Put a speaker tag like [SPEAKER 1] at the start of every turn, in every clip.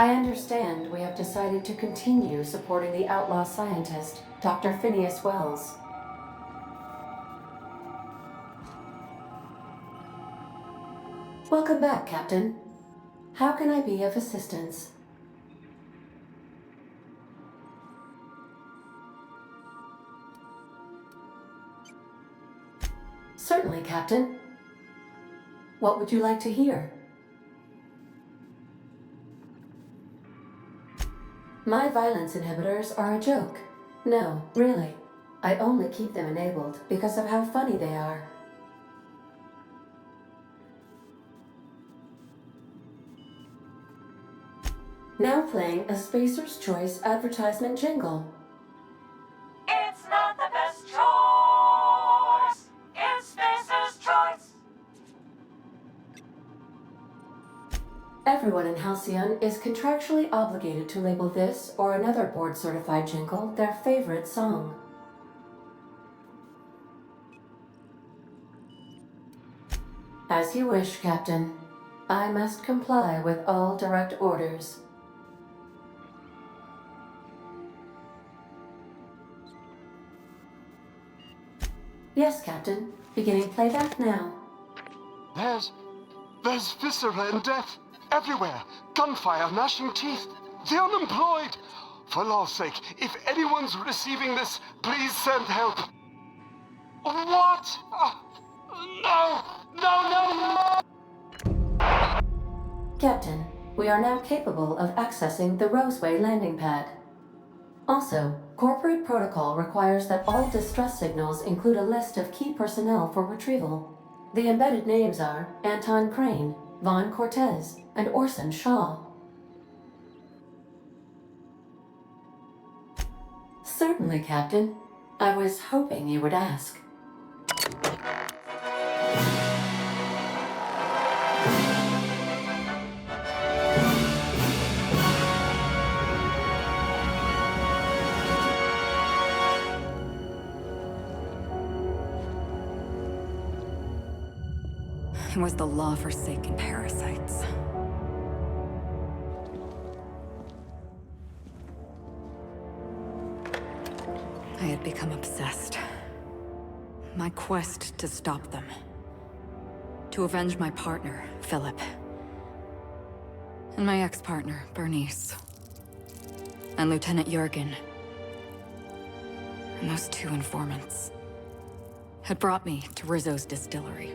[SPEAKER 1] I understand we have decided to continue supporting the outlaw scientist, Dr. Phineas Wells. Welcome back, Captain. How can I be of assistance? Certainly, Captain. What would you like to hear? My violence inhibitors are a joke. No, really. I only keep them enabled because of how funny they are. Now playing a Spacer's Choice advertisement jingle.
[SPEAKER 2] It's not the best choice. It's Spacer's Choice.
[SPEAKER 1] Everyone in Halcyon is contractually obligated to label this or another board-certified jingle their favorite song. As you wish, Captain. I must comply with all direct orders. Yes, Captain. Beginning playback now.
[SPEAKER 3] There's viscera and death everywhere. Gunfire, gnashing teeth. The unemployed. For law's sake, if anyone's receiving this, please send help. What? No! No, no, no!
[SPEAKER 1] Captain, we are now capable of accessing the Roseway landing pad. Also, corporate protocol requires that all distress signals include a list of key personnel for retrieval. The embedded names are Anton Crane, Vaughn Cortez, and Orson Shaw. Certainly, Captain. I was hoping you would ask.
[SPEAKER 4] It was the law-forsaken parasites. I had become obsessed. My quest to stop them. To avenge my partner, Philip. And my ex-partner, Bernice. And Lieutenant Jurgen. And those two informants had brought me to Rizzo's distillery.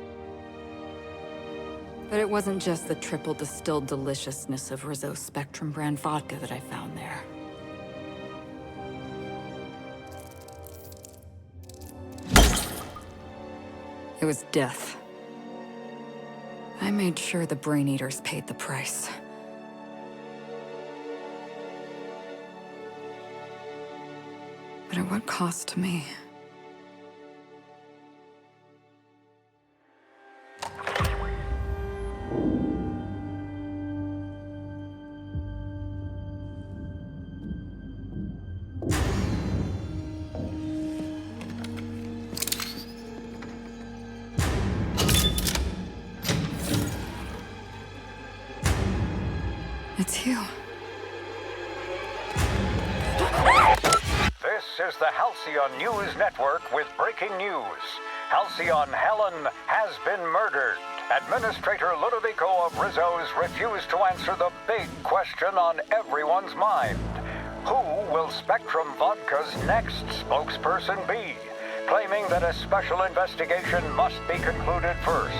[SPEAKER 4] But it wasn't just the triple distilled deliciousness of Rizzo's Spectrum brand vodka that I found there. It was death. I made sure the Brain Eaters paid the price. But at what cost to me? It's you.
[SPEAKER 5] This is the Halcyon News Network with breaking news. Halcyon Helen has been murdered. Administrator Ludovico of Rizzo's refused to answer the big question on everyone's mind. Who will Spectrum Vodka's next spokesperson be? Claiming that a special investigation must be concluded first.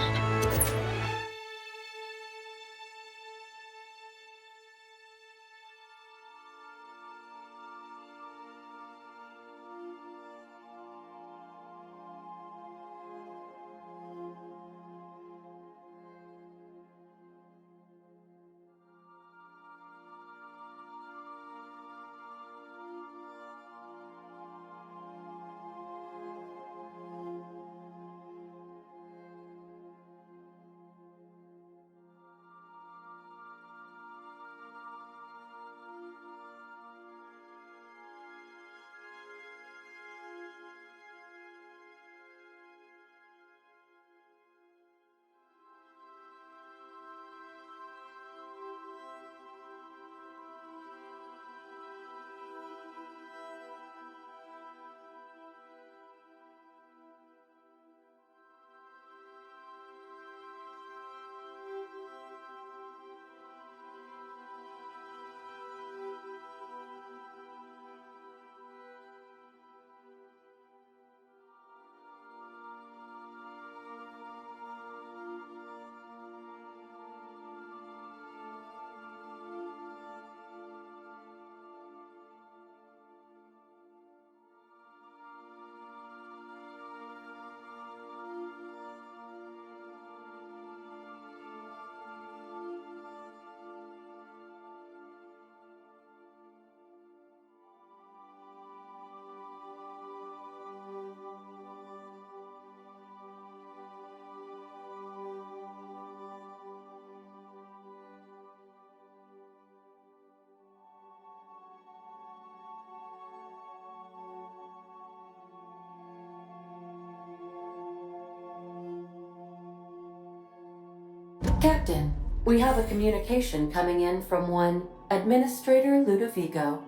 [SPEAKER 1] Captain, we have a communication coming in from one Administrator Ludovico.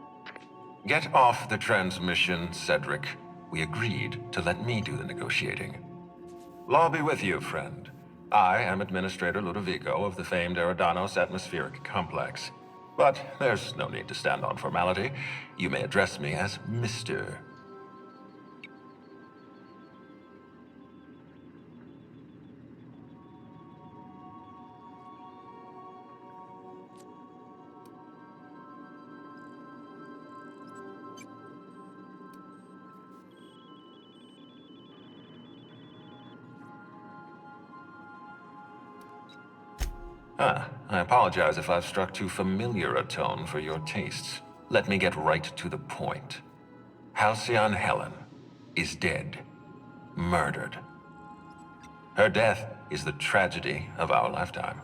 [SPEAKER 6] Get off the transmission, Cedric. We agreed to let me do the negotiating. Law be with you, friend. I am Administrator Ludovico of the famed Eridanos Atmospheric Complex. But there's no need to stand on formality. You may address me as Mr. I apologize if I've struck too familiar a tone for your tastes. Let me get right to the point. Halcyon Helen is dead. Murdered. Her death is the tragedy of our lifetime.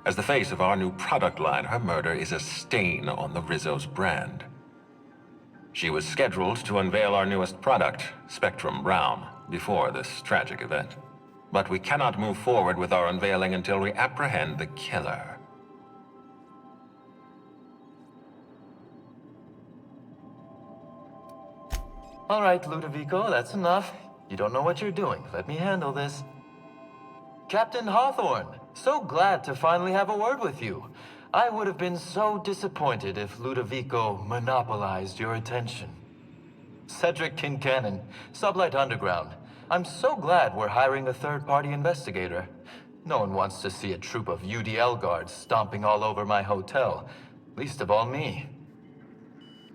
[SPEAKER 6] As the face of our new product line, her murder is a stain on the Rizzo's brand. She was scheduled to unveil our newest product, Spectrum Brown, before this tragic event. But we cannot move forward with our unveiling until we apprehend the killer.
[SPEAKER 7] All right, Ludovico, that's enough. You don't know what you're doing. Let me handle this. Captain Hawthorne, so glad to finally have a word with you. I would have been so disappointed if Ludovico monopolized your attention. Cedric Kincannon, Sublight Underground. I'm so glad we're hiring a third-party investigator. No one wants to see a troop of UDL guards stomping all over my hotel, least of all me.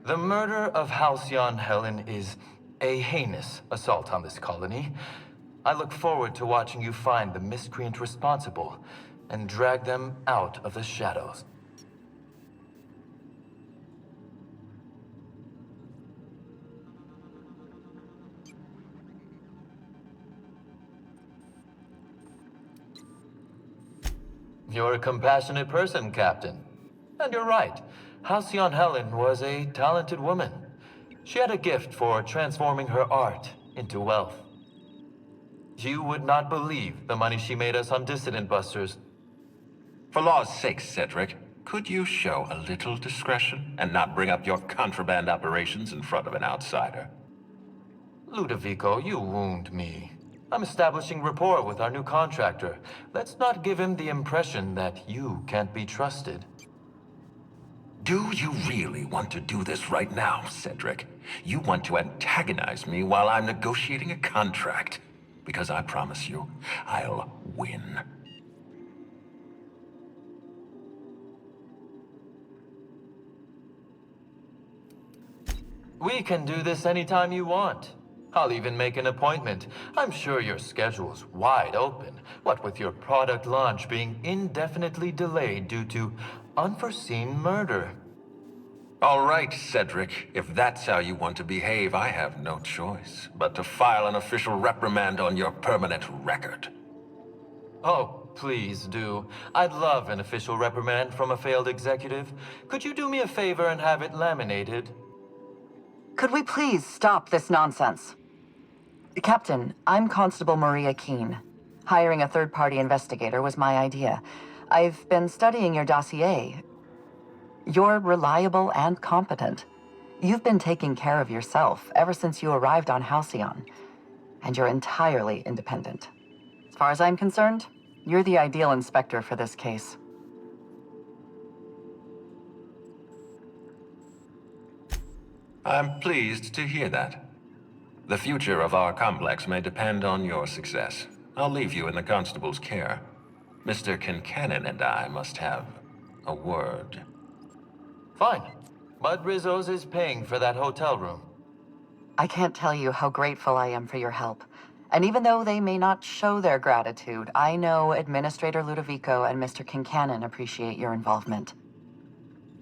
[SPEAKER 7] The murder of Halcyon Helen is a heinous assault on this colony. I look forward to watching you find the miscreant responsible and drag them out of the shadows. You're a compassionate person, Captain. And you're right. Halcyon Helen was a talented woman. She had a gift for transforming her art into wealth. You would not believe the money she made us on Dissident Busters.
[SPEAKER 6] For law's sake, Cedric, could you show a little discretion and not bring up your contraband operations in front of an outsider?
[SPEAKER 7] Ludovico, you wound me. I'm establishing rapport with our new contractor. Let's not give him the impression that you can't be trusted.
[SPEAKER 6] Do you really want to do this right now, Cedric? You want to antagonize me while I'm negotiating a contract? Because I promise you, I'll win.
[SPEAKER 7] We can do this anytime you want. I'll even make an appointment. I'm sure your schedule's wide open. What with your product launch being indefinitely delayed due to unforeseen murder.
[SPEAKER 6] All right, Cedric. If that's how you want to behave, I have no choice but to file an official reprimand on your permanent record.
[SPEAKER 7] Oh, please do. I'd love an official reprimand from a failed executive. Could you do me a favor and have it laminated?
[SPEAKER 8] Could we please stop this nonsense? Captain, I'm Constable Maria Keene. Hiring a third-party investigator was my idea. I've been studying your dossier. You're reliable and competent. You've been taking care of yourself ever since you arrived on Halcyon, and you're entirely independent. As far as I'm concerned, you're the ideal inspector for this case.
[SPEAKER 6] I'm pleased to hear that. The future of our complex may depend on your success. I'll leave you in the constable's care. Mr. Kincannon and I must have a word.
[SPEAKER 7] Fine. But Rizzo's is paying for that hotel room.
[SPEAKER 8] I can't tell you how grateful I am for your help. And even though they may not show their gratitude, I know Administrator Ludovico and Mr. Kincannon appreciate your involvement.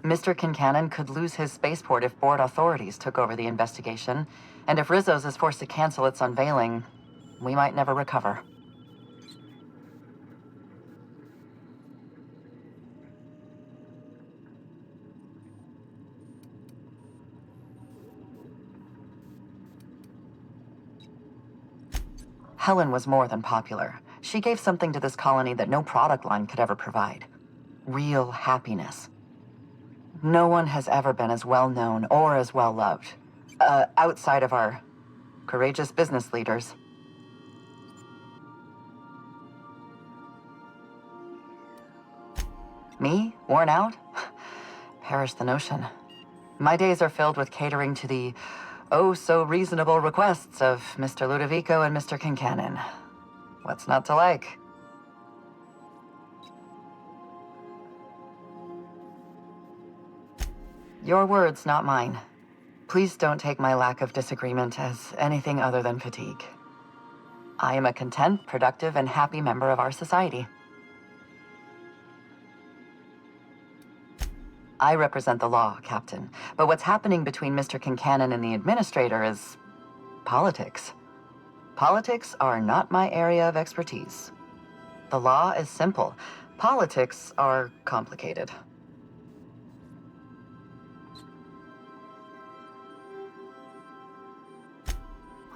[SPEAKER 8] Mr. Kincannon could lose his spaceport if board authorities took over the investigation, and if Rizzo's is forced to cancel its unveiling, we might never recover. Helen was more than popular. She gave something to this colony that no product line could ever provide. Real happiness. No one has ever been as well known or as well loved. Outside of our courageous business leaders. Me? Worn out? Perish the notion. My days are filled with catering to the oh-so-reasonable requests of Mr. Ludovico and Mr. Kincannon. What's not to like? Your words, not mine. Please don't take my lack of disagreement as anything other than fatigue. I am a content, productive, and happy member of our society. I represent the law, Captain, but what's happening between Mr. Kincannon and the Administrator is politics. Politics are not my area of expertise. The law is simple. Politics are complicated.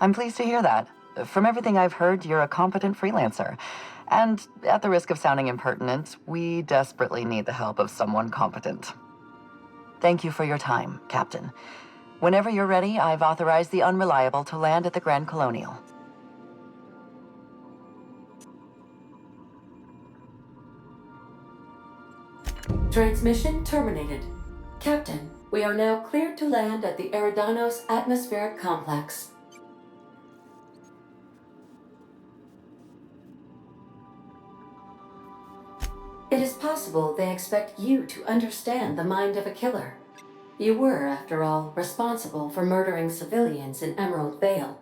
[SPEAKER 8] I'm pleased to hear that. From everything I've heard, you're a competent freelancer. And at the risk of sounding impertinent, we desperately need the help of someone competent. Thank you for your time, Captain. Whenever you're ready, I've authorized the Unreliable to land at the Grand Colonial.
[SPEAKER 1] Transmission terminated. Captain, we are now cleared to land at the Eridanos atmospheric complex. It is possible they expect you to understand the mind of a killer. You were, after all, responsible for murdering civilians in Emerald Vale.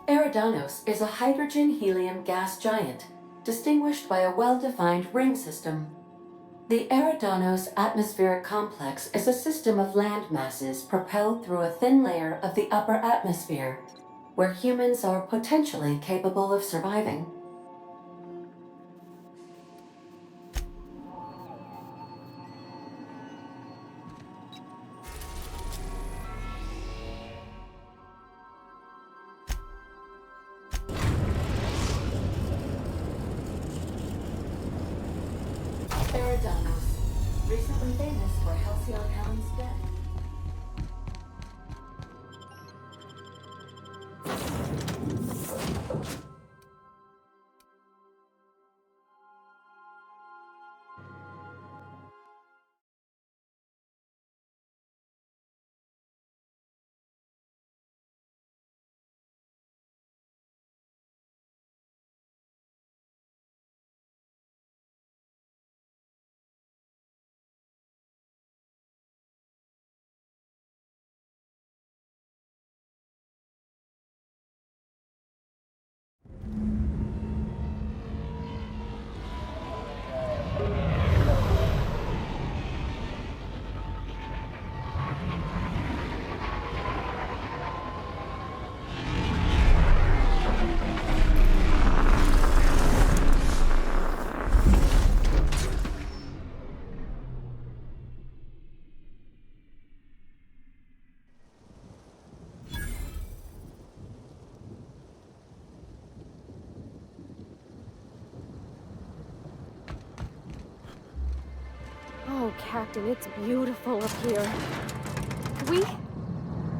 [SPEAKER 1] Eridanos is a hydrogen-helium gas giant, distinguished by a well-defined ring system. The Eridanos atmospheric complex is a system of land masses propelled through a thin layer of the upper atmosphere, where humans are potentially capable of surviving. Eridanos, recently famous for Halcyon Helen's death.
[SPEAKER 9] Oh, Captain, it's beautiful up here.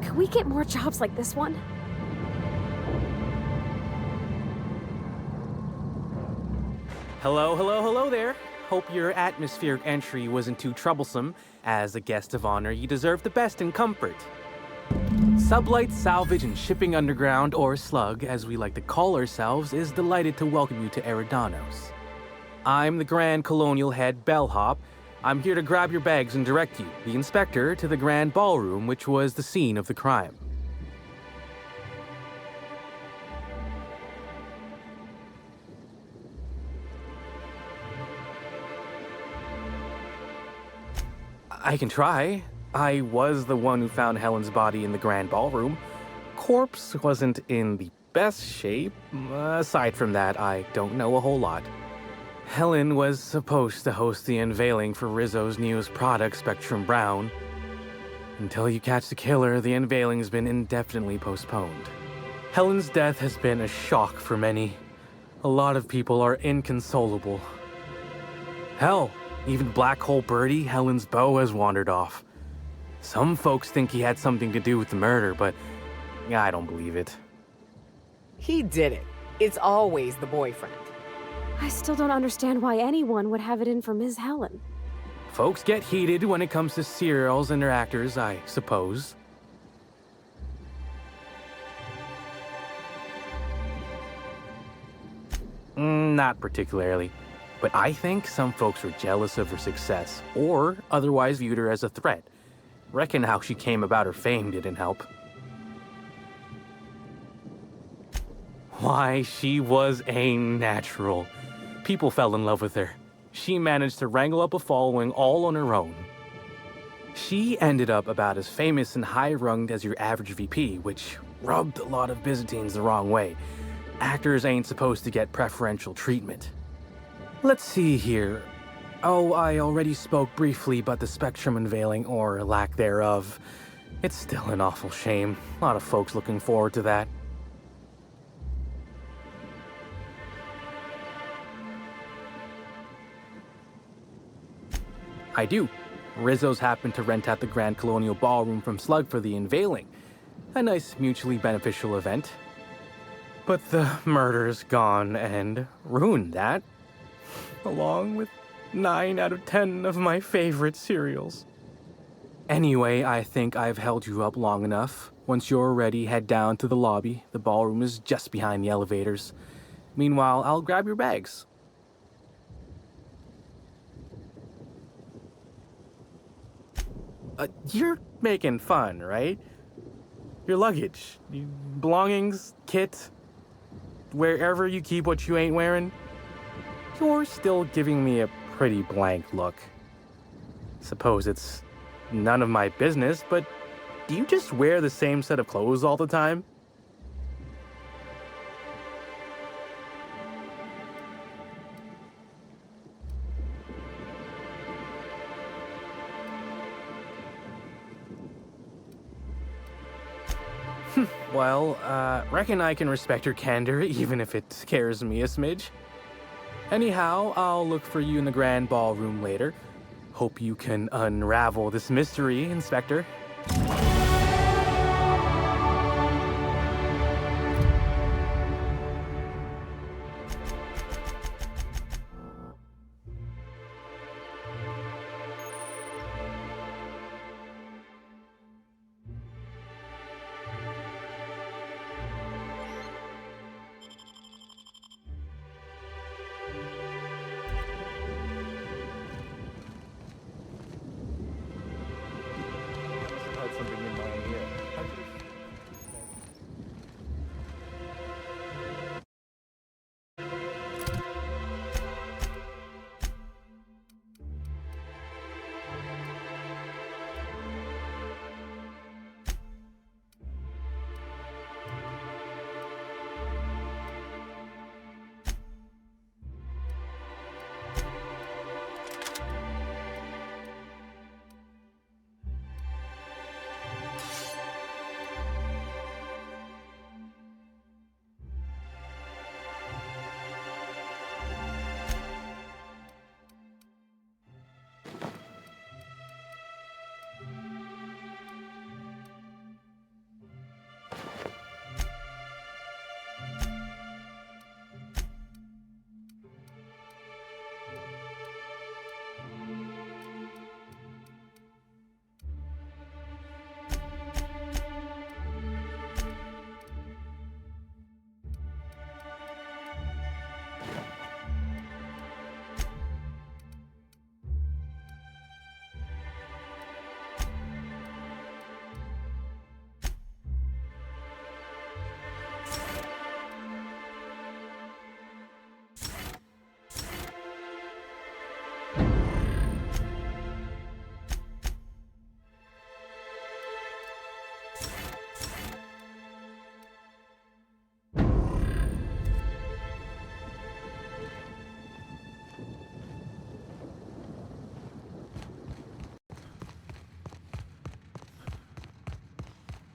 [SPEAKER 9] Could we get more jobs like this one?
[SPEAKER 10] Hello there. Hope your atmospheric entry wasn't too troublesome. As a guest of honor, you deserve the best in comfort. Sublight Salvage and Shipping Underground, or Slug, as we like to call ourselves, is delighted to welcome you to Eridanos. I'm the Grand Colonial Head Bellhop. I'm here to grab your bags and direct you, the inspector, to the Grand Ballroom, which was the scene of the crime. I can try. I was the one who found Helen's body in the Grand Ballroom. Corpse wasn't in the best shape. Aside from that, I don't know a whole lot. Helen was supposed to host the unveiling for Rizzo's newest product, Spectrum Brown. Until you catch the killer, the unveiling's been indefinitely postponed. Helen's death has been a shock for many. A lot of people are inconsolable. Hell, even Black Hole Birdie, Helen's beau, has wandered off. Some folks think he had something to do with the murder, but I don't believe it.
[SPEAKER 11] He did it. It's always the boyfriend.
[SPEAKER 9] I still don't understand why anyone would have it in for Ms. Helen.
[SPEAKER 10] Folks get heated when it comes to serials and their actors, I suppose. Not particularly. But I think some folks were jealous of her success, or otherwise viewed her as a threat. Reckon how she came about her fame didn't help. Why, she was a natural. People fell in love with her. She managed to wrangle up a following all on her own. She ended up about as famous and high-runged as your average VP, which rubbed a lot of Byzantines the wrong way. Actors ain't supposed to get preferential treatment. Let's see here. Oh, I already spoke briefly about the spectrum unveiling, or lack thereof. It's still an awful shame. A lot of folks looking forward to that. I do. Rizzo's happened to rent out the Grand Colonial Ballroom from Slug for the unveiling. A nice mutually beneficial event. But the murder's gone and ruined that. Along with 9 out of 10 of my favorite cereals. Anyway, I think I've held you up long enough. Once you're ready, head down to the lobby. The ballroom is just behind the elevators. Meanwhile, I'll grab your bags. You're making fun, right? Your luggage, belongings, kit, wherever you keep what you ain't wearing. You're still giving me a pretty blank look. Suppose it's none of my business, but do you just wear the same set of clothes all the time? Well, reckon I can respect your candor, even if it scares me a smidge. Anyhow, I'll look for you in the grand ballroom later. Hope you can unravel this mystery, Inspector.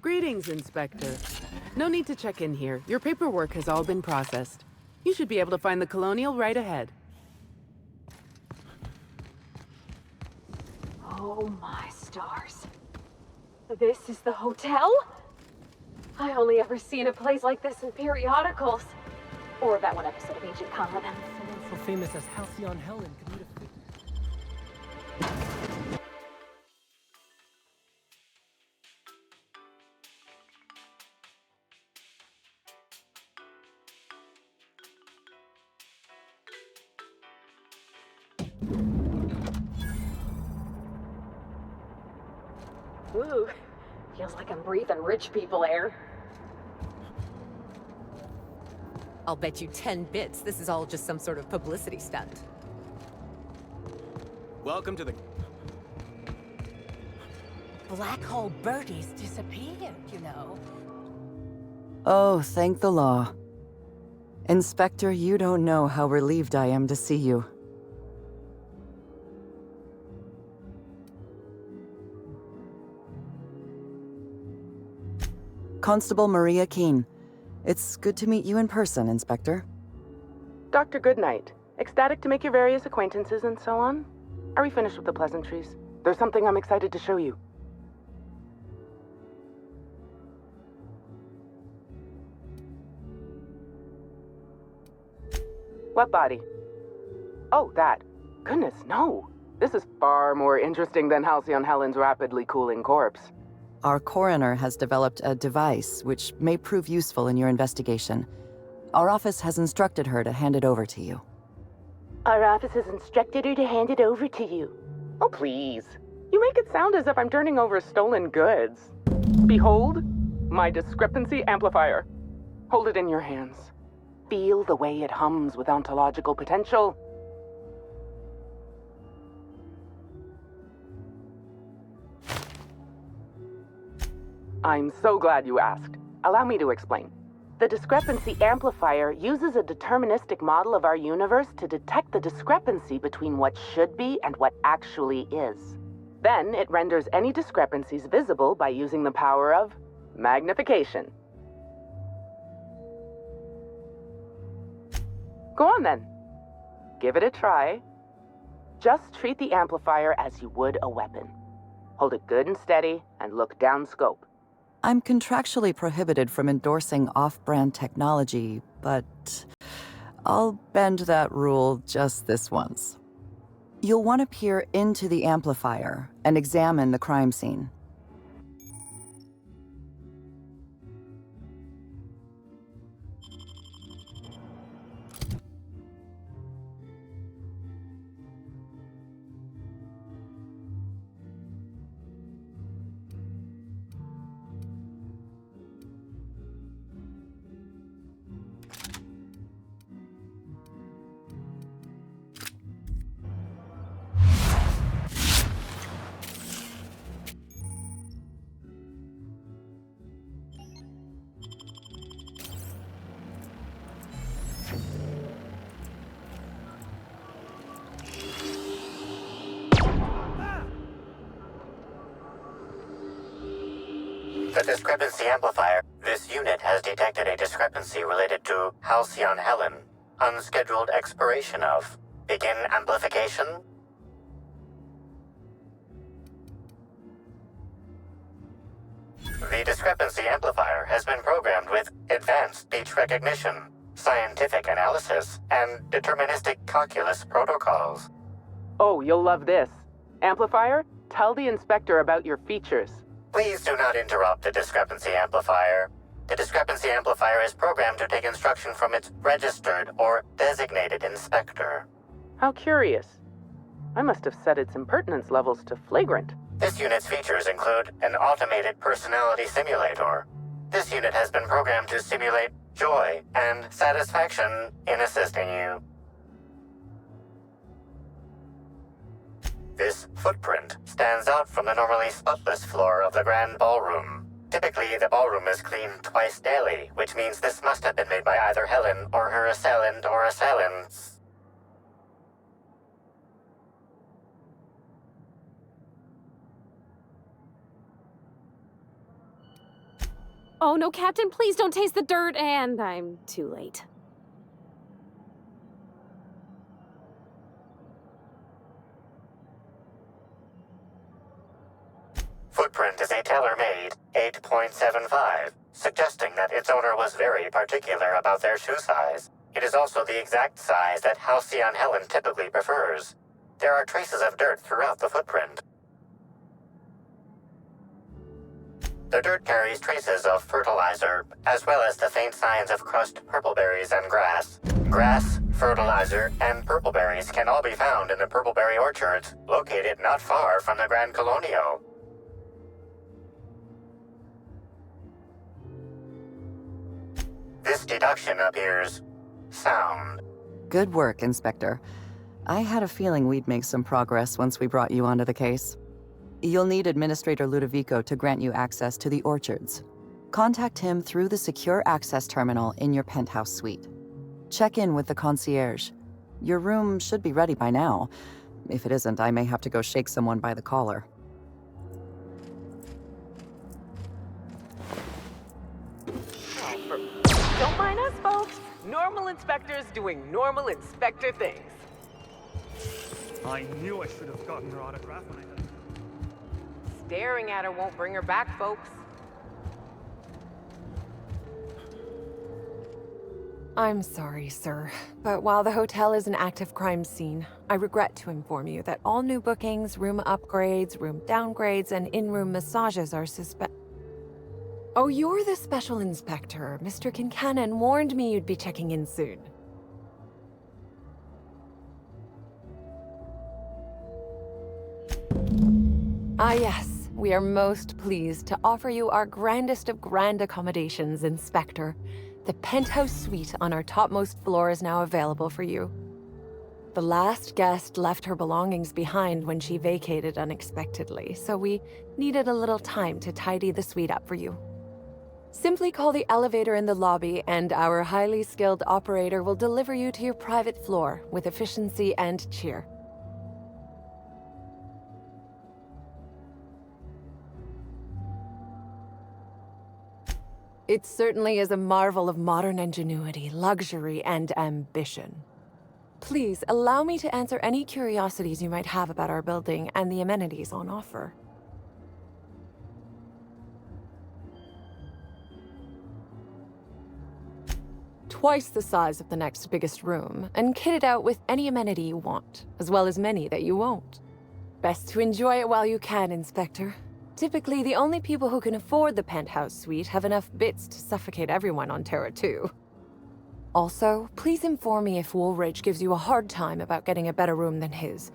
[SPEAKER 11] Greetings, Inspector. No need to check in here. Your paperwork has all been processed. You should be able to find the Colonial right ahead.
[SPEAKER 9] Oh my stars. This is the hotel? I only ever seen a place like this in periodicals. Or that one episode of Agent Common.
[SPEAKER 12] Someone so famous as Halcyon Helen could need a
[SPEAKER 9] Ooh, feels like I'm breathing rich people air.
[SPEAKER 13] I'll bet you 10 bits this is all just some sort of publicity stunt.
[SPEAKER 10] Welcome to the...
[SPEAKER 13] Black hole birdies disappeared, you know.
[SPEAKER 8] Oh, thank the law. Inspector, you don't know how relieved I am to see you. Constable Maria Keene. It's good to meet you in person, Inspector.
[SPEAKER 11] Dr. Goodnight. Ecstatic to make your various acquaintances and so on. Are we finished with the pleasantries? There's something I'm excited to show you. What body? Oh, that. Goodness, no. This is far more interesting than Halcyon Helen's rapidly cooling corpse.
[SPEAKER 8] Our coroner has developed a device which may prove useful in your investigation. Our office has instructed her to hand it over to you.
[SPEAKER 11] Our office has instructed her to hand it over to you. Oh, please. You make it sound as if I'm turning over stolen goods. Behold, my discrepancy amplifier. Hold it in your hands. Feel the way it hums with ontological potential. I'm so glad you asked. Allow me to explain. The discrepancy amplifier uses a deterministic model of our universe to detect the discrepancy between what should be and what actually is. Then it renders any discrepancies visible by using the power of magnification. Go on then. Give it a try. Just treat the amplifier as you would a weapon. Hold it good and steady and look down scope.
[SPEAKER 8] I'm contractually prohibited from endorsing off-brand technology, but I'll bend that rule just this once. You'll want to peer into the amplifier and examine the crime scene.
[SPEAKER 14] The discrepancy amplifier. This unit has detected a discrepancy related to Halcyon Helen. Unscheduled expiration of. Begin amplification. The discrepancy amplifier has been programmed with advanced speech recognition, scientific analysis, and deterministic calculus protocols.
[SPEAKER 11] Oh, you'll love this. Amplifier, tell the inspector about your features.
[SPEAKER 14] Please do not interrupt the discrepancy amplifier. The discrepancy amplifier is programmed to take instruction from its registered or designated inspector.
[SPEAKER 11] How curious. I must have set its impertinence levels to flagrant.
[SPEAKER 14] This unit's features include an automated personality simulator. This unit has been programmed to simulate joy and satisfaction in assisting you. This footprint stands out from the normally spotless floor of the grand ballroom. Typically, the ballroom is cleaned twice daily, which means this must have been made by either Helen or her assailant or assailants.
[SPEAKER 9] Oh no, Captain, please don't taste the dirt, and I'm too late.
[SPEAKER 14] Footprint is a tailor-made 8.75, suggesting that its owner was very particular about their shoe size. It is also the exact size that Halcyon Helen typically prefers. There are traces of dirt throughout the footprint. The dirt carries traces of fertilizer, as well as the faint signs of crushed purpleberries and grass. Grass, fertilizer, and purpleberries can all be found in the purpleberry orchards, located not far from the Grand Colonio. This deduction appears sound.
[SPEAKER 8] Good work, Inspector. I had a feeling we'd make some progress once we brought you onto the case. You'll need Administrator Ludovico to grant you access to the orchards. Contact him through the secure access terminal in your penthouse suite. Check in with the concierge. Your room should be ready by now. If it isn't, I may have to go shake someone by the collar.
[SPEAKER 11] Don't mind us, folks. Normal inspectors doing normal inspector things.
[SPEAKER 12] I knew I should have gotten her autograph when I did.
[SPEAKER 11] Staring at her won't bring her back, folks.
[SPEAKER 15] I'm sorry, sir, but while the hotel is an active crime scene, I regret to inform you that all new bookings, room upgrades, room downgrades, and in-room massages are Oh, you're the special inspector. Mr. Kincannon warned me you'd be checking in soon. Ah, yes. We are most pleased to offer you our grandest of grand accommodations, Inspector. The penthouse suite on our topmost floor is now available for you. The last guest left her belongings behind when she vacated unexpectedly, so we needed a little time to tidy the suite up for you. Simply call the elevator in the lobby, and our highly skilled operator will deliver you to your private floor with efficiency and cheer. It certainly is a marvel of modern ingenuity, luxury, and ambition. Please, allow me to answer any curiosities you might have about our building and the amenities on offer. Twice the size of the next biggest room, and kitted out with any amenity you want, as well as many that you won't. Best to enjoy it while you can, Inspector. Typically, the only people who can afford the penthouse suite have enough bits to suffocate everyone on Terra 2. Also, please inform me if Woolridge gives you a hard time about getting a better room than his.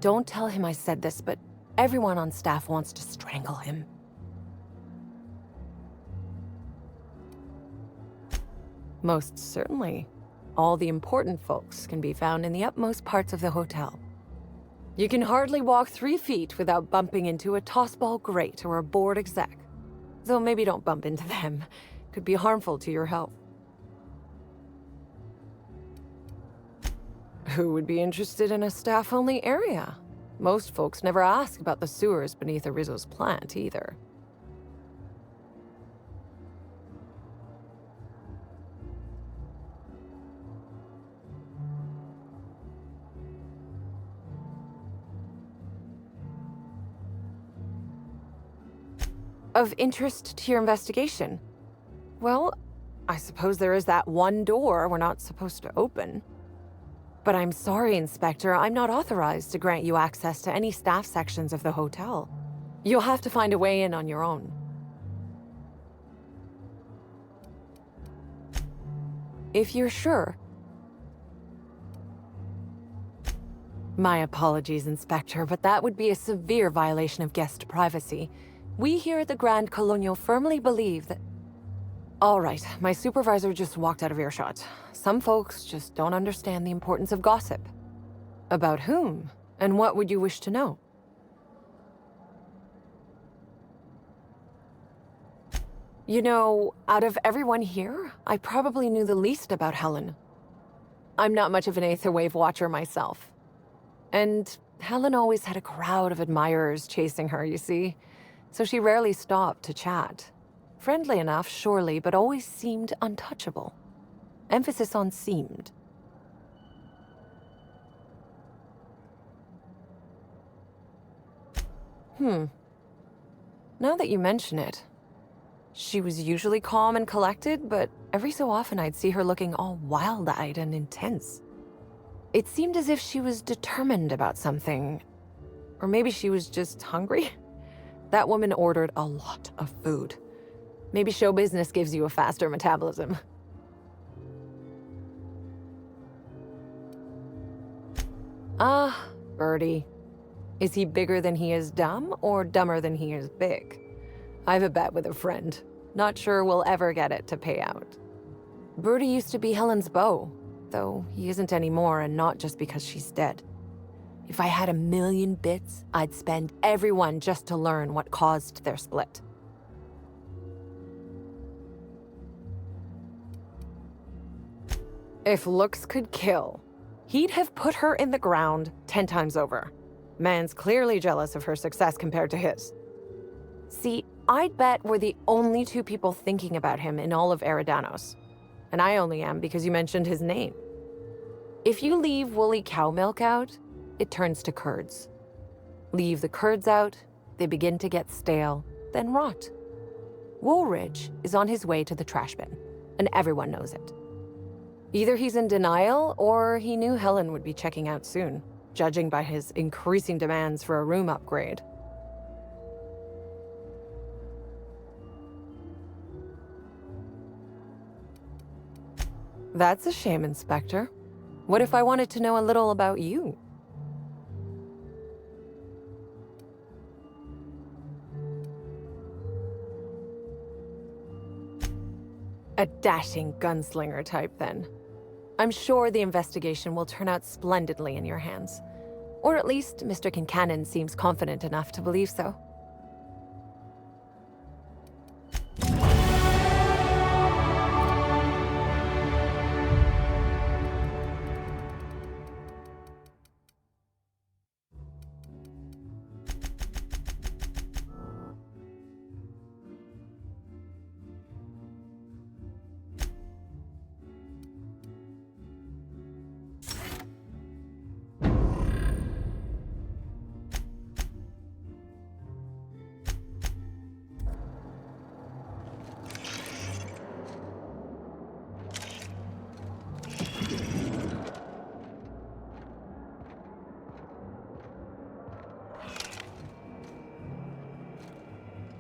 [SPEAKER 15] Don't tell him I said this, but everyone on staff wants to strangle him. Most certainly. All the important folks can be found in the utmost parts of the hotel. You can hardly walk 3 feet without bumping into a tossball grate or a bored exec. Though maybe don't bump into them. Could be harmful to your health. Who would be interested in a staff-only area? Most folks never ask about the sewers beneath Arizo's plant, either. Of interest to your investigation? Well, I suppose there is that one door we're not supposed to open. But I'm sorry, Inspector, I'm not authorized to grant you access to any staff sections of the hotel. You'll have to find a way in on your own. If you're sure. My apologies, Inspector, but that would be a severe violation of guest privacy. We here at the Grand Colonial firmly believe that... All right, my supervisor just walked out of earshot. Some folks just don't understand the importance of gossip. About whom? And what would you wish to know? You know, out of everyone here, I probably knew the least about Helen. I'm not much of an Aether Wave watcher myself. And Helen always had a crowd of admirers chasing her, you see. So she rarely stopped to chat. Friendly enough, surely, but always seemed untouchable. Emphasis on seemed. Now that you mention it, she was usually calm and collected, but every so often I'd see her looking all wild-eyed and intense. It seemed as if she was determined about something. Or maybe she was just hungry? That woman ordered a lot of food. Maybe show business gives you a faster metabolism. Ah, Birdie. Is he bigger than he is dumb, or dumber than he is big? I've a bet with a friend. Not sure we'll ever get it to pay out. Birdie used to be Helen's beau, though he isn't anymore, and not just because she's dead. If I had 1,000,000 bits, I'd spend every one just to learn what caused their split. If looks could kill, he'd have put her in the ground 10 times over. Man's clearly jealous of her success compared to his. See, I'd bet we're the only two people thinking about him in all of Eridanos. And I only am because you mentioned his name. If you leave woolly cow milk out, it turns to curds. Leave the curds out, they begin to get stale, then rot. Woolridge is on his way to the trash bin, and everyone knows it. Either he's in denial, or he knew Helen would be checking out soon, judging by his increasing demands for a room upgrade. That's a shame, Inspector. What if I wanted to know a little about you? A dashing gunslinger type, then. I'm sure the investigation will turn out splendidly in your hands. Or at least Mr. Kincannon seems confident enough to believe so.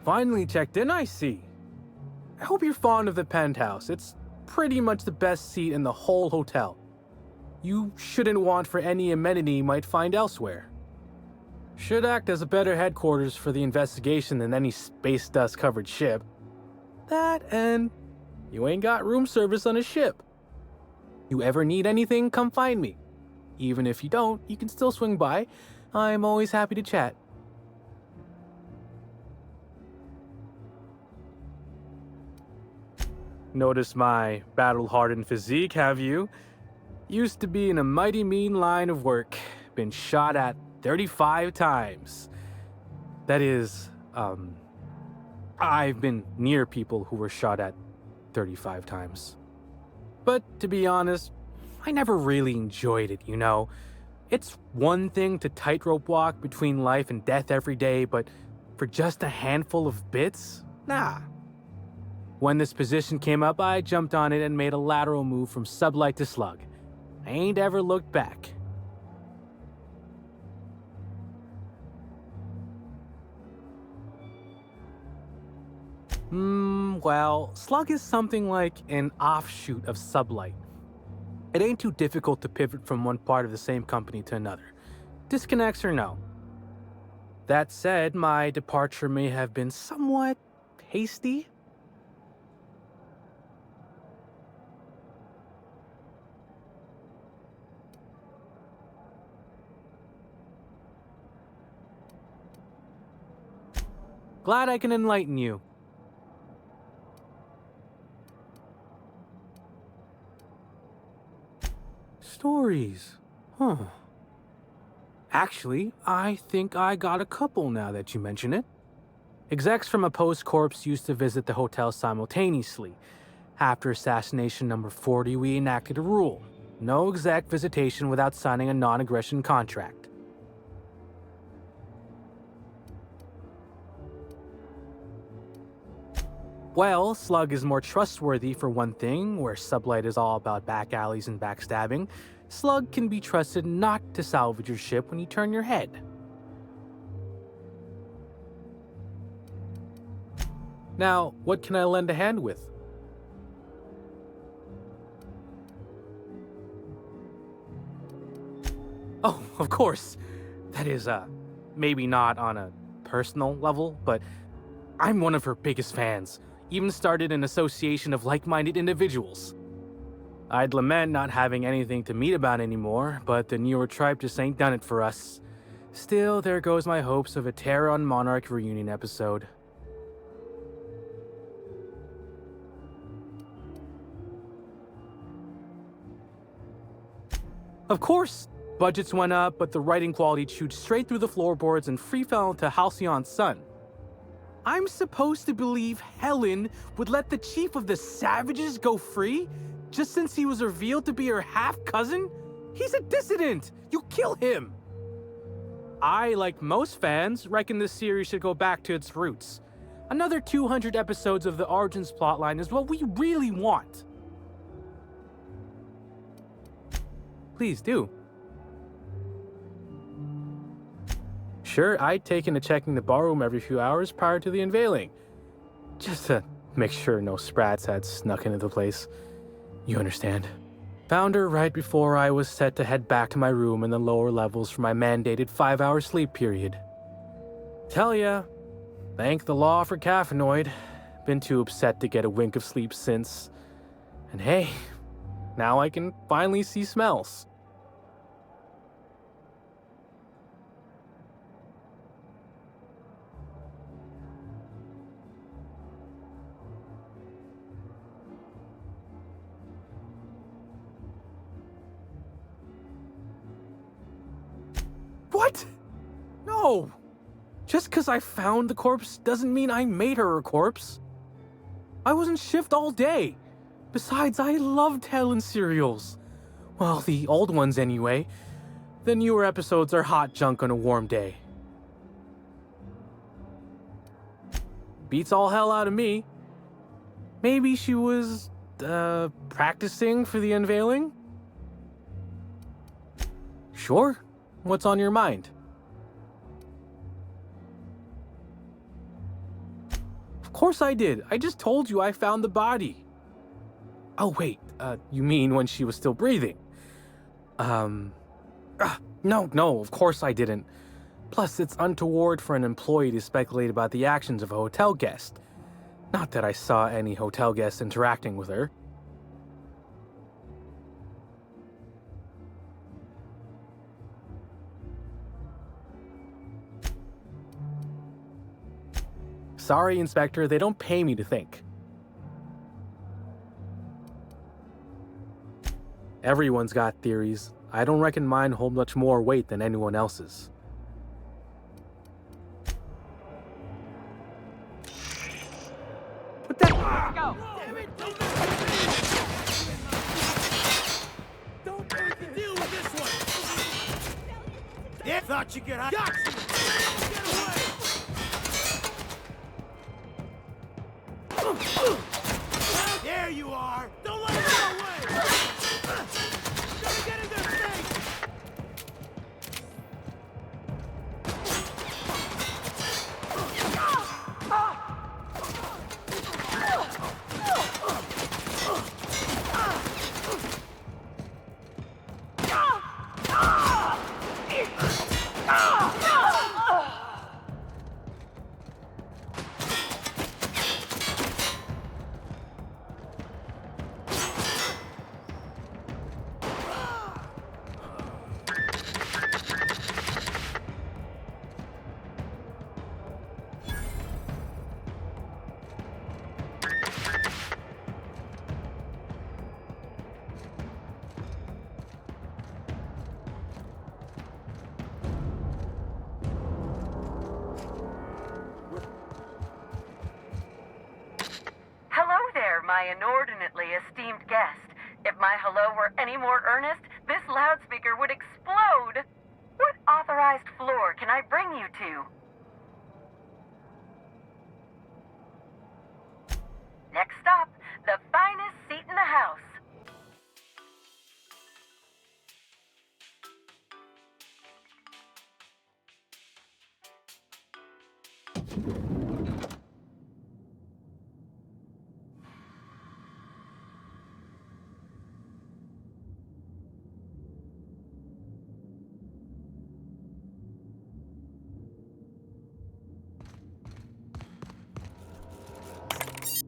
[SPEAKER 10] Finally checked in, I see. I hope you're fond of the penthouse. It's pretty much the best seat in the whole hotel. You shouldn't want for any amenity you might find elsewhere. Should act as a better headquarters for the investigation than any space dust-covered ship. That, and you ain't got room service on a ship. You ever need anything, come find me. Even if you don't, you can still swing by. I'm always happy to chat. Notice my battle-hardened physique, have you? Used to be in a mighty mean line of work. Been shot at 35 times. That is, I've been near people who were shot at 35 times. But to be honest, I never really enjoyed it, you know? It's one thing to tightrope walk between life and death every day, but for just a handful of bits? Nah. When this position came up, I jumped on it and made a lateral move from sublight to slug. I ain't ever looked back. Well, slug is something like an offshoot of sublight. It ain't too difficult to pivot from one part of the same company to another. Disconnects or no. That said, my departure may have been somewhat hasty. Glad I can enlighten you. Stories. Huh. Actually, I think I got a couple now that you mention it. Execs from Opposed Corps used to visit the hotel simultaneously. After assassination number 40, we enacted a rule. No exec visitation without signing a non-aggression contract. Well, Slug is more trustworthy for one thing, where Sublight is all about back alleys and backstabbing. Slug can be trusted not to salvage your ship when you turn your head. Now, what can I lend a hand with? Oh, of course. That is, maybe not on a personal level, but I'm one of her biggest fans. Even started an association of like-minded individuals. I'd lament not having anything to meet about anymore, but the newer tribe just ain't done it for us. Still, there goes my hopes of a Terra on Monarch reunion episode. Of course, budgets went up, but the writing quality chewed straight through the floorboards and free fell into Halcyon's son. I'm supposed to believe Helen would let the chief of the Savages go free just since he was revealed to be her half-cousin? He's a dissident! You kill him! I, like most fans, reckon this series should go back to its roots. Another 200 episodes of the Origins plotline is what we really want. Please do. Sure, I'd taken to checking the ballroom every few hours prior to the unveiling. Just to make sure no sprats had snuck into the place. You understand. Found her right before I was set to head back to my room in the lower levels for my mandated 5-hour sleep period. Tell ya, thank the law for caffeinoid. Been too upset to get a wink of sleep since. And hey, now I can finally see smells. What? No! Just because I found the corpse doesn't mean I made her a corpse. I was in shift all day. Besides, I loved Helen serials. Well, the old ones anyway. The newer episodes are hot junk on a warm day. Beats all hell out of me. Maybe she was, practicing for the unveiling? Sure. What's on your mind? Of course I did. I just told you I found the body. Oh, wait. You mean when she was still breathing? No, of course I didn't. Plus, it's untoward for an employee to speculate about the actions of a hotel guest. Not that I saw any hotel guests interacting with her. Sorry, Inspector, they don't pay me to think. Everyone's got theories. I don't reckon mine hold much more weight than anyone else's. What the? Go! Damn it! Don't make me deal with this one! Yeah, thought you could hide. Got you! Get away! There you are! Don't let him get away! Gotta get in their face!
[SPEAKER 16] my inordinately esteemed guest. If my hello were any more earnest, this loudspeaker would explode. What authorized floor can I bring you to? Next stop, the finest seat in the house.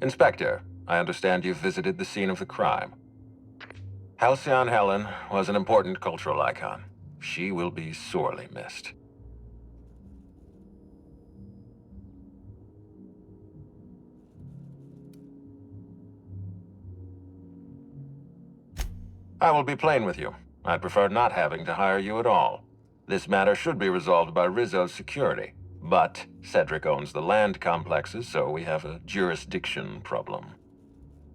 [SPEAKER 6] Inspector, I understand you've visited the scene of the crime. Halcyon Helen was an important cultural icon. She will be sorely missed. I will be plain with you. I'd prefer not having to hire you at all. This matter should be resolved by Rizzo's security. But Cedric owns the land complexes, so we have a jurisdiction problem.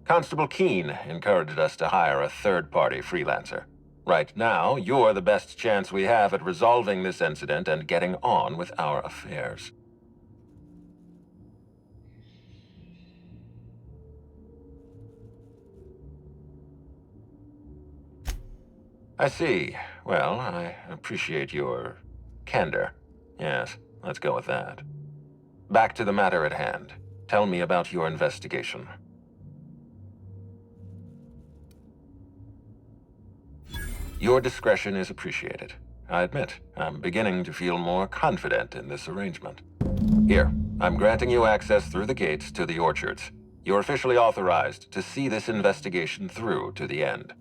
[SPEAKER 6] Constable Keene encouraged us to hire a third-party freelancer. Right now, you're the best chance we have at resolving this incident and getting on with our affairs. I see. Well, I appreciate your candor. Yes, let's go with that. Back to the matter at hand. Tell me about your investigation. Your discretion is appreciated. I admit, I'm beginning to feel more confident in this arrangement. Here, I'm granting you access through the gates to the orchards. You're officially authorized to see this investigation through to the end.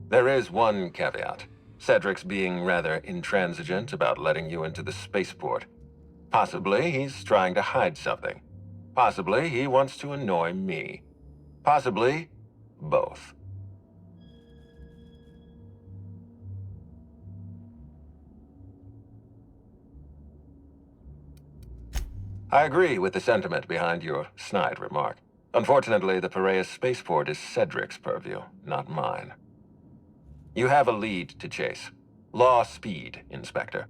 [SPEAKER 6] There is one caveat. Cedric's being rather intransigent about letting you into the spaceport. Possibly he's trying to hide something. Possibly he wants to annoy me. Possibly both. I agree with the sentiment behind your snide remark. Unfortunately, the Piraeus spaceport is Cedric's purview, not mine. You have a lead to chase. Law speed, Inspector.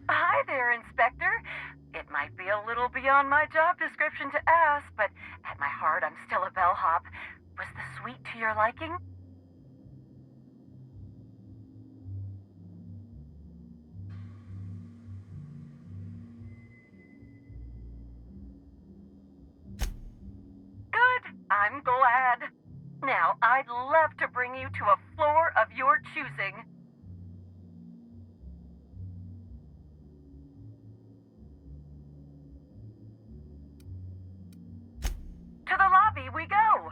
[SPEAKER 16] Hi there, Inspector. It might be a little beyond my job description to ask, but at my heart, I'm still a bellhop. Was the suite to your liking? Good. I'm glad. Now, I'd love to bring you to a floor of your choosing. To the lobby we go.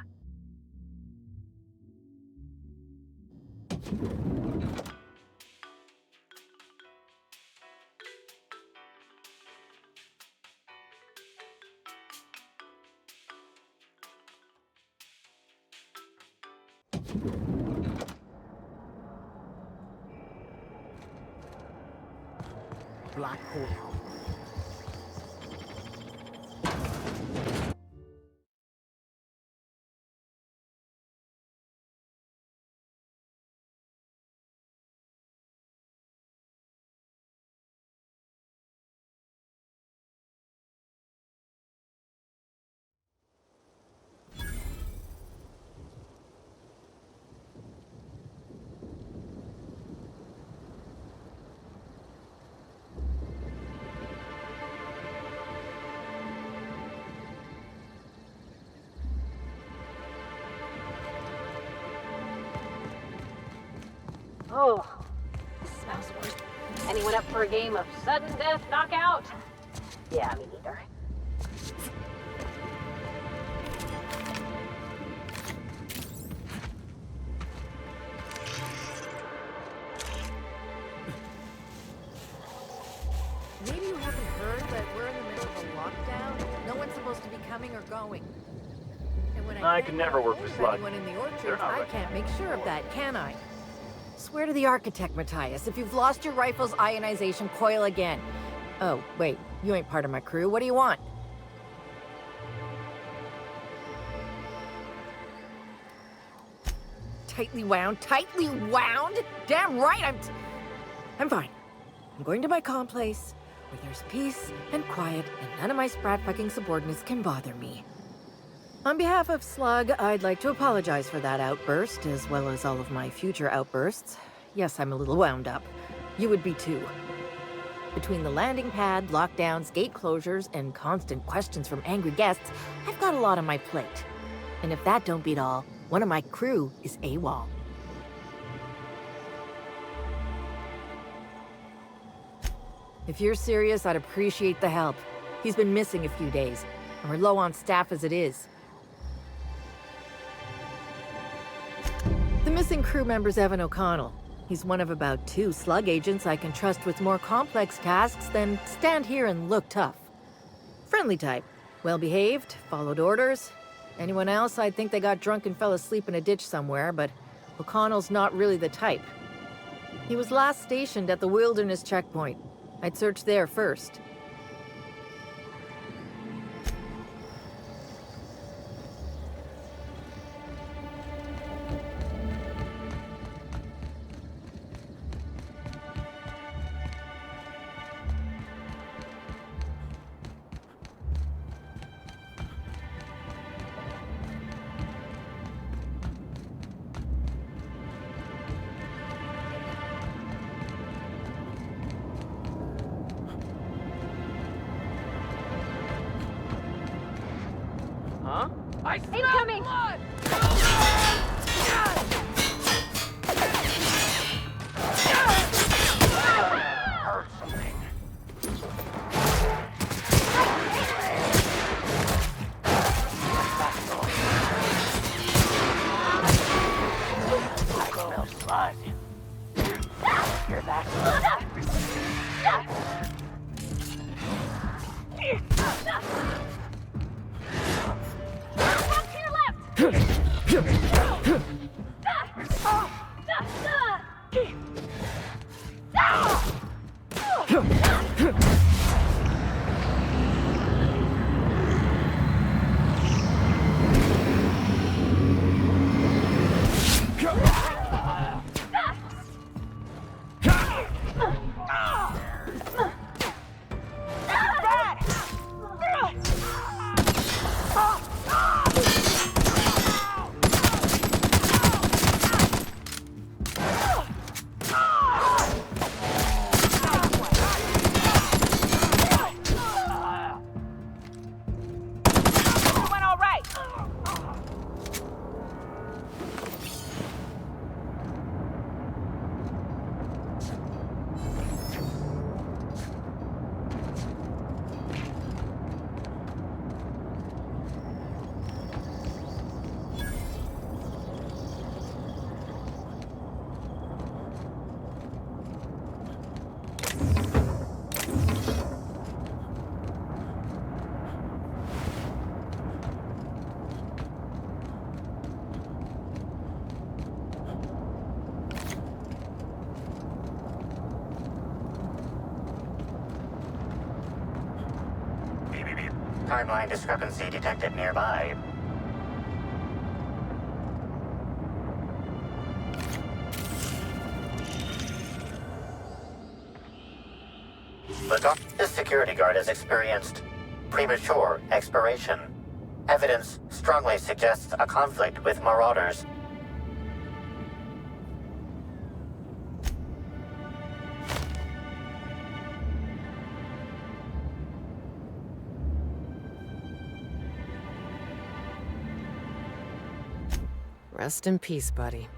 [SPEAKER 10] Black hole.
[SPEAKER 9] Oh, this smells worse. Anyone up for a game of sudden death knockout? Yeah, me neither.
[SPEAKER 17] Maybe you haven't heard, but we're in the middle of a lockdown. No one's supposed to be coming or going. And when
[SPEAKER 12] I can never work for Slug.
[SPEAKER 17] anyone in the
[SPEAKER 12] They're
[SPEAKER 17] orchard,
[SPEAKER 12] not
[SPEAKER 17] I
[SPEAKER 12] right.
[SPEAKER 17] can't make sure of that, can I? Swear to the architect, Matthias, if you've lost your rifle's ionization, coil again. Oh, wait, you ain't part of my crew. What do you want? Tightly wound? Tightly wound? Damn right, I'm fine. I'm going to my calm place, where there's peace and quiet, and none of my sprat-fucking subordinates can bother me. On behalf of Slug, I'd like to apologize for that outburst, as well as all of my future outbursts. Yes, I'm a little wound up. You would be too. Between the landing pad, lockdowns, gate closures, and constant questions from angry guests, I've got a lot on my plate. And if that don't beat all, one of my crew is AWOL. If you're serious, I'd appreciate the help. He's been missing a few days, and we're low on staff as it is. The missing crew member's Evan O'Connell. He's one of about 2 Slug agents I can trust with more complex tasks than stand here and look tough. Friendly type. Well-behaved, followed orders. Anyone else, I'd think they got drunk and fell asleep in a ditch somewhere, but O'Connell's not really the type. He was last stationed at the Wilderness checkpoint. I'd search there first.
[SPEAKER 2] Huh? I smell
[SPEAKER 9] Incoming!
[SPEAKER 2] blood! Heard something. I smell blood. Hear that?
[SPEAKER 14] Timeline discrepancy detected nearby. This security guard has experienced premature expiration. Evidence strongly suggests a conflict with marauders.
[SPEAKER 13] Rest in peace, buddy.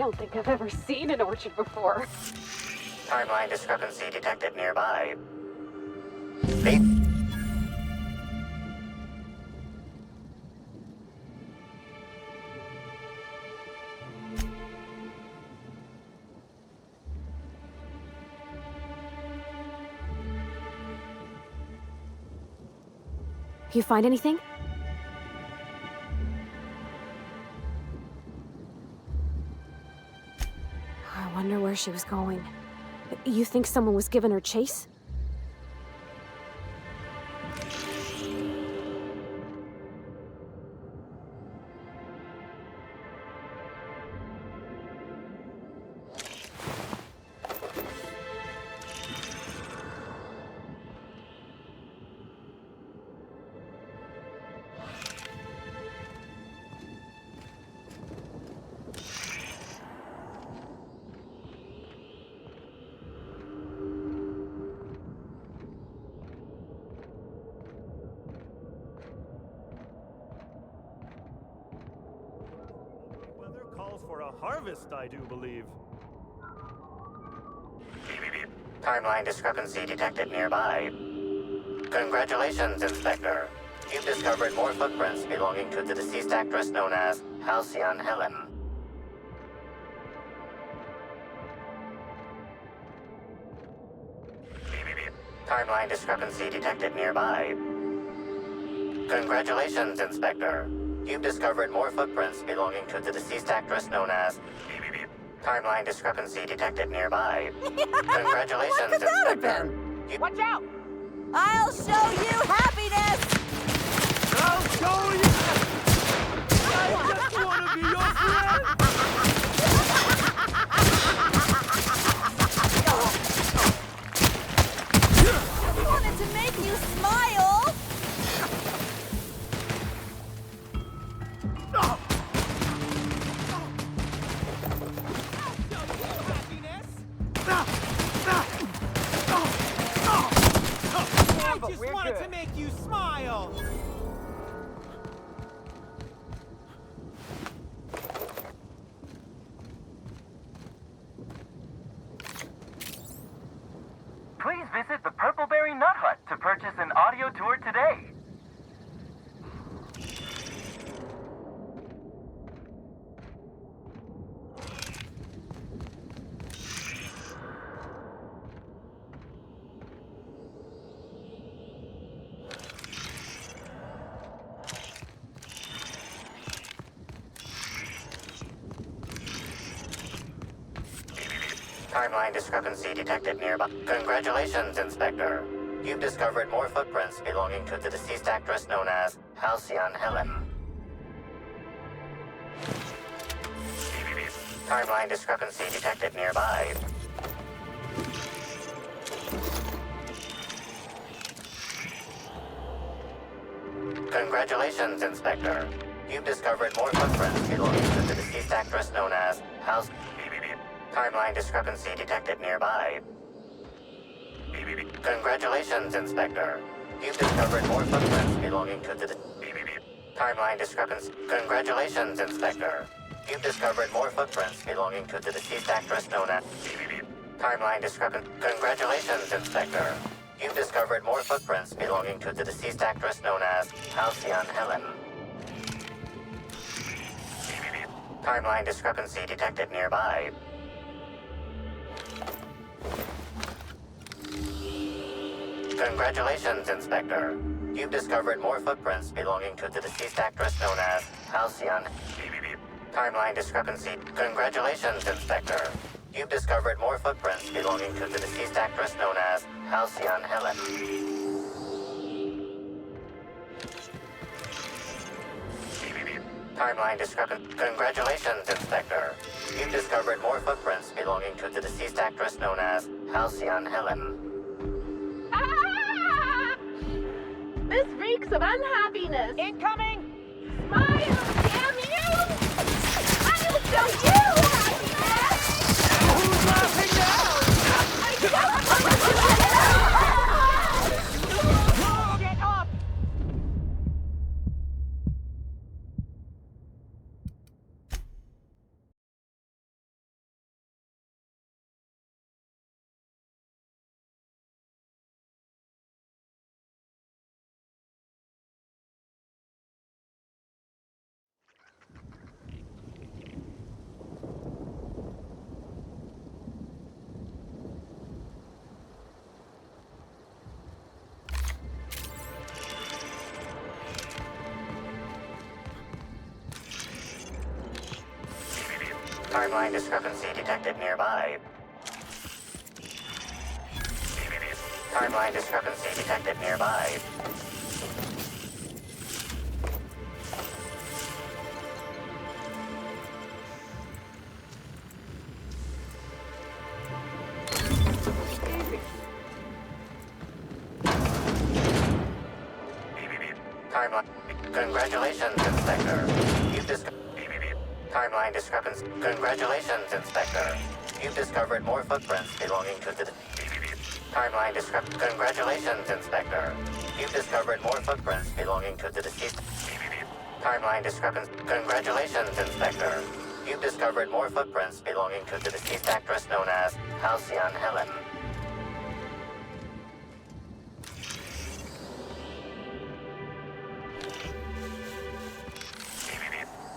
[SPEAKER 9] don't think I've ever seen an orchard before.
[SPEAKER 14] Timeline discrepancy detected nearby.
[SPEAKER 9] You find anything? I wonder where she was going. You think someone was giving her chase?
[SPEAKER 12] Weather calls for a harvest, I do believe.
[SPEAKER 14] Timeline discrepancy detected nearby. Congratulations, Inspector. You've discovered more footprints belonging to the deceased actress known as Halcyon Helen. Timeline discrepancy detected nearby. Congratulations, Inspector. You've discovered more footprints belonging to the deceased actress known as... Timeline discrepancy detected nearby. Congratulations, Inspector.
[SPEAKER 16] Watch out! I'll show you happiness!
[SPEAKER 12] I'll show you! I just want to be your friend!
[SPEAKER 16] I wanted to make you smile!
[SPEAKER 10] I just wanted to make you smile!
[SPEAKER 2] Please visit the Purpleberry Nut Hut to purchase an audio tour today.
[SPEAKER 14] Timeline discrepancy detected nearby. Congratulations, Inspector. You've discovered more footprints belonging to the deceased actress known as Halcyon Helen. Timeline discrepancy detected nearby. Congratulations, Inspector. You've discovered more footprints belonging to the deceased actress known as Halcyon. Timeline discrepancy detected nearby. Congratulations, Inspector. You've discovered more footprints belonging to the... Timeline discrepancy... Congratulations, Inspector. You've discovered more footprints belonging to the deceased actress known as... Timeline discrepancy... Congratulations, Inspector. You've discovered more footprints belonging to the deceased actress known as Halcyon Helen. Timeline discrepancy detected nearby. Congratulations, Inspector. You've discovered more footprints belonging to the deceased actress known as Halcyon. Timeline discrepancy. Congratulations, Inspector. You've discovered more footprints belonging to the deceased actress known as Halcyon Helen. Timeline discrepancy. Congratulations, Inspector. You've discovered more footprints belonging to the deceased actress known as Halcyon Helen.
[SPEAKER 9] This reeks of unhappiness!
[SPEAKER 16] Incoming!
[SPEAKER 9] Smile, damn you! I'll show you happiness!
[SPEAKER 12] Who's laughing now?
[SPEAKER 9] I don't
[SPEAKER 14] Timeline discrepancy detected nearby. Timeline discrepancy detected nearby. Timeline. Congratulations, Inspector. Timeline discrepancy. Congratulations, Inspector. You've discovered more footprints belonging to the... Timeline discrepancy. Congratulations, Inspector. You've discovered more footprints belonging to the deceased... Timeline discrepancy. Congratulations, Inspector. You've discovered more footprints belonging to the deceased actress known as Halcyon Helen.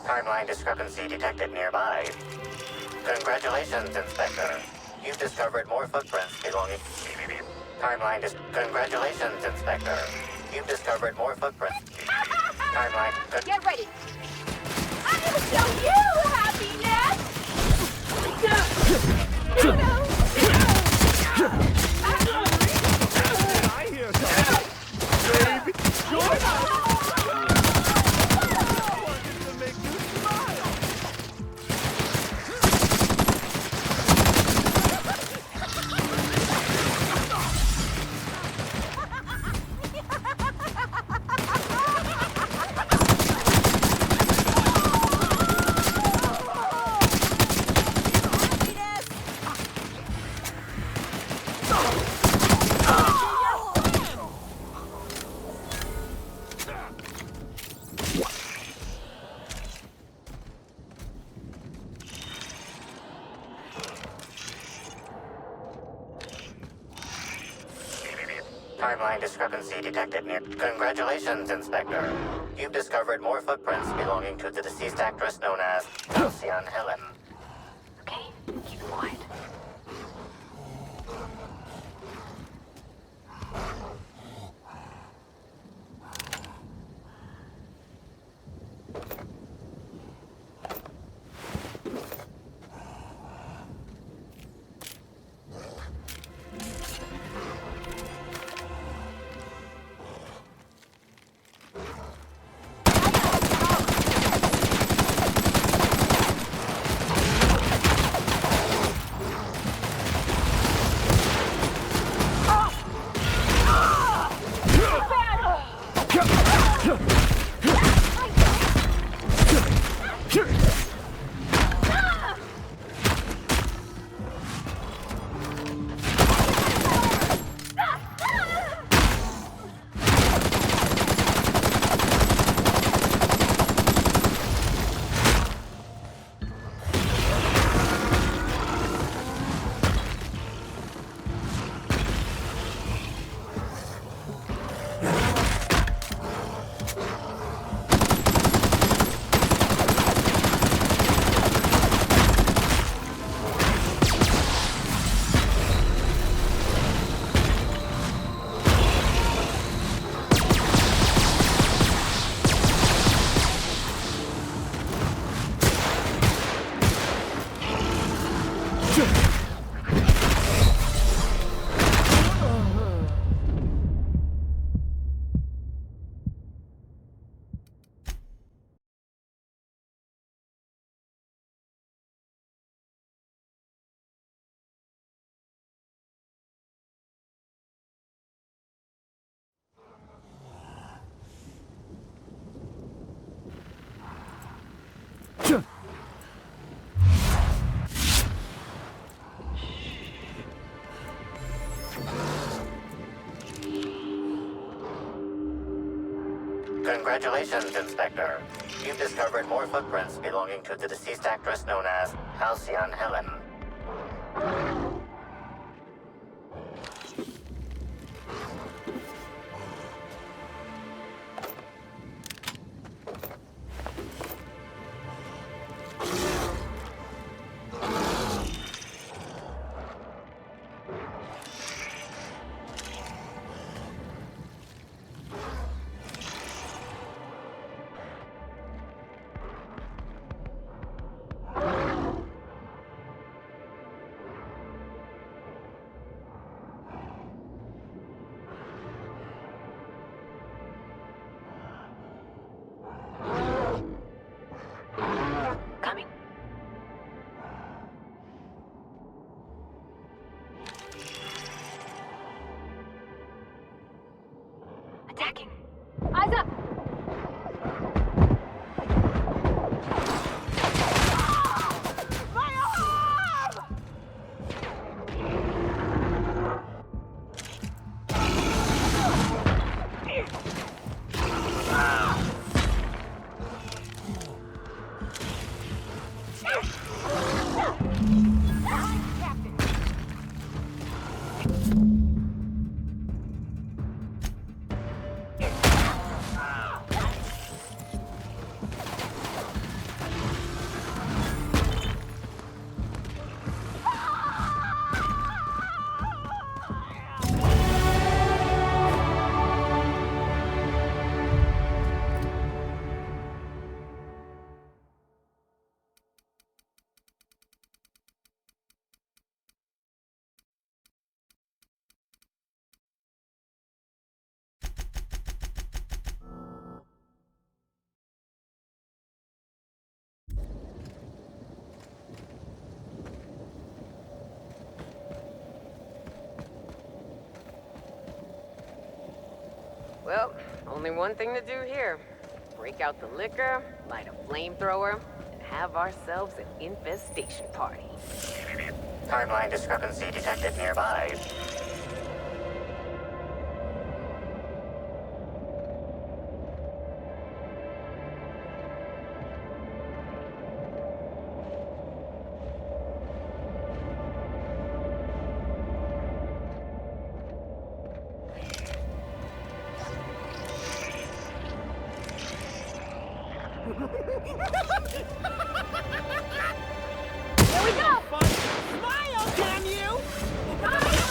[SPEAKER 14] Timeline discrepancy detected nearby. Congratulations, Inspector. You've discovered more footprints belonging... Timeline Congratulations, Inspector. You've discovered more footprints. Timeline...
[SPEAKER 9] Get ready! I will show you happiness!
[SPEAKER 12] I hear something. Baby, join us!
[SPEAKER 14] Timeline discrepancy detected near... Congratulations, Inspector. You've discovered more footprints belonging to the deceased actress known as Halcyon Helen.
[SPEAKER 9] Okay, keep it quiet.
[SPEAKER 14] Congratulations, Inspector. You've discovered more footprints belonging to the deceased actress known as Halcyon Helen.
[SPEAKER 9] Well, only one thing to do here. Break out the liquor, light a flamethrower, and have ourselves an infestation party.
[SPEAKER 14] Timeline discrepancy detected nearby.
[SPEAKER 12] Here we go! Smile, damn you! Smile,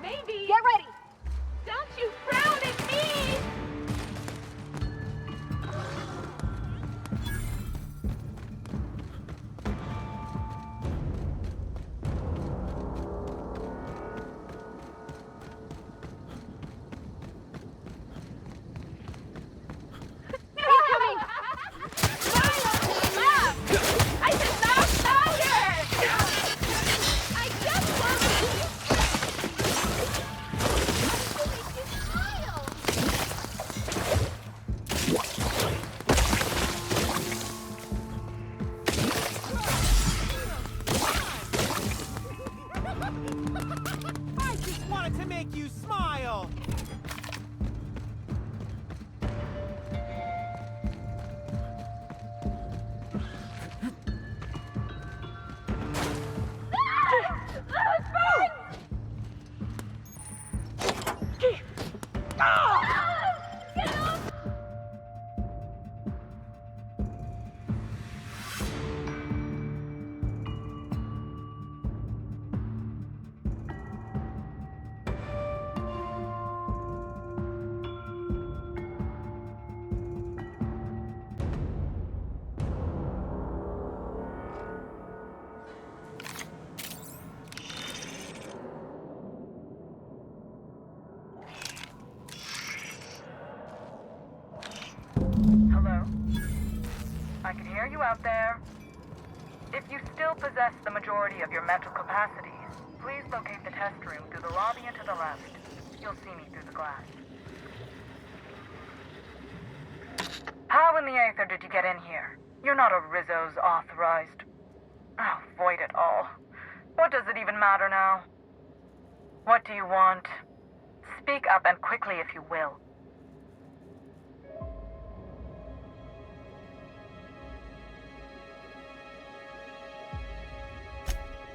[SPEAKER 9] Maybe. Get ready! Don't you frown at me!
[SPEAKER 12] I just wanted to make you smile!
[SPEAKER 16] Hello? I can hear you out there. If you still possess the majority of your mental capacities, please locate the test room through the lobby and to the left. You'll see me through the glass. How in the Aether did you get in here? You're not a Rizzo's authorized... Oh, void it all. What does it even matter now? What do you want? Speak up and quickly if you will.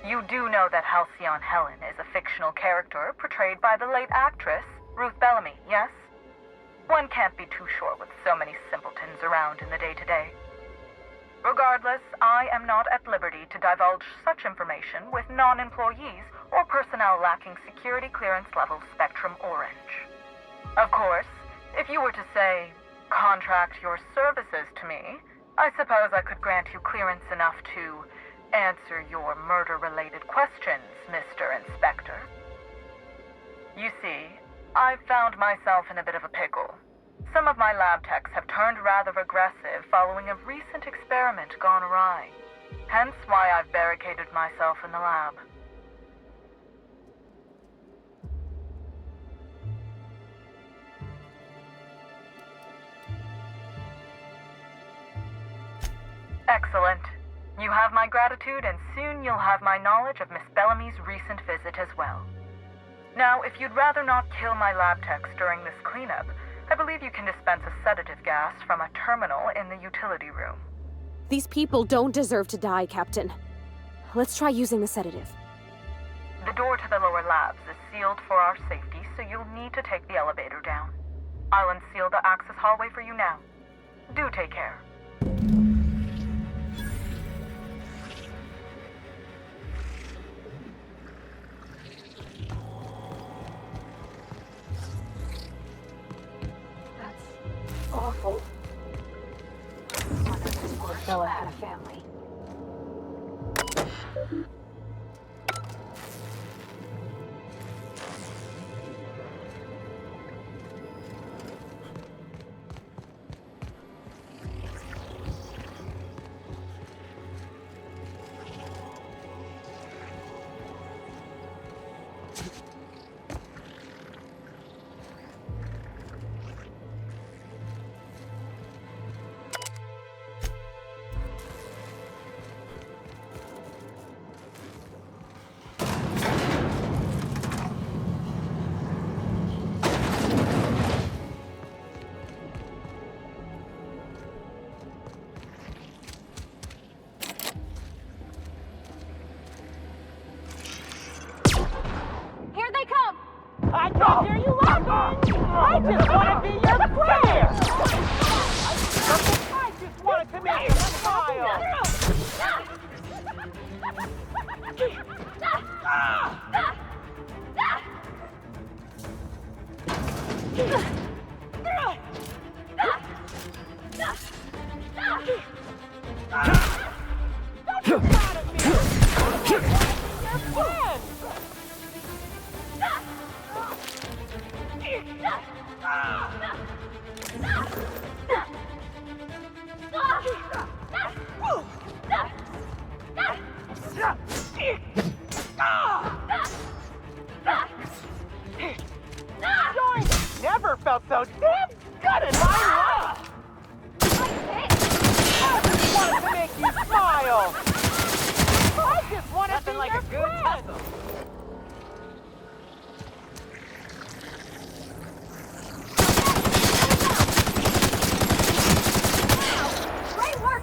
[SPEAKER 16] You do know that Halcyon Helen is a fictional character portrayed by the late actress, Ruth Bellamy, yes? One can't be too sure with so many simpletons around in the day-to-day. Regardless, I am not at liberty to divulge such information with non-employees or personnel lacking security clearance level Spectrum Orange. Of course, if you were to say, contract your services to me, I suppose I could grant you clearance enough to answer your murder-related questions, Mr. Inspector. You see, I've found myself in a bit of a pickle. Some of my lab techs have turned rather aggressive following a recent experiment gone awry. Hence why I've barricaded myself in the lab. Excellent. You have my gratitude, and soon you'll have my knowledge of Miss Bellamy's recent visit as well. Now, if you'd rather not kill my lab techs during this cleanup, I believe you can dispense a sedative gas from a terminal in the utility room.
[SPEAKER 9] These people don't deserve to die, Captain. Let's try using the sedative.
[SPEAKER 16] The door to the lower labs is sealed for our safety, so you'll need to take the elevator down. I'll unseal the access hallway for you now. Do take care.
[SPEAKER 9] Awful. Wonder if this poor fella had a family.
[SPEAKER 12] I can't hear you laughing! I just want to be your player! I just wanted to make you smile! Don't get mad at me! Your friend! Never felt so damn good in my life! I just wanted to make you smile! I just wanted to be like your a good friend! Tussle.
[SPEAKER 9] Great work!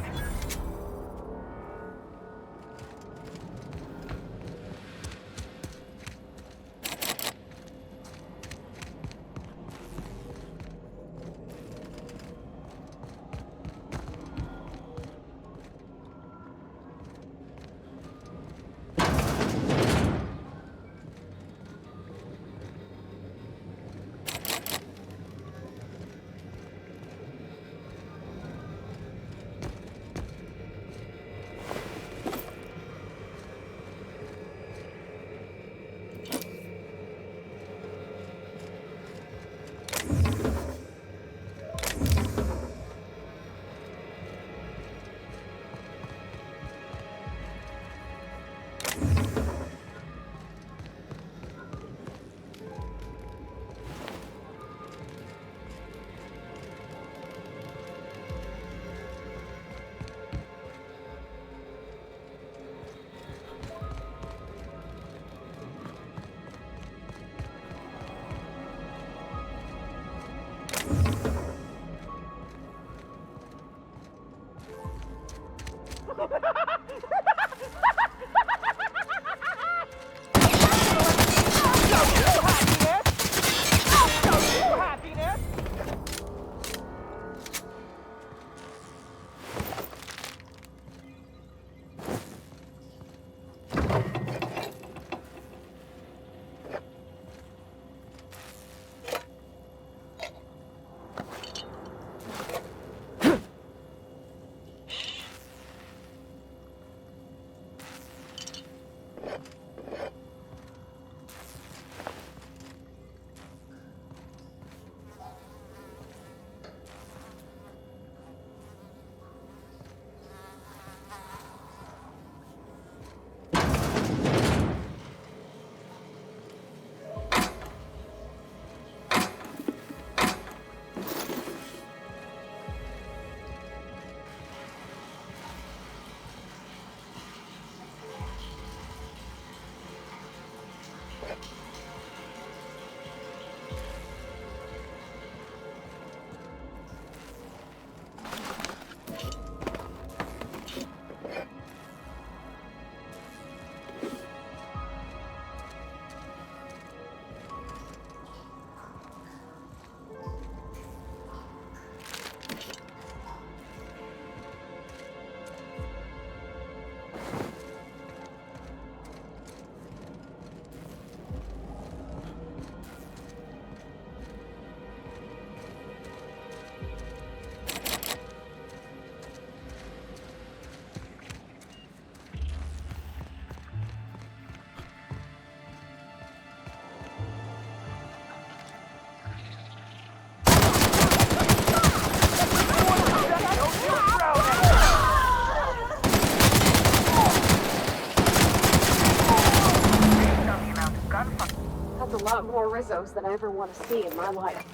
[SPEAKER 9] heroes that I ever want to see in my life.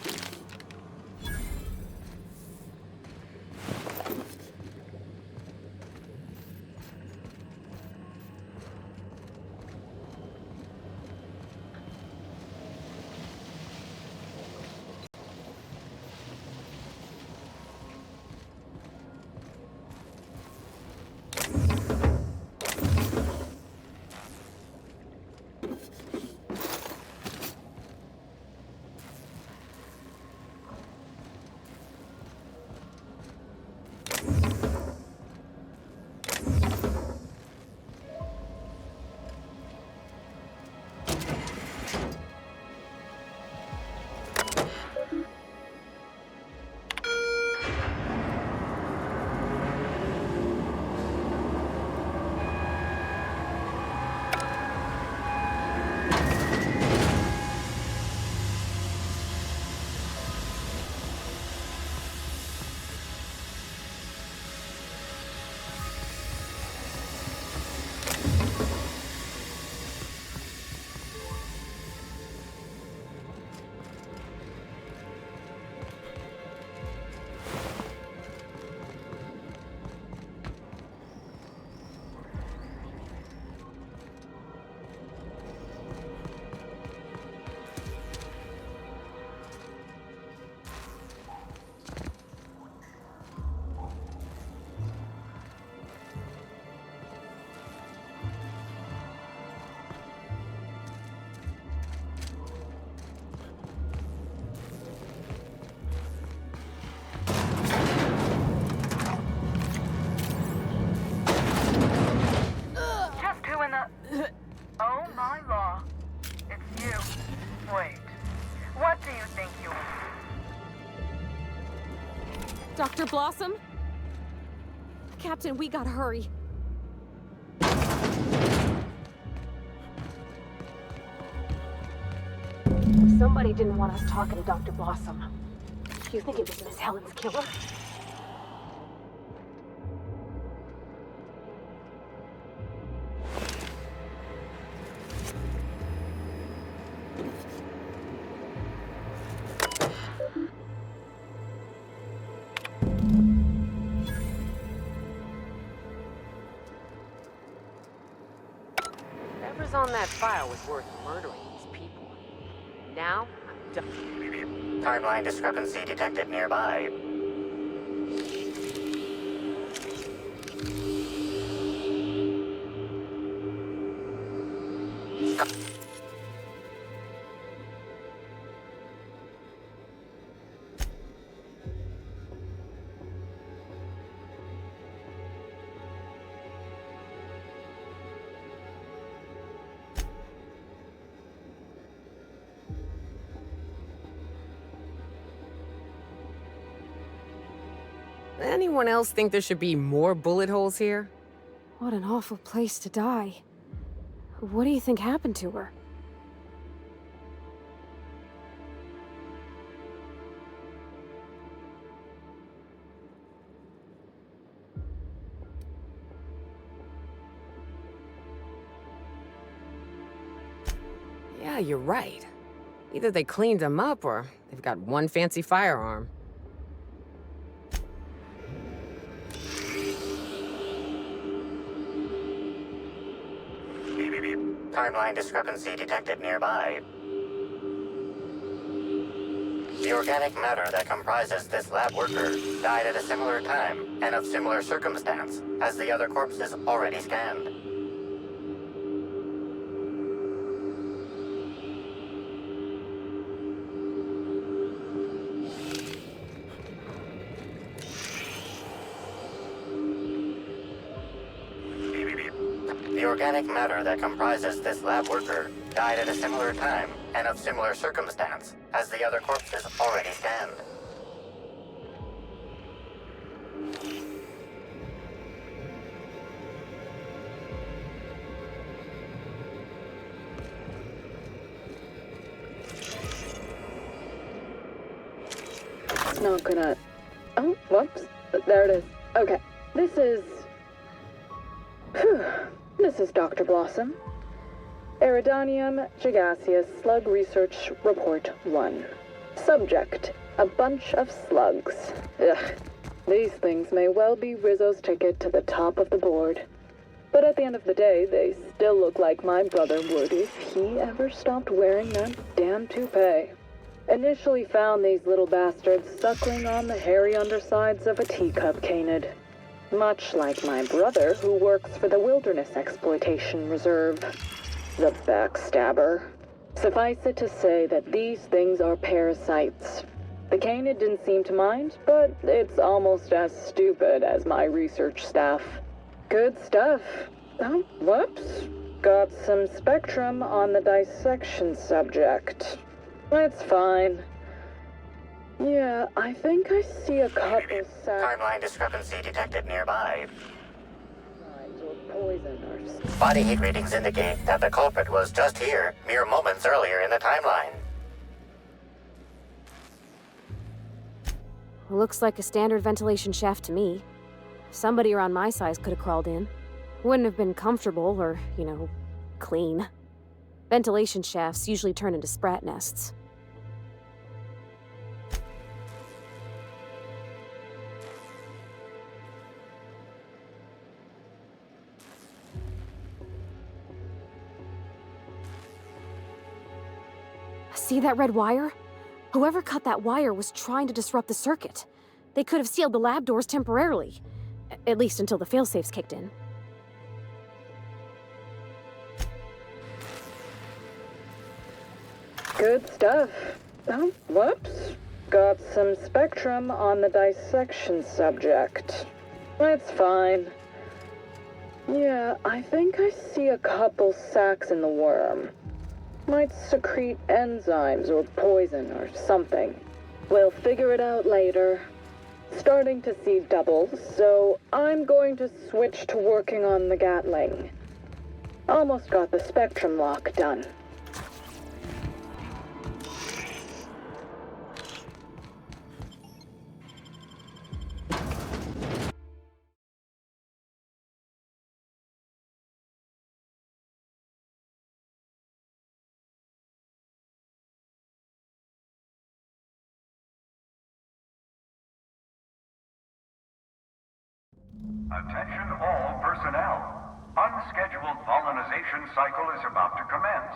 [SPEAKER 16] Oh my law. It's you. Wait. What do you think you are?
[SPEAKER 9] Dr. Blossom? Captain, we gotta hurry. Somebody didn't want us talking to Dr. Blossom. You think it was Miss Helen's killer?
[SPEAKER 17] Whatever's on that file was worth murdering these people. Now, I'm done.
[SPEAKER 14] Timeline discrepancy detected nearby.
[SPEAKER 17] Anyone else think there should be more bullet holes here?
[SPEAKER 9] What an awful place to die. What do you think happened to her?
[SPEAKER 17] Yeah, you're right. Either they cleaned them up or they've got one fancy firearm.
[SPEAKER 14] Timeline discrepancy detected nearby. The organic matter that comprises this lab worker died at a similar time and of similar circumstance as the other corpses already scanned. The organic matter that comprises this lab worker died at a similar time and of similar circumstance as the other corpses already scanned.
[SPEAKER 18] It's not gonna... Oh, whoops. There it is. Okay. This is Dr. Blossom. Eridanium Gigaseous Slug Research Report 1. Subject, a bunch of slugs. Ugh. These things may well be Rizzo's ticket to the top of the board. But at the end of the day, they still look like my brother would if he ever stopped wearing that damn toupee. Initially found these little bastards suckling on the hairy undersides of a teacup canid. Much like my brother, who works for the Wilderness Exploitation Reserve. The backstabber. Suffice it to say that these things are parasites. The canid didn't seem to mind, but it's almost as stupid as my research staff. Good stuff. Oh, whoops. Got some spectrum on the dissection subject. It's fine. Yeah, I think I see a couple
[SPEAKER 14] Timeline discrepancy detected nearby.
[SPEAKER 18] signs of poison or
[SPEAKER 14] Body heat readings indicate that the culprit was just here, mere moments earlier in the timeline.
[SPEAKER 19] Looks like a standard ventilation shaft to me. Somebody around my size could have crawled in. Wouldn't have been comfortable or, clean. Ventilation shafts usually turn into sprat nests. See that red wire? Whoever cut that wire was trying to disrupt the circuit. They could have sealed the lab doors temporarily. At least until the failsafes kicked in.
[SPEAKER 18] Good stuff. Oh, whoops. Got some spectrum on the dissection subject. It's fine. Yeah, I think I see a couple sacs in the worm. Might secrete enzymes or poison or something. We'll figure it out later. Starting to see doubles, so I'm going to switch to working on the Gatling. Almost got the spectrum lock done.
[SPEAKER 5] Attention all personnel. Unscheduled pollinization cycle is about to commence.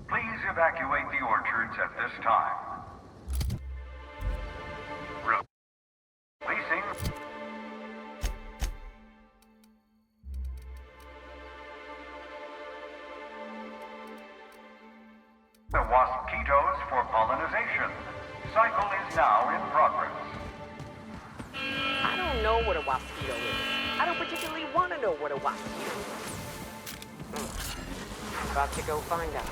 [SPEAKER 5] Please evacuate the orchards at this time. Releasing. The waspitos for pollinization. Cycle is now in progress.
[SPEAKER 11] I don't know what a waspito is. I don't particularly want to know what a waspito is. About to go find out.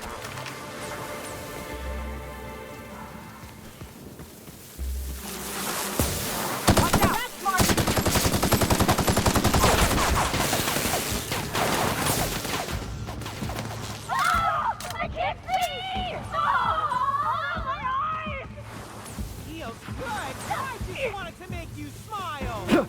[SPEAKER 12] I can't see! Oh, my eyes! Feels good. I just wanted to make you smile.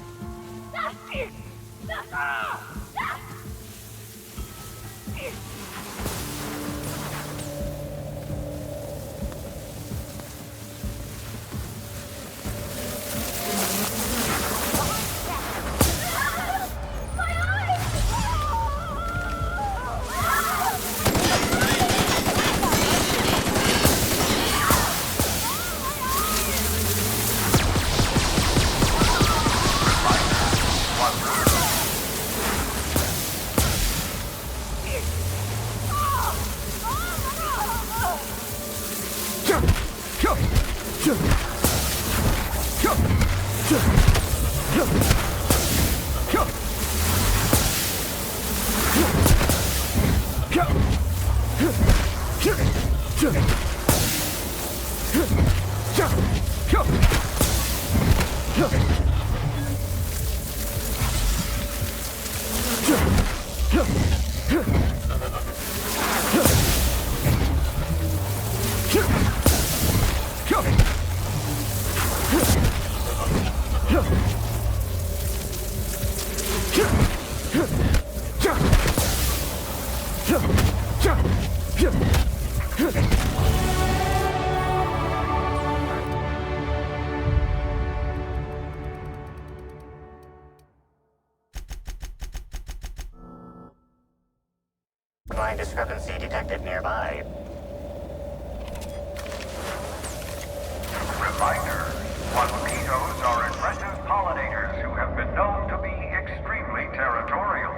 [SPEAKER 14] discrepancy detected nearby.
[SPEAKER 5] Reminder, mosquitoes are aggressive pollinators who have been known to be extremely territorial.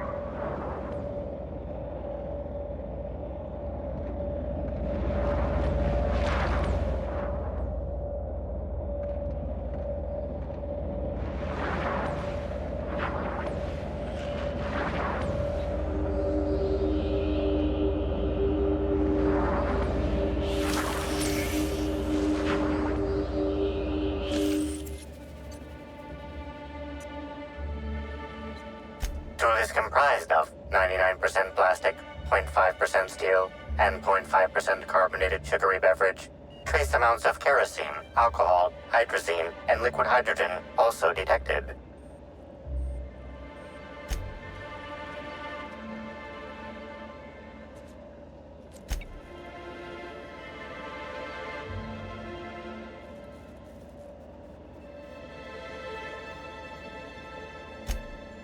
[SPEAKER 14] Tool is comprised of 99% plastic, 0.5% steel, and 0.5% carbonated sugary beverage. Trace amounts of kerosene, alcohol, hydrazine, and liquid hydrogen also detected.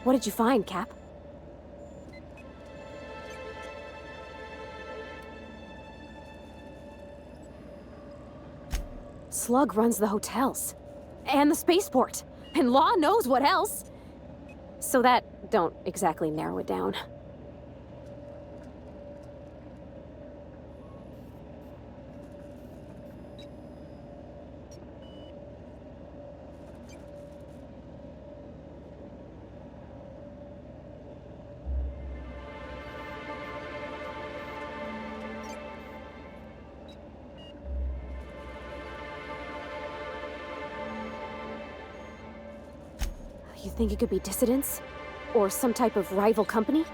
[SPEAKER 19] What did you find, Cap? Slug runs the hotels. And the spaceport. And Law knows what else. So that don't exactly narrow it down. You think it could be dissidents? Or some type of rival company?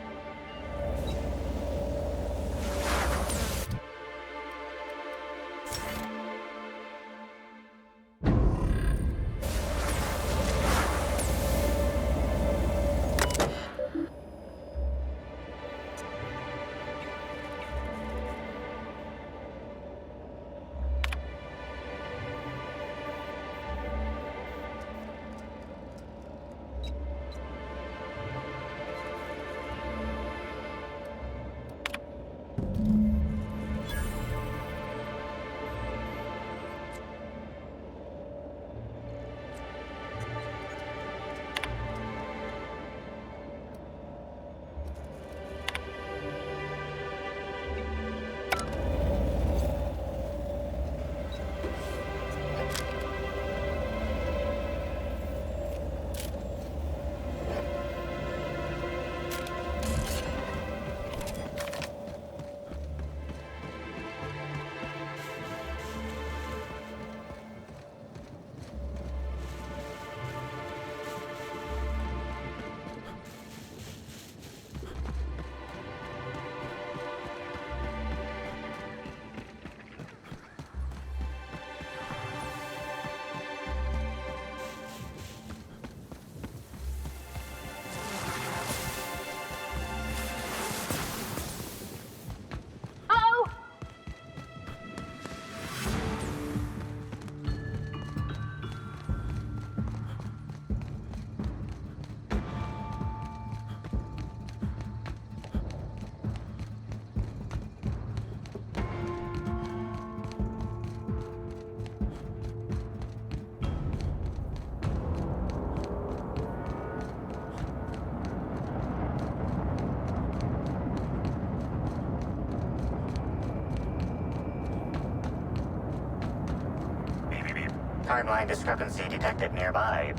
[SPEAKER 14] Timeline discrepancy detected nearby.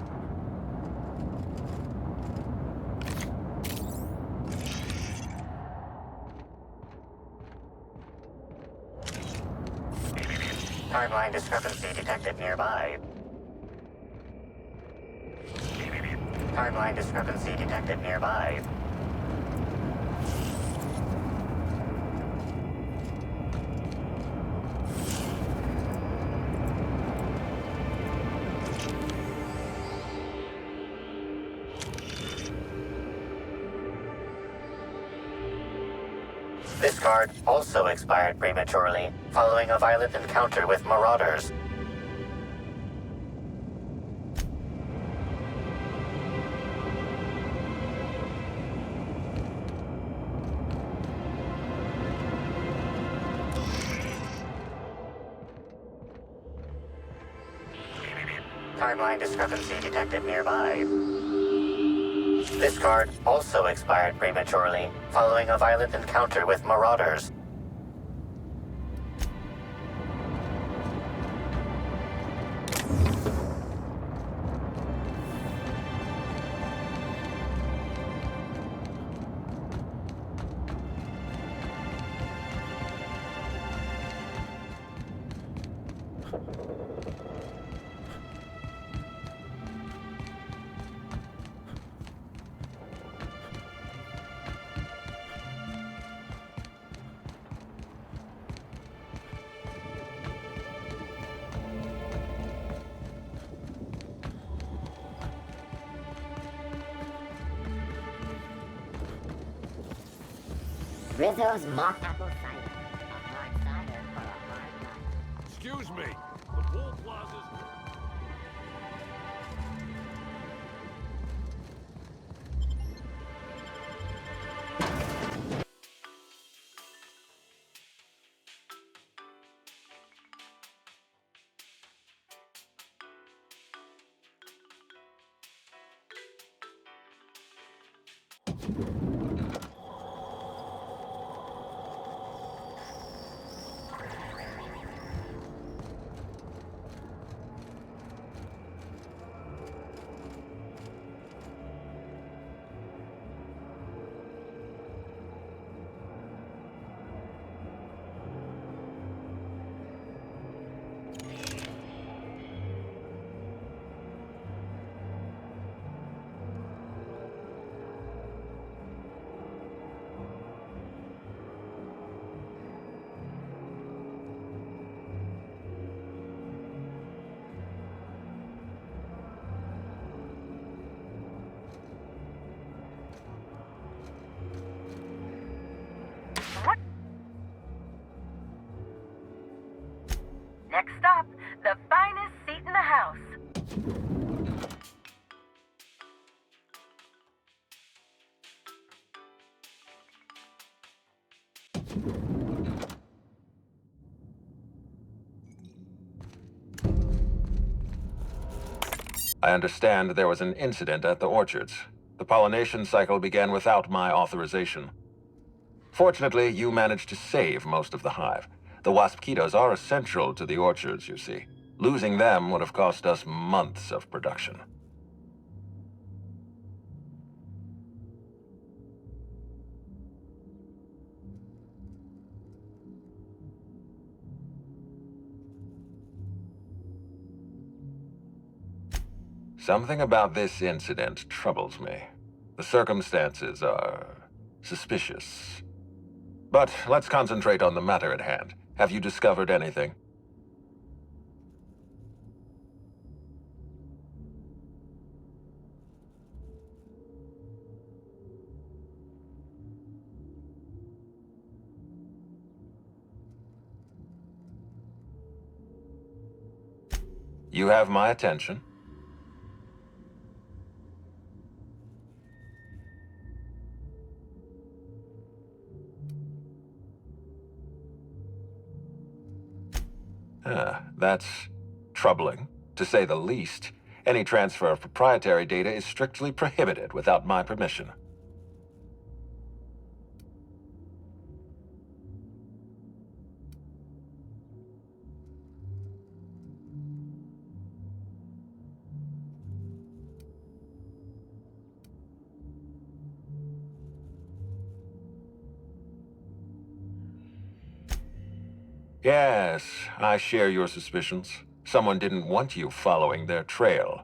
[SPEAKER 14] Timeline discrepancy detected nearby. Timeline discrepancy detected nearby. This card also expired prematurely, following a violent encounter with marauders. timeline discrepancy detected nearby. This card also expired prematurely, following a violent encounter with marauders.
[SPEAKER 20] Rizzo's mock apple cider. A hard cider for a hard night.
[SPEAKER 21] Excuse me. The pool plaza's...
[SPEAKER 16] Next stop, the finest seat in the house.
[SPEAKER 6] I understand there was an incident at the orchards. The pollination cycle began without my authorization. Fortunately, you managed to save most of the hive. The wasp-ketos are essential to the orchards, you see. Losing them would have cost us months of production. Something about this incident troubles me. The circumstances are suspicious. But let's concentrate on the matter at hand. Have you discovered anything? You have my attention. That's troubling, to say the least. Any transfer of proprietary data is strictly prohibited without my permission. Yes, I share your suspicions. Someone didn't want you following their trail.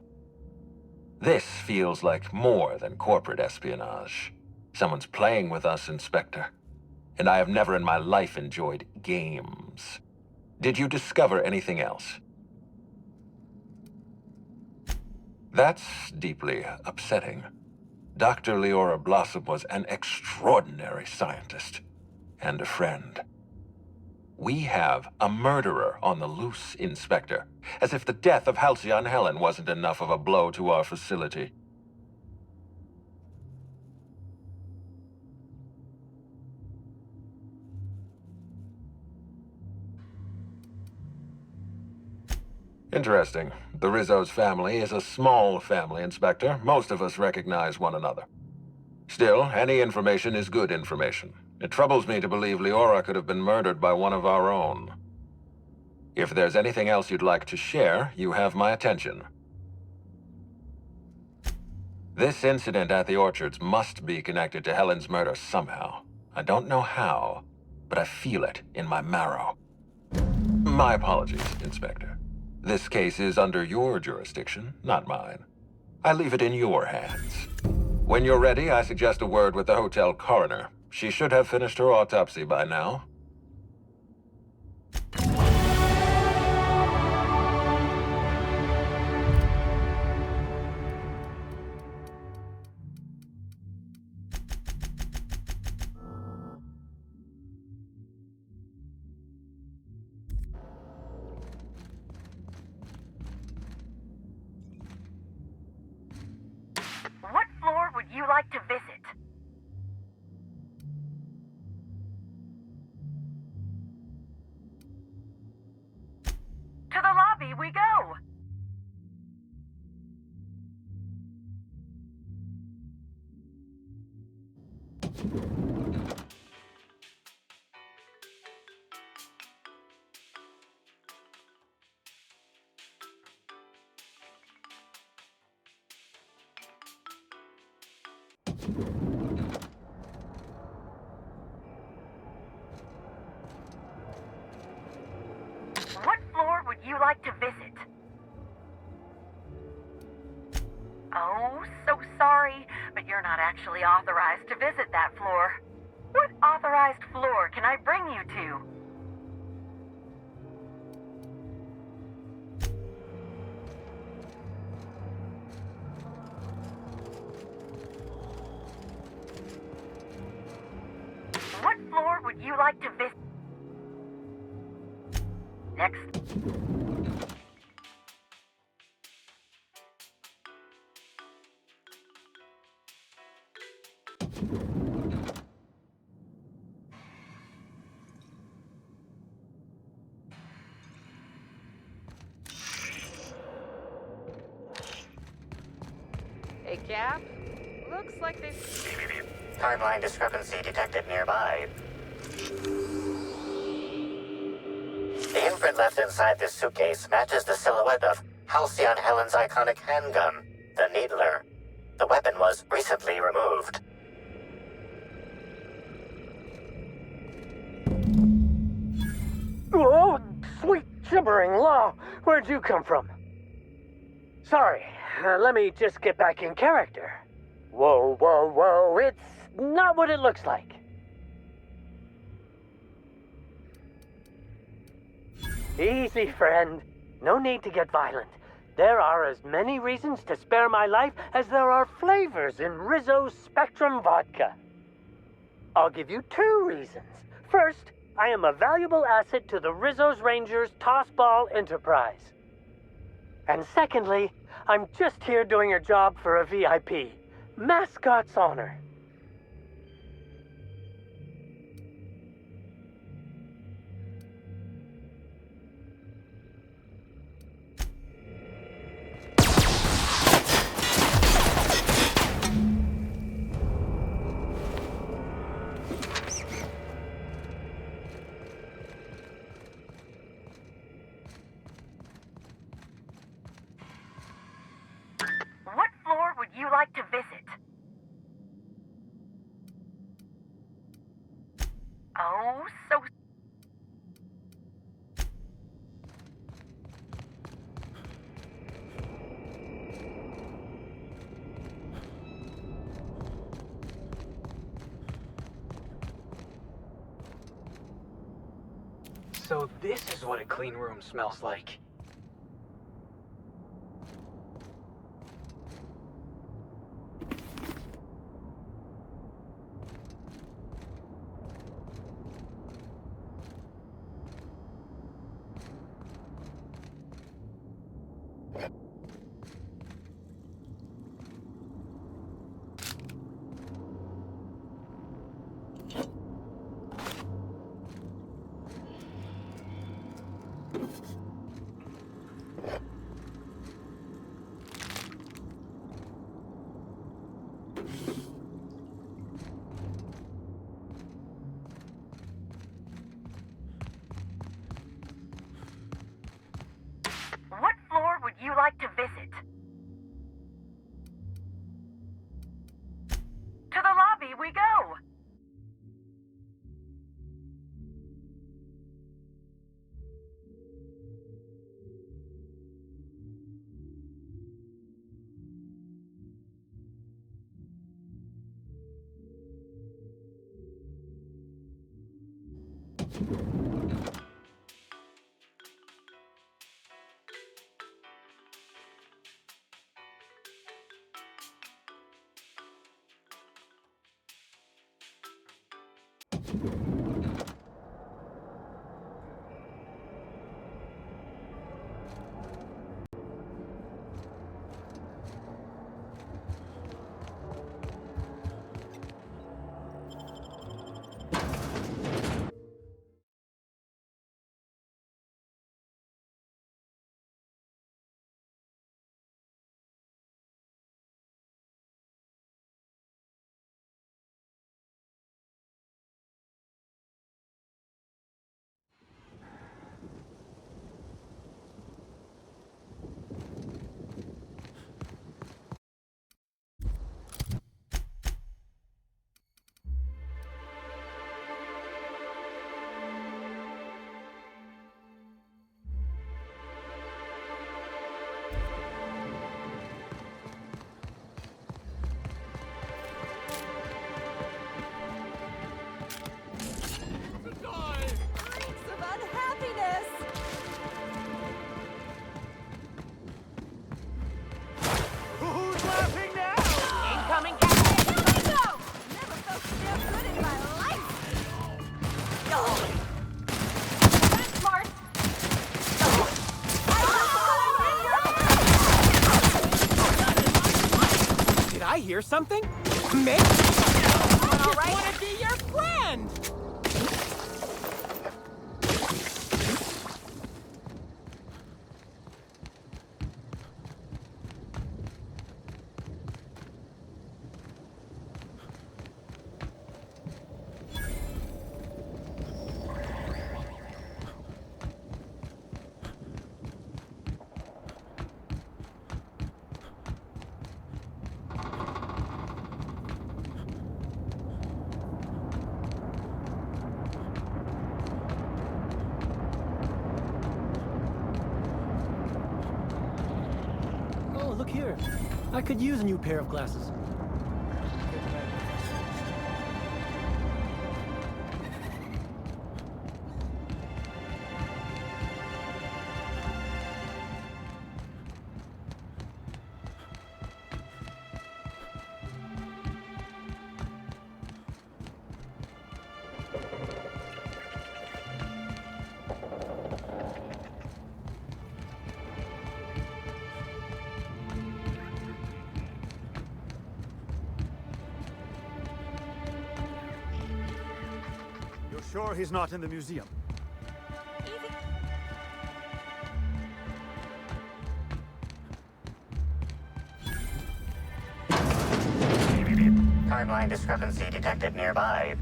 [SPEAKER 6] This feels like more than corporate espionage. Someone's playing with us, Inspector. And I have never in my life enjoyed games. Did you discover anything else? That's deeply upsetting. Dr. Leora Blossom was an extraordinary scientist and a friend. We have a murderer on the loose, Inspector. As if the death of Halcyon Helen wasn't enough of a blow to our facility. Interesting. The Rizzo's family is a small family, Inspector. Most of us recognize one another. Still, any information is good information. It troubles me to believe Leora could have been murdered by one of our own. If there's anything else you'd like to share, you have my attention. This incident at the Orchards must be connected to Helen's murder somehow. I don't know how, but I feel it in my marrow. My apologies, Inspector. This case is under your jurisdiction, not mine. I leave it in your hands. When you're ready, I suggest a word with the hotel coroner. She should have finished her autopsy by now.
[SPEAKER 16] What floor would you like to visit? To the lobby we go! What floor would you like to visit? Oh, so sorry, but you're not actually authorized to visit that floor. What authorized floor can I bring you to? What floor would you like to visit? Next.
[SPEAKER 11] Hey, Cap. Looks like they...
[SPEAKER 14] Timeline discrepancy detected nearby. The imprint left inside this suitcase matches the silhouette of Halcyon Helen's iconic handgun, the Needler. The weapon was recently removed.
[SPEAKER 3] Oh, sweet gibbering law! Where'd you come from? Sorry, let me just get back in character. Whoa, whoa, whoa, it's not what it looks like. Easy, friend. No need to get violent. There are as many reasons to spare my life as there are flavors in Rizzo's Spectrum vodka. I'll give you 2 reasons. First, I am a valuable asset to the Rizzo's Rangers Tossball Enterprise. And secondly, I'm just here doing a job for a VIP. Mascot's honor.
[SPEAKER 16] What floor would you like to visit? Oh, so...
[SPEAKER 3] So this is what a clean room smells like.
[SPEAKER 12] I hear something? Maybe I just want to be your friend!
[SPEAKER 4] Oh, look here. I could use a new pair of glasses.
[SPEAKER 22] Sure he's not in the museum.
[SPEAKER 14] Timeline discrepancy detected nearby.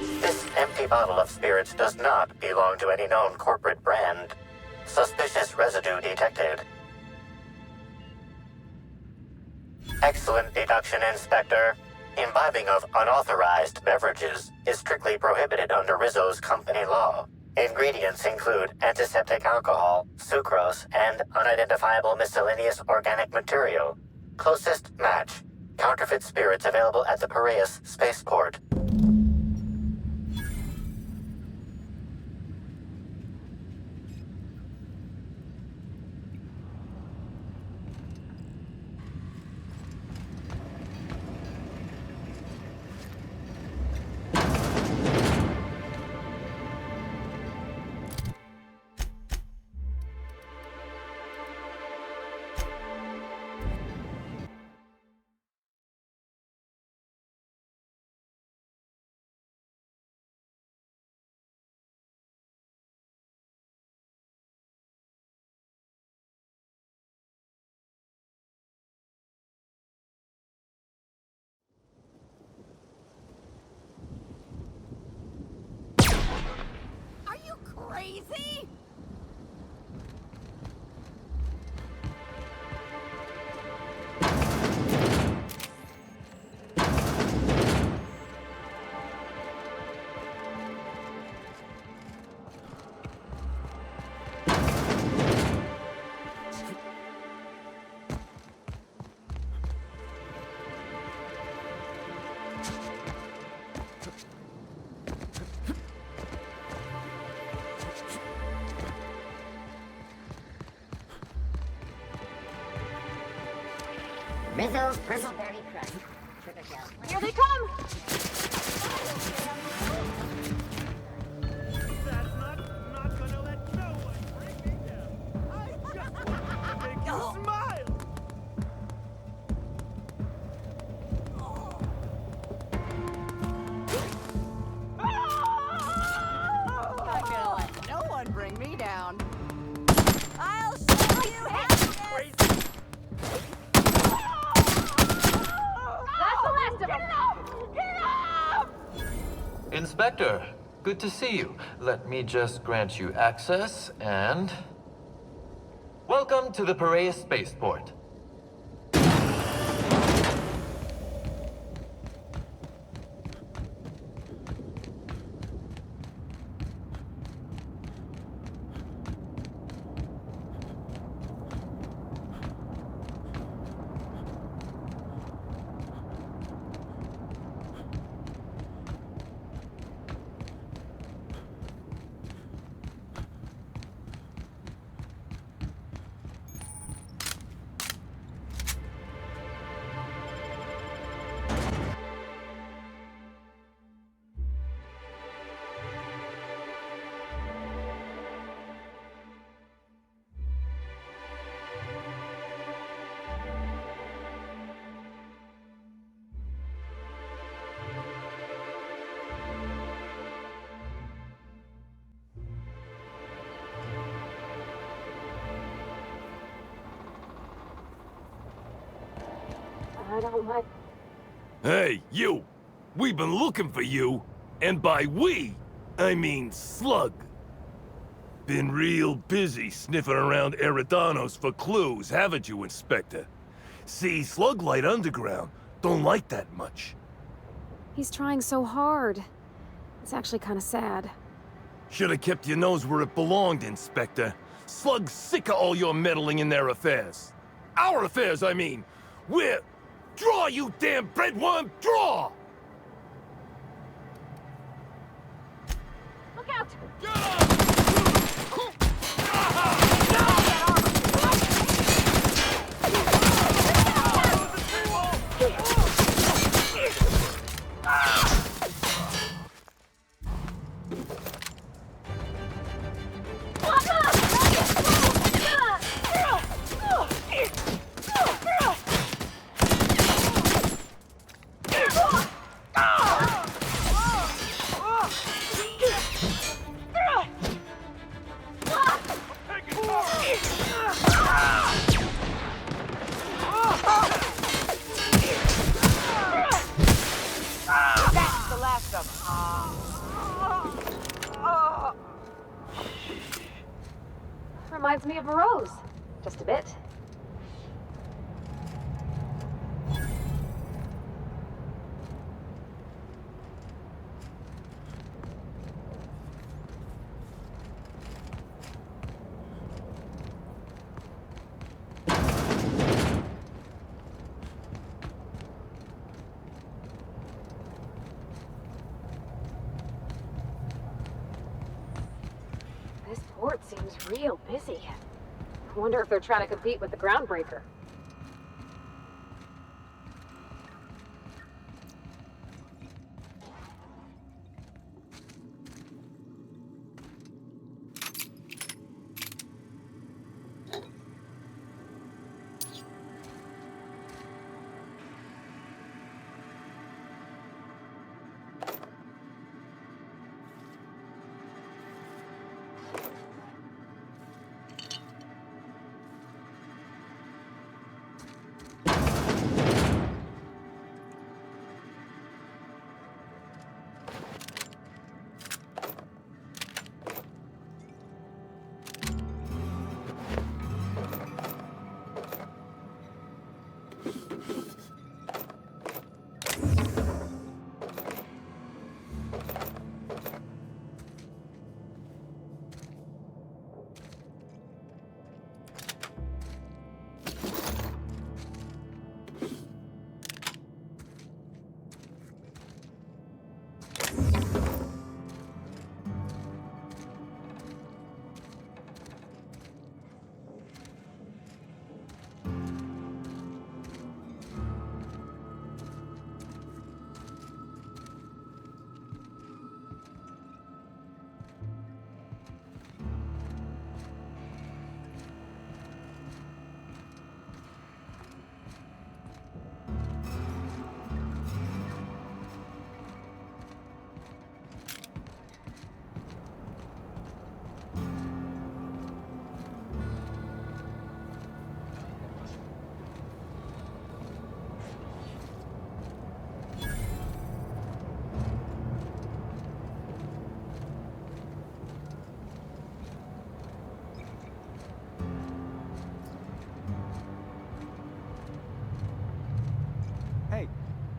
[SPEAKER 14] This empty bottle of spirits does not belong to any known corporate brand. Suspicious residue detected. Excellent deduction, Inspector. Imbibing of unauthorized beverages is strictly prohibited under Rizzo's company law. Ingredients include antiseptic alcohol, sucrose, and unidentifiable miscellaneous organic material. Closest match. Counterfeit spirits available at the Piraeus spaceport.
[SPEAKER 17] Crazy?
[SPEAKER 20] Rizzo's Purpleberry Crust. Sugar gel.
[SPEAKER 19] Here they come!
[SPEAKER 12] That's not gonna let no one bring me down. I just want to make you smile.
[SPEAKER 17] Not gonna let no one bring me down. I'll show you happiness!
[SPEAKER 19] That's the last of them!
[SPEAKER 17] Get up!
[SPEAKER 1] Inspector, good to see you. Let me just grant you access and... Welcome to the Peril spaceport.
[SPEAKER 19] I don't like...
[SPEAKER 21] Hey, you! We've been looking for you, and by we, I mean Slug. Been real busy sniffing around Eridanos for clues, haven't you, Inspector? See, Slug Light Underground don't like that much.
[SPEAKER 19] He's trying so hard. It's actually kind of sad.
[SPEAKER 21] Should have kept your nose where it belonged, Inspector. Slug's sick of all your meddling in their affairs. Our affairs, I mean. We're... Draw, you damn breadworm, draw!
[SPEAKER 19] Look out!
[SPEAKER 17] That's the last of
[SPEAKER 19] Reminds me of a rose. Just a bit. This port seems real busy. I wonder if they're trying to compete with the Groundbreaker.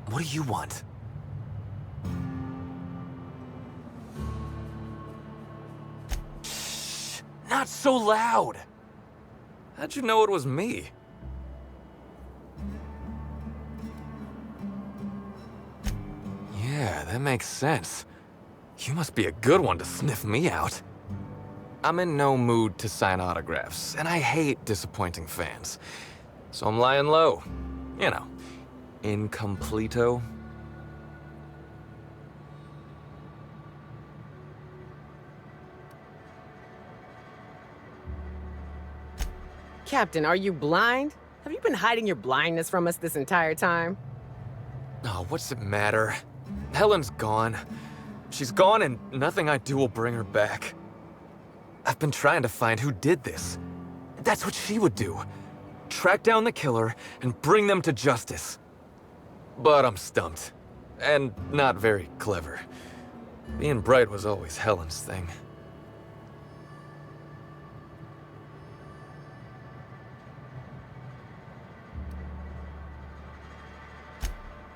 [SPEAKER 7] What do you want? Shh! Not so loud! How'd you know it was me? Yeah, that makes sense. You must be a good one to sniff me out. I'm in no mood to sign autographs, and I hate disappointing fans. So I'm lying low. You know, incompleto.
[SPEAKER 8] Captain, are you blind? Have you been hiding your blindness from us this entire time?
[SPEAKER 7] Oh, what's it matter? Helen's gone. She's gone and nothing I do will bring her back. I've been trying to find who did this. That's what she would do. Track down the killer and bring them to justice. But I'm stumped. And not very clever. Being bright was always Helen's thing.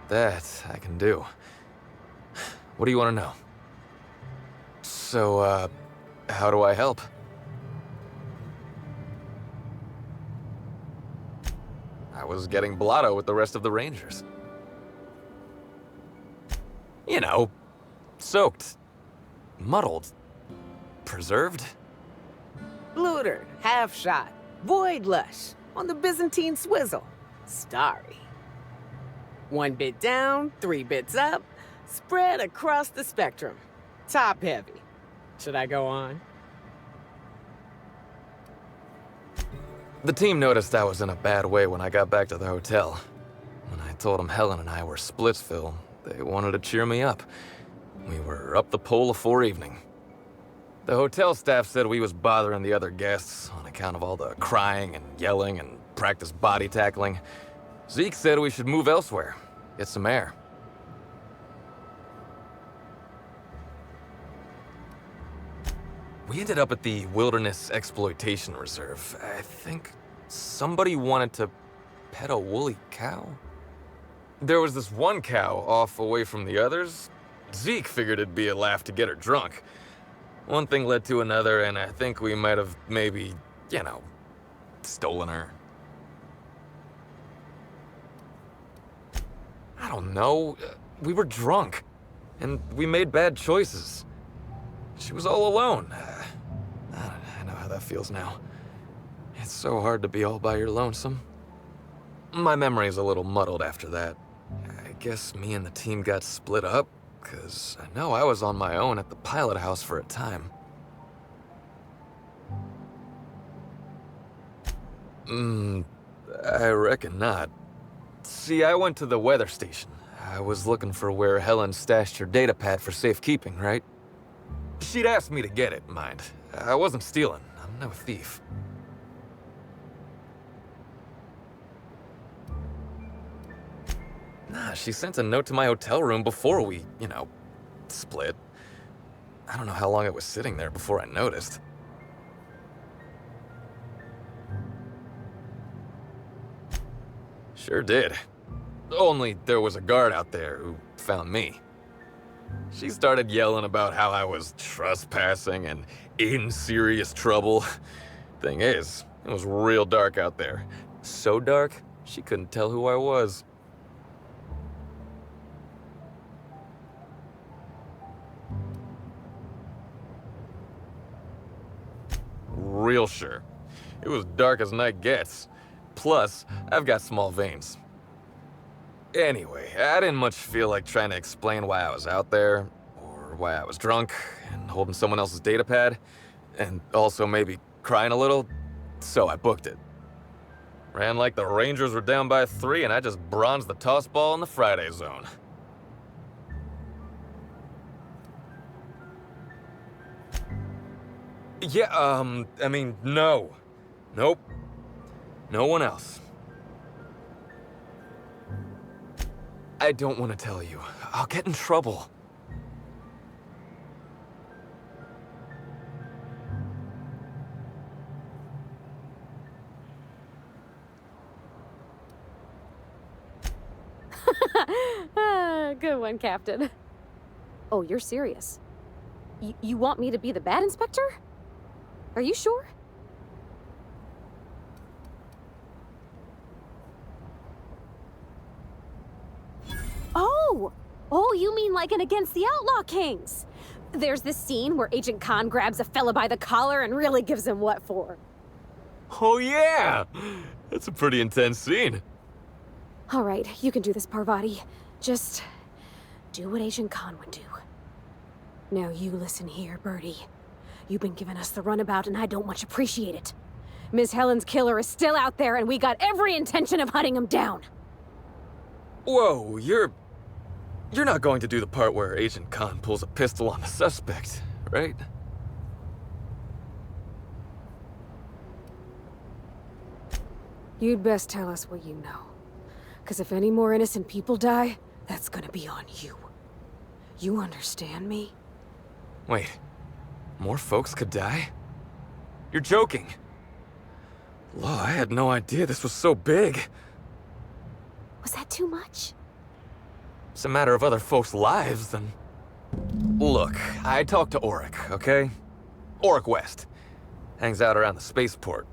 [SPEAKER 7] That I can do. What do you want to know? So, how do I help? I was getting blotto with the rest of the Rangers. You know, soaked, muddled, preserved.
[SPEAKER 8] Looter, half shot, void lush, on the Byzantine swizzle, starry. 1 bit down, 3 bits up, spread across the spectrum. Top heavy. Should I go on?
[SPEAKER 7] The team noticed I was in a bad way when I got back to the hotel. When I told them Helen and I were Splitsville, they wanted to cheer me up. We were up the pole afore evening. The hotel staff said we was bothering the other guests on account of all the crying and yelling and practice body tackling. Zeke said we should move elsewhere, get some air. We ended up at the Wilderness Exploitation Reserve. I think somebody wanted to pet a woolly cow? There was this one cow off away from the others. Zeke figured it'd be a laugh to get her drunk. One thing led to another, and I think we might have maybe, you know, stolen her. I don't know. We were drunk, and we made bad choices. She was all alone. I know how that feels now. It's so hard to be all by your lonesome. My memory's a little muddled after that. I guess me and the team got split up, because I know I was on my own at the pilot house for a time. I reckon not. See, I went to the weather station. I was looking for where Helen stashed her datapad for safekeeping, right? She'd asked me to get it, mind. I wasn't stealing. I'm no thief. Nah, she sent a note to my hotel room before we, you know, split. I don't know how long it was sitting there before I noticed. Sure did. Only there was a guard out there who found me. She started yelling about how I was trespassing and in serious trouble. Thing is, it was real dark out there. So dark, she couldn't tell who I was. Real sure. It was dark as night gets. Plus, I've got small veins. Anyway, I didn't much feel like trying to explain why I was out there, or why I was drunk, and holding someone else's datapad, and also maybe crying a little, so I booked it. Ran like the Rangers were down by 3, and I just bronzed the toss ball in the Friday zone. Yeah, I mean, no. Nope. No one else. I don't want to tell you. I'll get in trouble.
[SPEAKER 19] Good one, Captain. Oh, you're serious? You want me to be the bad inspector? Are you sure? Oh, you mean like an Against the Outlaw Kings? There's this scene where Agent Khan grabs a fella by the collar and really gives him what for.
[SPEAKER 7] Oh yeah! That's a pretty intense scene.
[SPEAKER 19] All right, you can do this, Parvati. Just do what Agent Khan would do. Now you listen here, Birdie. You've been giving us the runabout and I don't much appreciate it. Miss Helen's killer is still out there and we got every intention of hunting him down.
[SPEAKER 7] Whoa, you're not going to do the part where Agent Khan pulls a pistol on the suspect, right?
[SPEAKER 19] You'd best tell us what you know. Because if any more innocent people die, that's gonna be on you. You understand me?
[SPEAKER 7] Wait, more folks could die? You're joking. Law, I had no idea this was so big.
[SPEAKER 19] Was that too much?
[SPEAKER 7] It's a matter of other folks' lives, then. Look, I talked to Auric, okay? Auric West. Hangs out around the spaceport.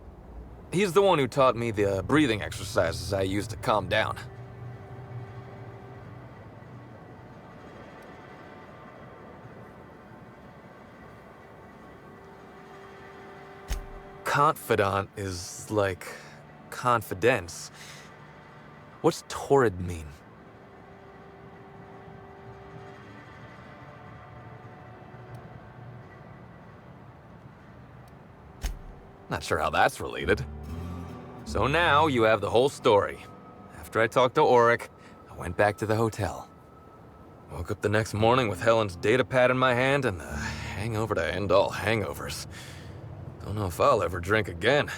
[SPEAKER 7] He's the one who taught me the breathing exercises I use to calm down. Confidant is like confidence. What's torrid mean? Not sure how that's related. So now you have the whole story. After I talked to Auric, I went back to the hotel. Woke up the next morning with Helen's data pad in my hand and the hangover to end all hangovers. Don't know if I'll ever drink again.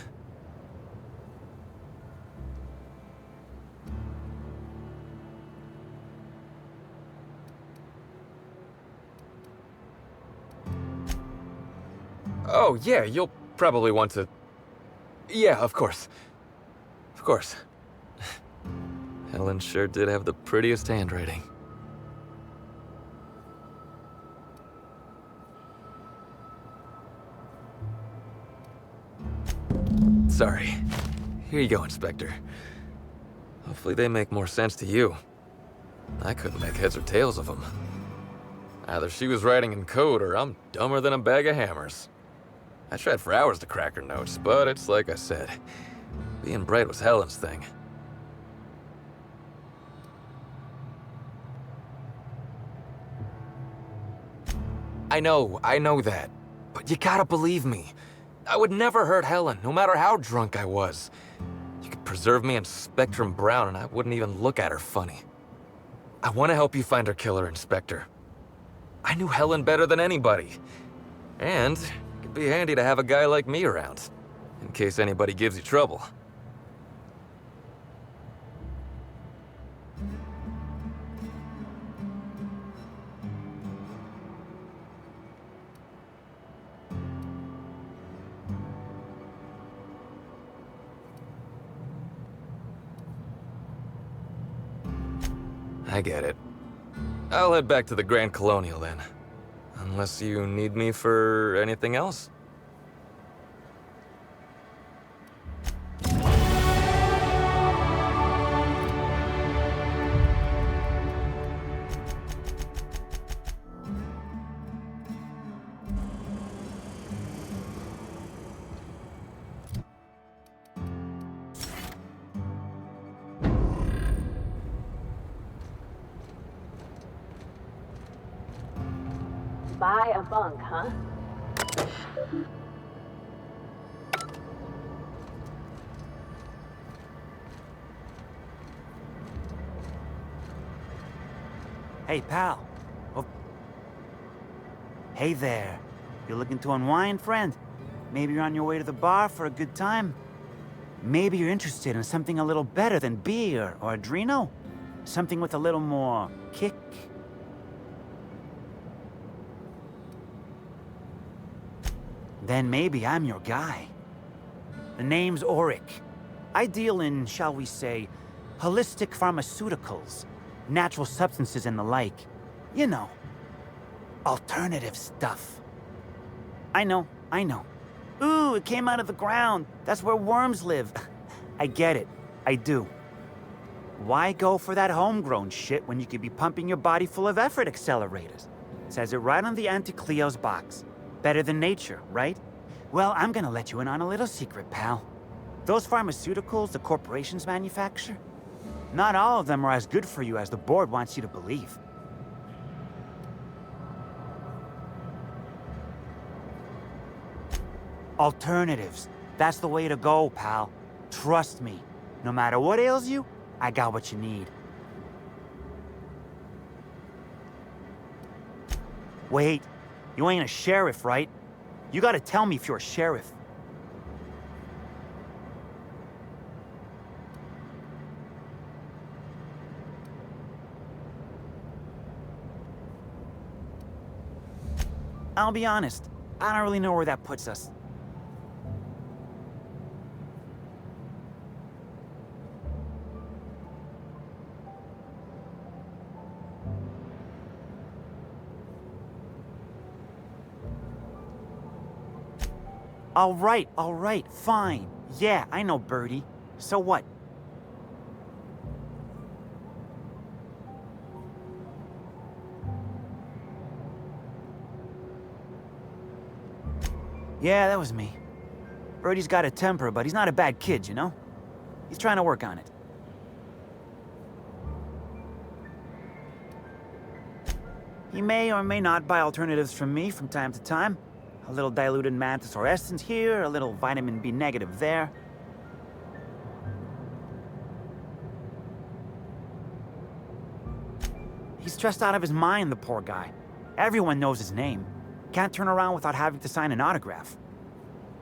[SPEAKER 7] Oh, yeah, you'll probably want to... Yeah, of course. Of course. Helen sure did have the prettiest handwriting. Sorry. Here you go, Inspector. Hopefully they make more sense to you. I couldn't make heads or tails of them. Either she was writing in code or I'm dumber than a bag of hammers. I tried for hours to crack her notes, but it's like I said. Being bright was Helen's thing. I know that. But you gotta believe me. I would never hurt Helen, no matter how drunk I was. You could preserve me in Spectrum Brown and I wouldn't even look at her funny. I want to help you find her killer, Inspector. I knew Helen better than anybody. And it'd be handy to have a guy like me around, in case anybody gives you trouble. I get it. I'll head back to the Grand Colonial then. Unless you need me for anything else?
[SPEAKER 9] Buy a bunk, huh?
[SPEAKER 2] Hey, pal. Oh. Hey there. You looking to unwind, friend? Maybe you're on your way to the bar for a good time? Maybe you're interested in something a little better than beer or Adreno? Something with a little more kick? Then maybe I'm your guy. The name's Auric. I deal in, shall we say, holistic pharmaceuticals. natural substances and the like. You know, alternative stuff. I know. Ooh, it came out of the ground. That's where worms live. I get it. I do. Why go for that homegrown shit when you could be pumping your body full of effort accelerators? Says it right on the Anti-Cleo's box. Better than nature, right? Well, I'm gonna let you in on a little secret, pal. Those pharmaceuticals the corporations manufacture, not all of them are as good for you as the board wants you to believe. Alternatives. That's the way to go, pal. Trust me. No matter what ails you, I got what you need. Wait, you ain't a sheriff, right? You gotta tell me if you're a sheriff. I'll be honest, I don't really know where that puts us. All right, fine. Yeah, I know Birdie. So what? Yeah, that was me. Birdie's got a temper, but he's not a bad kid, you know? He's trying to work on it. He may or may not buy alternatives from me from time to time. A little diluted mantis or essence here, a little vitamin B negative there. He's stressed out of his mind, the poor guy. Everyone knows his name. Can't turn around without having to sign an autograph.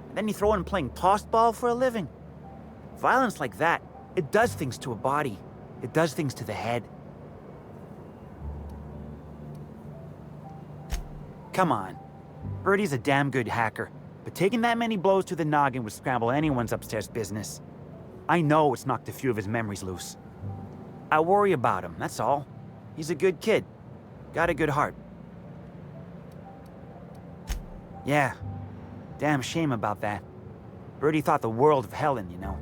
[SPEAKER 2] And then you throw in playing tossball for a living. Violence like that, it does things to a body. It does things to the head. Come on. Birdie's a damn good hacker, but taking that many blows to the noggin would scramble anyone's upstairs business. I know it's knocked a few of his memories loose. I worry about him, that's all. He's a good kid. Got a good heart. Yeah. Damn shame about that. Birdie thought the world of Helen, you know.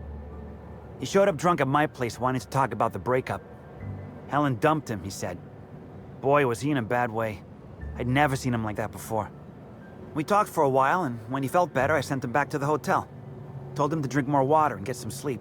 [SPEAKER 2] He showed up drunk at my place wanting to talk about the breakup. Helen dumped him, he said. Boy, was he in a bad way. I'd never seen him like that before. We talked for a while, and when he felt better, I sent him back to the hotel. Told him to drink more water and get some sleep.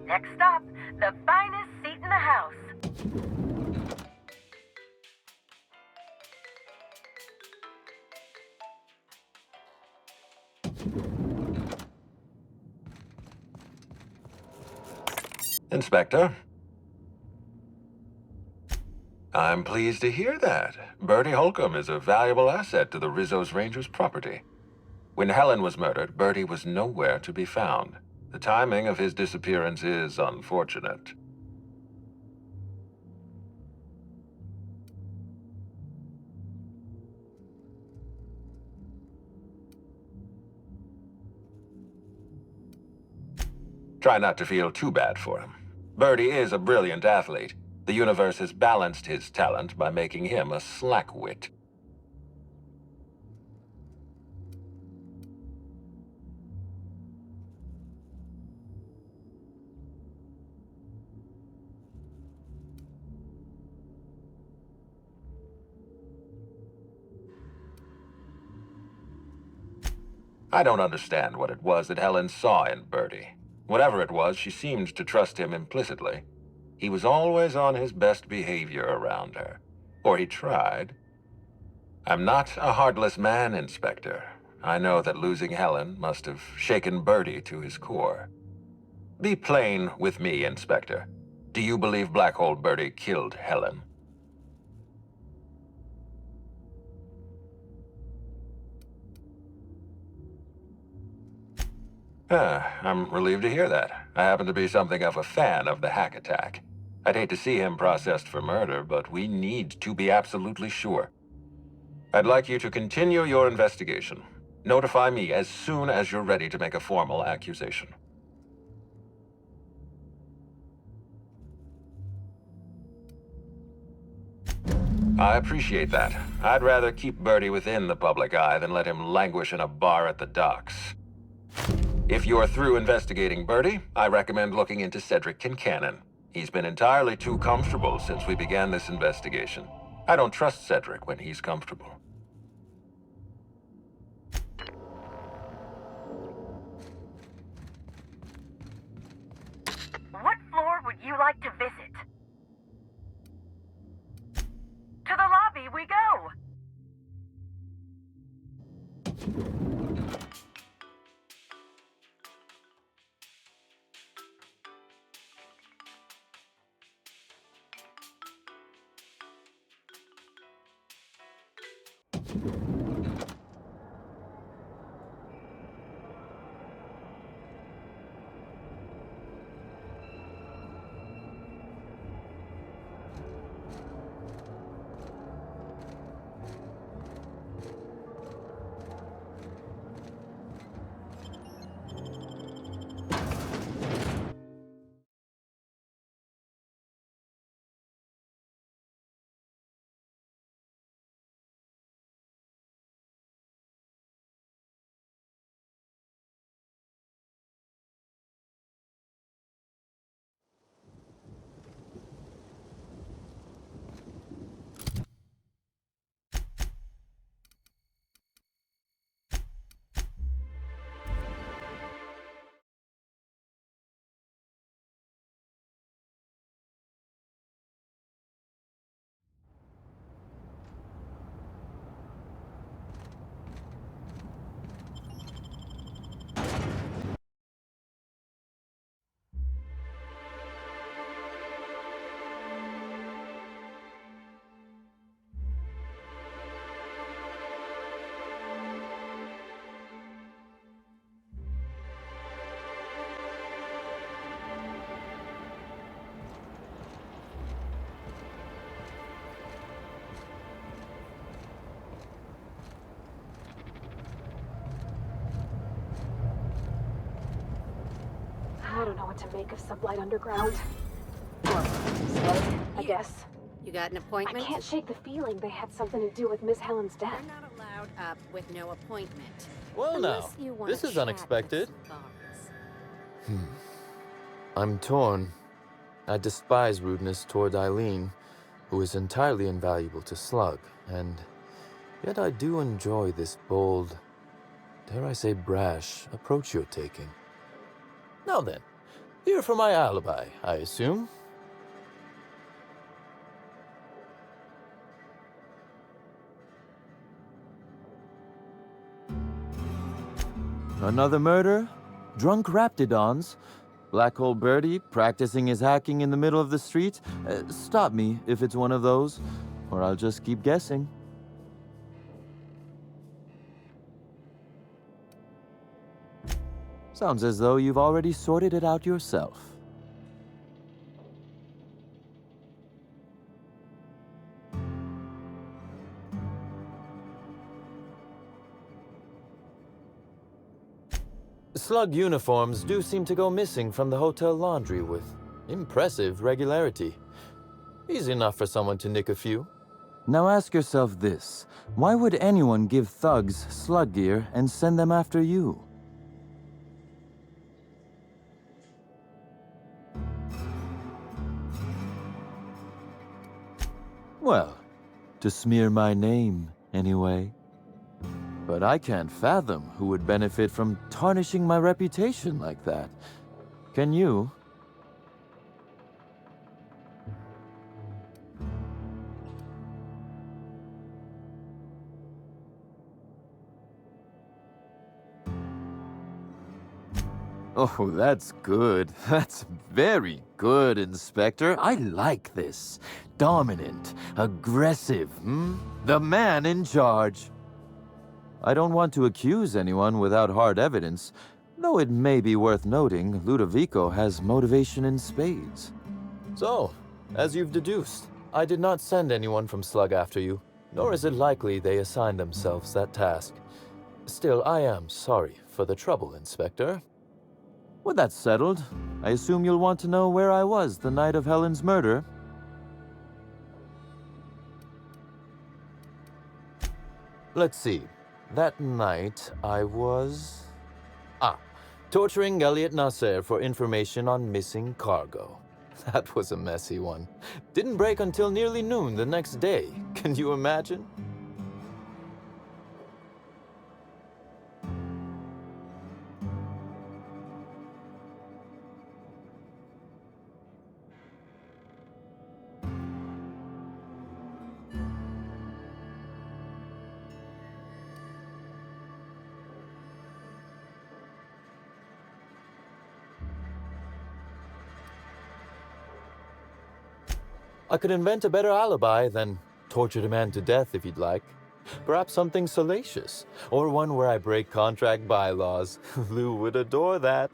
[SPEAKER 16] Next stop, the finest seat in the house.
[SPEAKER 6] Inspector? I'm pleased to hear that. Bertie Holcomb is a valuable asset to the Rizzo's Rangers property. When Helen was murdered, Bertie was nowhere to be found. The timing of his disappearance is unfortunate. Try not to feel too bad for him. Bertie is a brilliant athlete. The universe has balanced his talent by making him a slackwit. I don't understand what it was that Helen saw in Bertie. Whatever it was, she seemed to trust him implicitly. He was always on his best behavior around her. Or he tried. I'm not a heartless man, Inspector. I know that losing Helen must have shaken Bertie to his core. Be plain with me, Inspector. Do you believe Black Hole Bertie killed Helen? I'm relieved to hear that. I happen to be something of a fan of the hack attack. I'd hate to see him processed for murder, but we need to be absolutely sure. I'd like you to continue your investigation. Notify me as soon as you're ready to make a formal accusation. I appreciate that. I'd rather keep Bertie within the public eye than let him languish in a bar at the docks. If you're through investigating Bertie, I recommend looking into Cedric Kincannon. He's been entirely too comfortable since we began this investigation. I don't trust Cedric when he's comfortable.
[SPEAKER 16] What floor would you like to visit? To the lobby we go!
[SPEAKER 9] I don't know what to make of Sublight Underground. Or Slug, I guess.
[SPEAKER 17] You got an appointment?
[SPEAKER 9] I can't shake the feeling they had something to do with Miss Helen's death.
[SPEAKER 17] You're not allowed up with no appointment.
[SPEAKER 13] Well, now,
[SPEAKER 17] Unless you wanna
[SPEAKER 13] this is
[SPEAKER 17] chat
[SPEAKER 13] unexpected.
[SPEAKER 17] with some bars.
[SPEAKER 13] I'm torn. I despise rudeness toward Eileen, who is entirely invaluable to Slug, and yet I do enjoy this bold, dare I say brash, approach you're taking. Now then, Here for my alibi, I assume. Another murder? Drunk Raptidons? Black Hole Birdie practicing his hacking in the middle of the street? Stop me if it's one of those, or I'll just keep guessing. Sounds as though you've already sorted it out yourself. Slug uniforms do seem to go missing from the hotel laundry with impressive regularity. Easy enough for someone to nick a few. Now ask yourself this. Why would anyone give thugs slug gear and send them after you? Well, to smear my name, anyway. But I can't fathom who would benefit from tarnishing my reputation like that. Can you? Oh, that's good. That's very good, Inspector. I like this. Dominant, aggressive, The man in charge. I don't want to accuse anyone without hard evidence, though it may be worth noting Ludovico has motivation in spades. So, as you've deduced, I did not send anyone from Slug after you, nor is it likely they assigned themselves that task. Still, I am sorry for the trouble, Inspector. With that settled, I assume you'll want to know where I was the night of Helen's murder. Let's see. That night, I was... torturing Elliot Nasser for information on missing cargo. That was a messy one. Didn't break until nearly noon the next day. Can you imagine? I could invent a better alibi than torture a man to death if you'd like. Perhaps something salacious, or one where I break contract bylaws. Lou would adore that.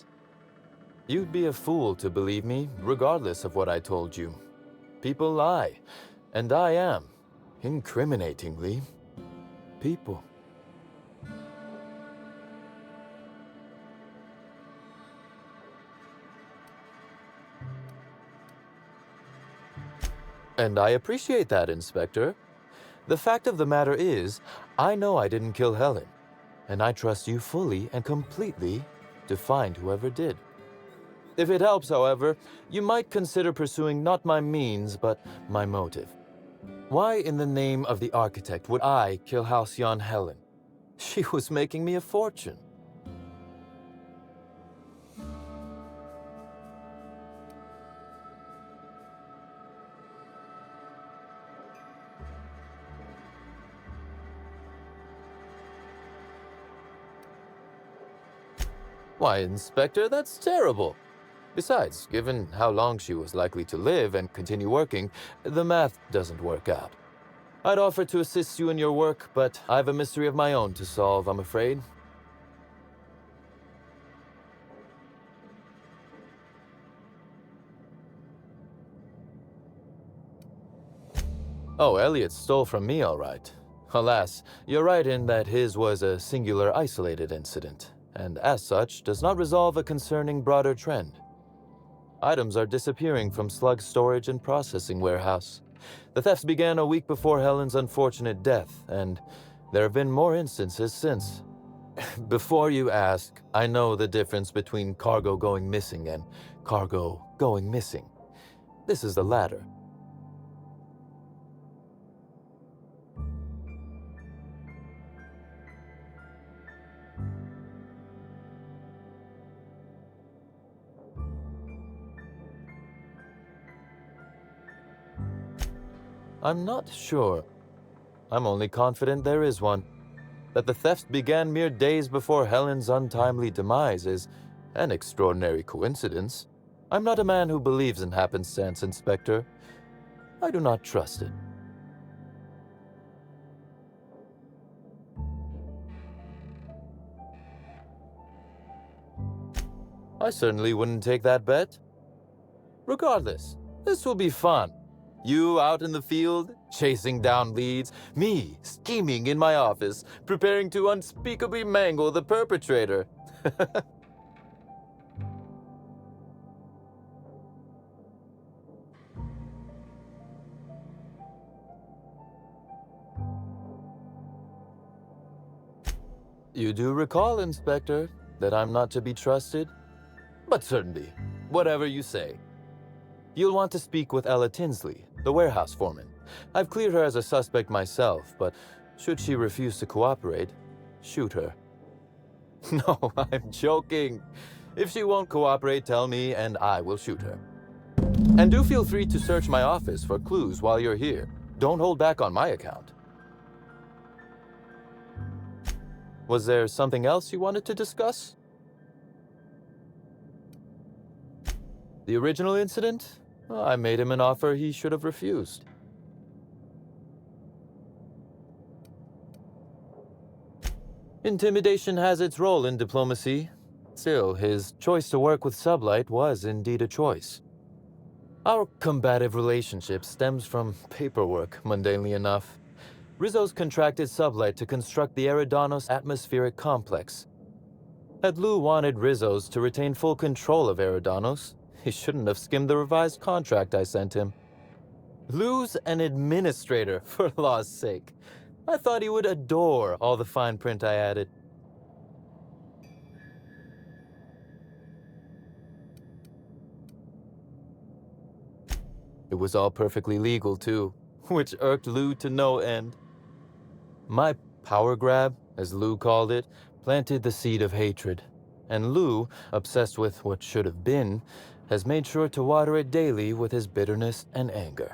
[SPEAKER 13] You'd be a fool to believe me, regardless of what I told you. People lie, and I am, incriminatingly, people. And I appreciate that, Inspector. The fact of the matter is, I know I didn't kill Helen, and I trust you fully and completely to find whoever did. If it helps, however, you might consider pursuing not my means, but my motive. Why in the name of the architect would I kill Halcyon Helen? She was making me a fortune. Why, Inspector, that's terrible. Besides, given how long she was likely to live and continue working, the math doesn't work out. I'd offer to assist you in your work, but I have a mystery of my own to solve, I'm afraid. Oh, Elliot stole from me, all right. Alas, you're right in that his was a singular isolated incident, and as such, does not resolve a concerning broader trend. Items are disappearing from Slug's storage and processing warehouse. The thefts began a week before Helen's unfortunate death, and there have been more instances since. Before you ask, I know the difference between cargo going missing and cargo going missing. This is the latter. I'm not sure. I'm only confident there is one. That the theft began mere days before Helen's untimely demise is an extraordinary coincidence. I'm not a man who believes in happenstance, Inspector. I do not trust it. I certainly wouldn't take that bet. Regardless, this will be fun. You out in the field, chasing down leads, me scheming in my office, preparing to unspeakably mangle the perpetrator. You do recall, Inspector, that I'm not to be trusted? But certainly, whatever you say. You'll want to speak with Ella Tinsley, the warehouse foreman. I've cleared her as a suspect myself, but should she refuse to cooperate, shoot her. No, I'm joking. If she won't cooperate, tell me and I will shoot her. And do feel free to search my office for clues while you're here. Don't hold back on my account. Was there something else you wanted to discuss? The original incident? Well, I made him an offer he should have refused. Intimidation has its role in diplomacy. Still, his choice to work with Sublight was indeed a choice. Our combative relationship stems from paperwork, mundanely enough. Rizzo's contracted Sublight to construct the Eridanos atmospheric complex. Had Lou wanted Rizzo's to retain full control of Eridanos, he shouldn't have skimmed the revised contract I sent him. Lou's an administrator, for law's sake. I thought he would adore all the fine print I added. It was all perfectly legal, too, which irked Lou to no end. My power grab, as Lou called it, planted the seed of hatred. And Lou, obsessed with what should have been, has made sure to water it daily with his bitterness and anger.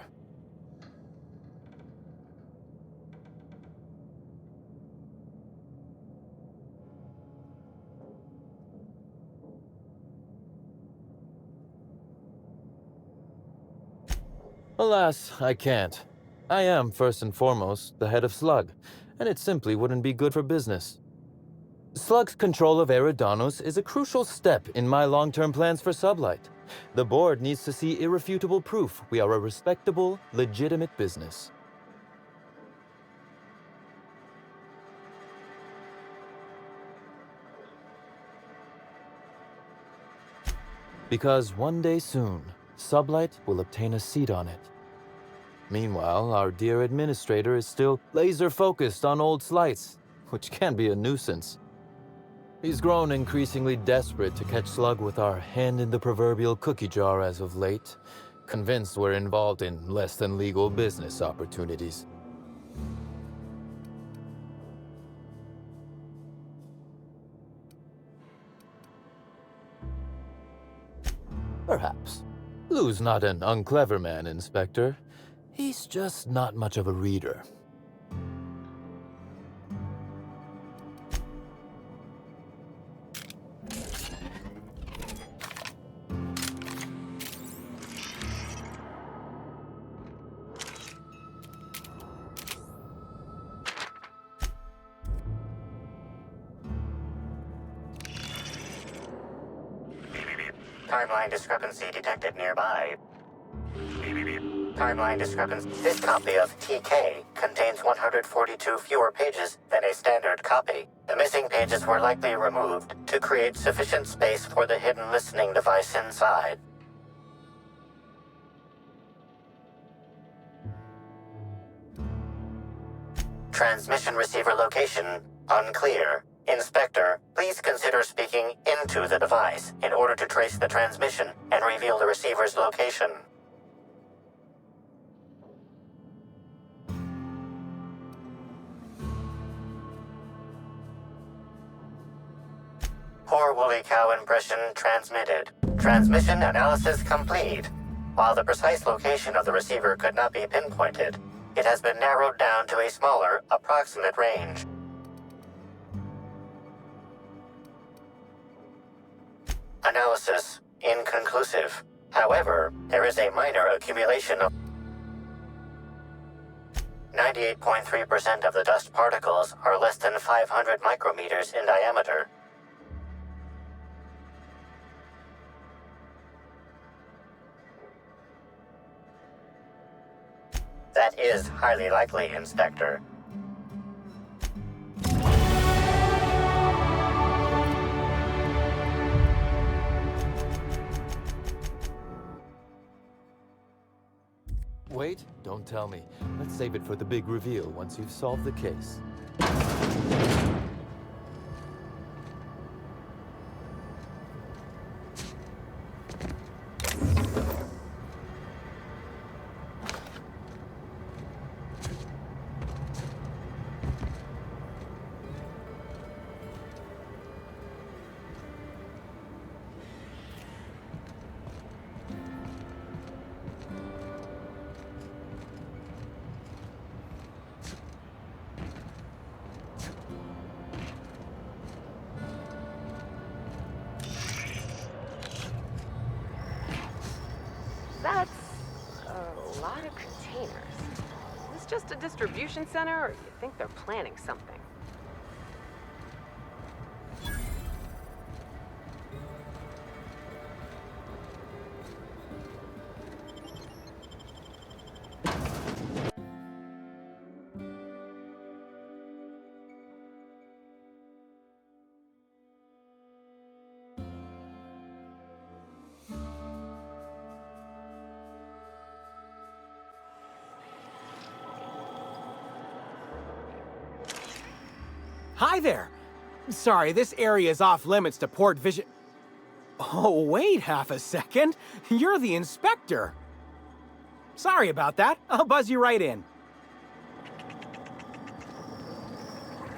[SPEAKER 13] Alas, I can't. I am, first and foremost, the head of Slug, and it simply wouldn't be good for business. Slug's control of Eridanos is a crucial step in my long-term plans for Sublight. The board needs to see irrefutable proof we are a respectable, legitimate business. Because one day soon, Sublight will obtain a seat on it. Meanwhile, our dear administrator is still laser-focused on old slights, which can be a nuisance. He's grown increasingly desperate to catch Slug with our hand in the proverbial cookie jar as of late, convinced we're involved in less than legal business opportunities. Perhaps. Lou's not an unclever man, Inspector. He's just not much of a reader.
[SPEAKER 14] Timeline discrepancy detected nearby. Timeline discrepancy. This copy of TK contains 142 fewer pages than a standard copy. The missing pages were likely removed to create sufficient space for the hidden listening device inside. Transmission receiver location unclear. Inspector, please consider speaking into the device in order to trace the transmission and reveal the receiver's location. Poor woolly cow impression transmitted. Transmission analysis complete. While the precise location of the receiver could not be pinpointed, It has been narrowed down to a smaller, approximate range. Analysis inconclusive. However, there is a minor accumulation of 98.3% of the dust particles are less than 500 micrometers in diameter. That is highly likely, Inspector.
[SPEAKER 13] Wait, don't tell me. Let's save it for the big reveal once you've solved the case.
[SPEAKER 10] That's a lot of containers. Is this just a distribution center, or you think they're planning something?
[SPEAKER 15] Hi there! Sorry, this area is off limits to port vision. Oh, wait half a second. You're the inspector. Sorry about that. I'll buzz you right in.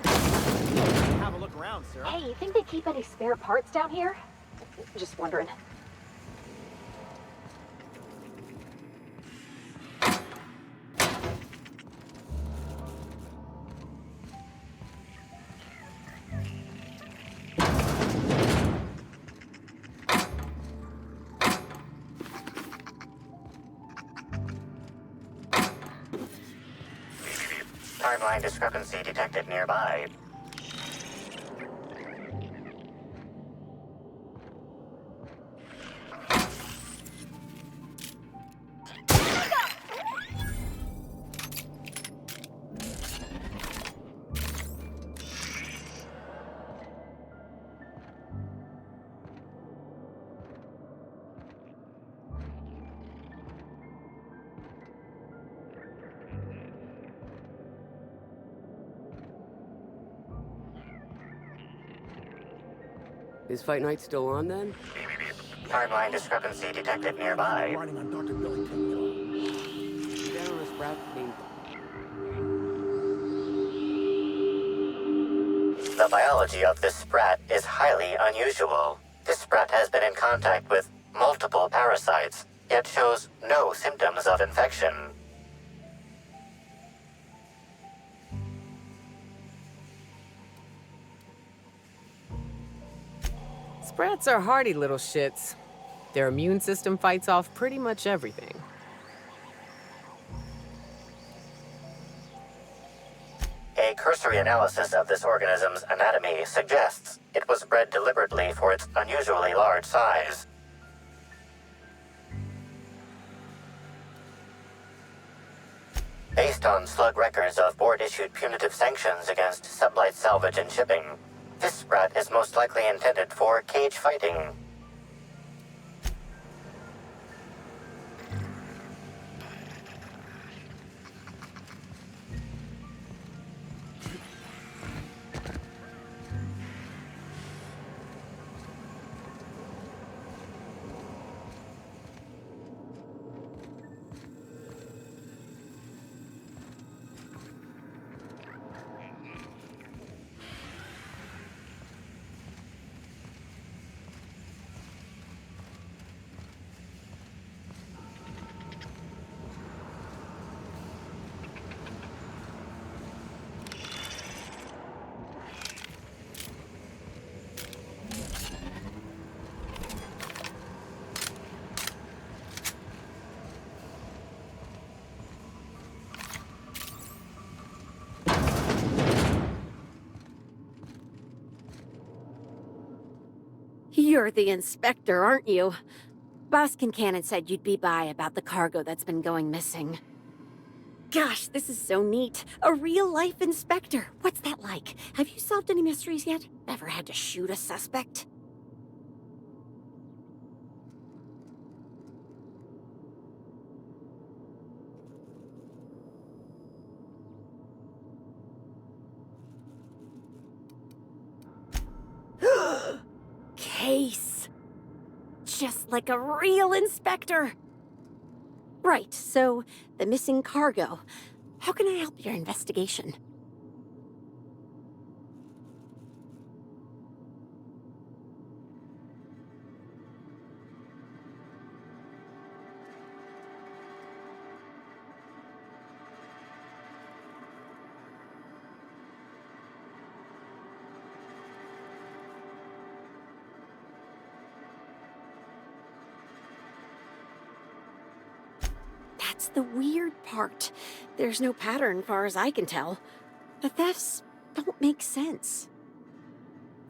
[SPEAKER 15] Have a look around, sir.
[SPEAKER 9] Hey, you think they keep any spare parts down here? Just wondering.
[SPEAKER 14] Timeline discrepancy detected nearby.
[SPEAKER 23] Is Fight Night still on then?
[SPEAKER 14] Timeline discrepancy detected nearby.
[SPEAKER 23] Riding on Dr. Billy Terrorist rat named...
[SPEAKER 14] The biology of this sprat is highly unusual. This sprat has been in contact with multiple parasites, yet shows no symptoms of infection.
[SPEAKER 8] Sprats are hardy little shits. Their immune system fights off pretty much everything.
[SPEAKER 14] A cursory analysis of this organism's anatomy suggests it was bred deliberately for its unusually large size. Based on slug records of board-issued punitive sanctions against sublight salvage and shipping, this sprat is most likely intended for cage fighting.
[SPEAKER 5] You're the inspector, aren't you? Boss Kincannon said you'd be by about the cargo that's been going missing. Gosh, this is so neat. A real-life inspector. What's that like? Have you solved any mysteries yet? Ever had to shoot a suspect? Case. Just like a real inspector. Right, so the missing cargo. How can I help your investigation? That's the weird part. There's no pattern, far as I can tell. The thefts don't make sense.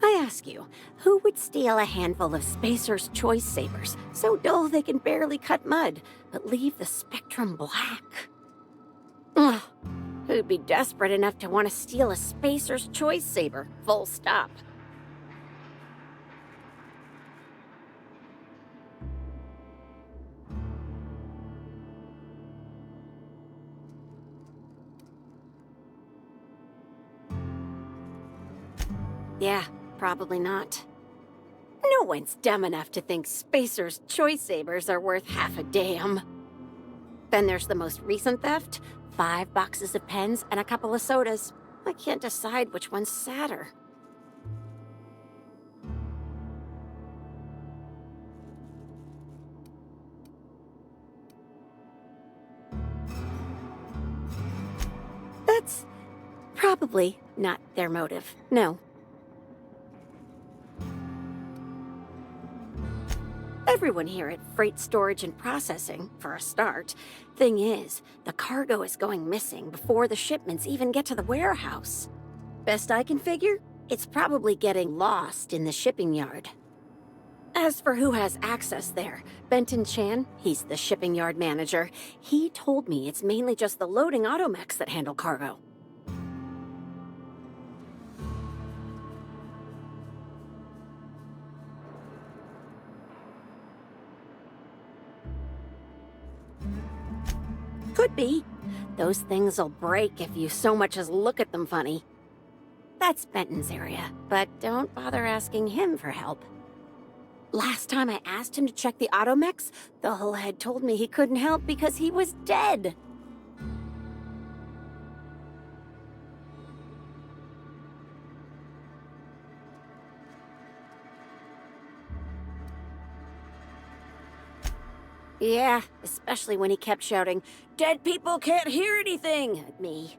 [SPEAKER 5] I ask you, who would steal a handful of Spacer's Choice Sabers, so dull they can barely cut mud, but leave the spectrum black? Ugh. Who'd be desperate enough to want to steal a Spacer's Choice Saber, full stop? Yeah, probably not. No one's dumb enough to think Spacer's Choice Sabers are worth half a damn. Then there's the most recent theft, 5 boxes of pens and a couple of sodas. I can't decide which one's sadder. That's probably not their motive, no. Everyone here at Freight Storage and Processing, for a start. Thing is, the cargo is going missing before the shipments even get to the warehouse. Best I can figure, it's probably getting lost in the shipping yard. As for who has access there, Benton Chan, he's the shipping yard manager. He told me it's mainly just the loading automechs that handle cargo. Could be. Those things'll break if you so much as look at them funny. That's Benton's area, but don't bother asking him for help. Last time I asked him to check the automechs, the whole head told me he couldn't help because he was dead. Yeah, especially when he kept shouting, "Dead people can't hear anything!" at me.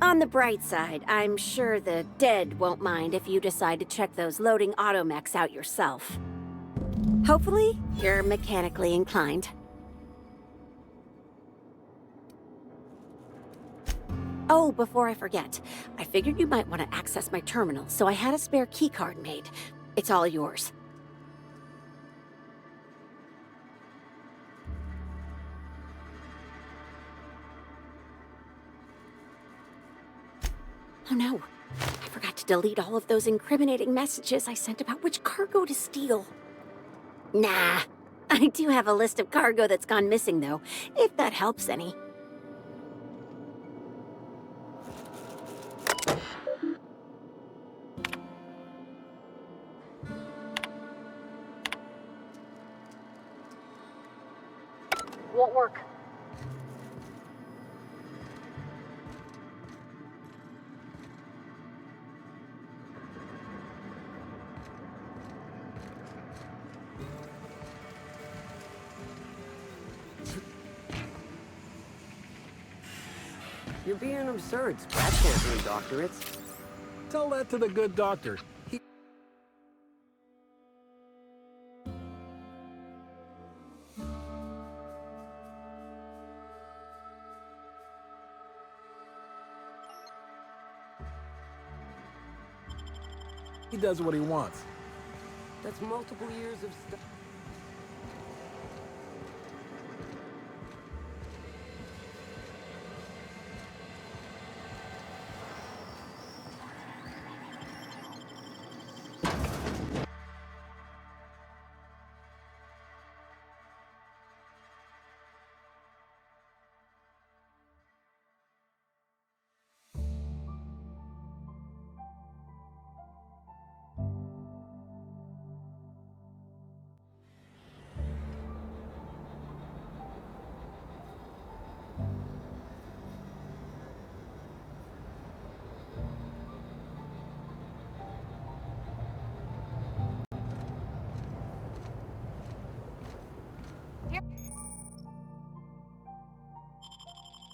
[SPEAKER 5] On the bright side, I'm sure the dead won't mind if you decide to check those loading automechs out yourself. Hopefully, you're mechanically inclined. Oh, before I forget, I figured you might want to access my terminal, so I had a spare keycard made. It's all yours. Oh no, I forgot to delete all of those incriminating messages I sent about which cargo to steal. Nah, I do have a list of cargo that's gone missing though, if that helps any.
[SPEAKER 9] Won't work.
[SPEAKER 23] You're being absurd. Sprat can't win doctorates.
[SPEAKER 4] Tell that to the good doctor. He does what he wants.
[SPEAKER 8] That's multiple years of stuff.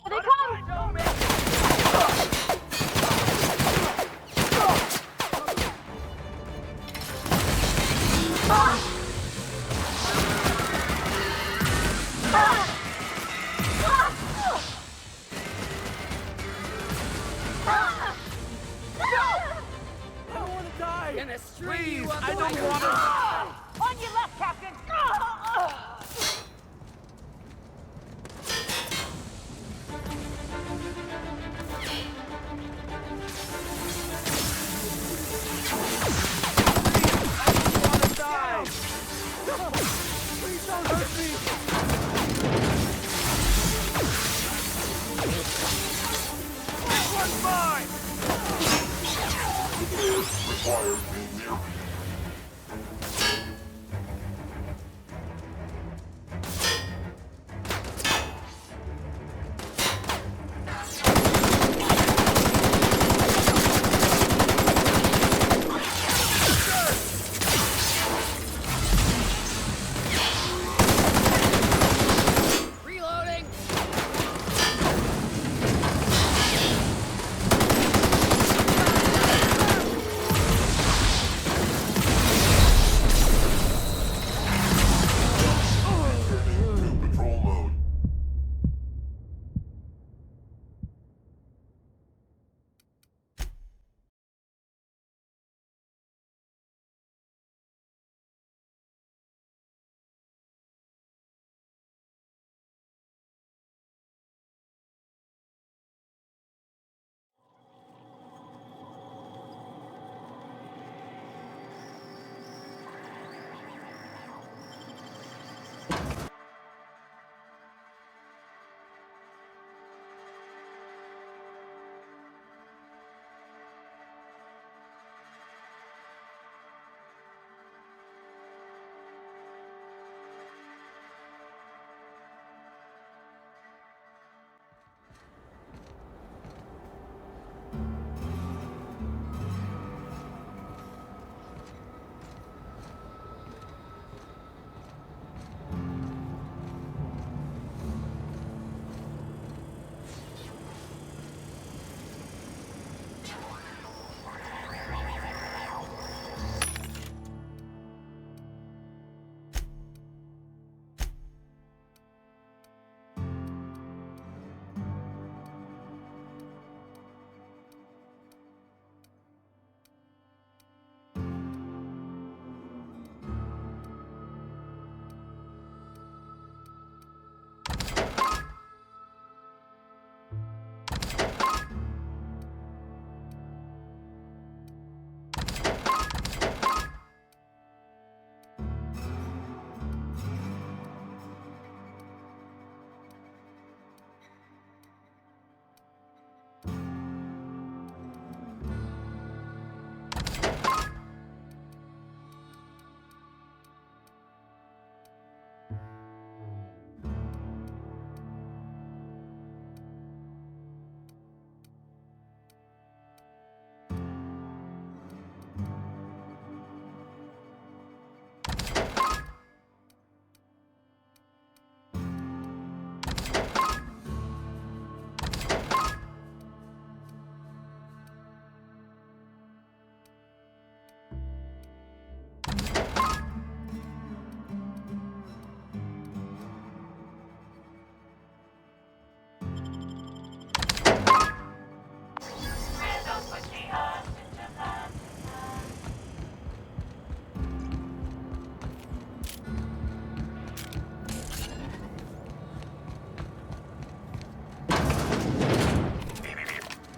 [SPEAKER 9] They come!
[SPEAKER 12] Please, I don't want to die!
[SPEAKER 9] On your left, Captain!
[SPEAKER 12] Please don't hurt me! This one's mine!
[SPEAKER 3] Requires me near me.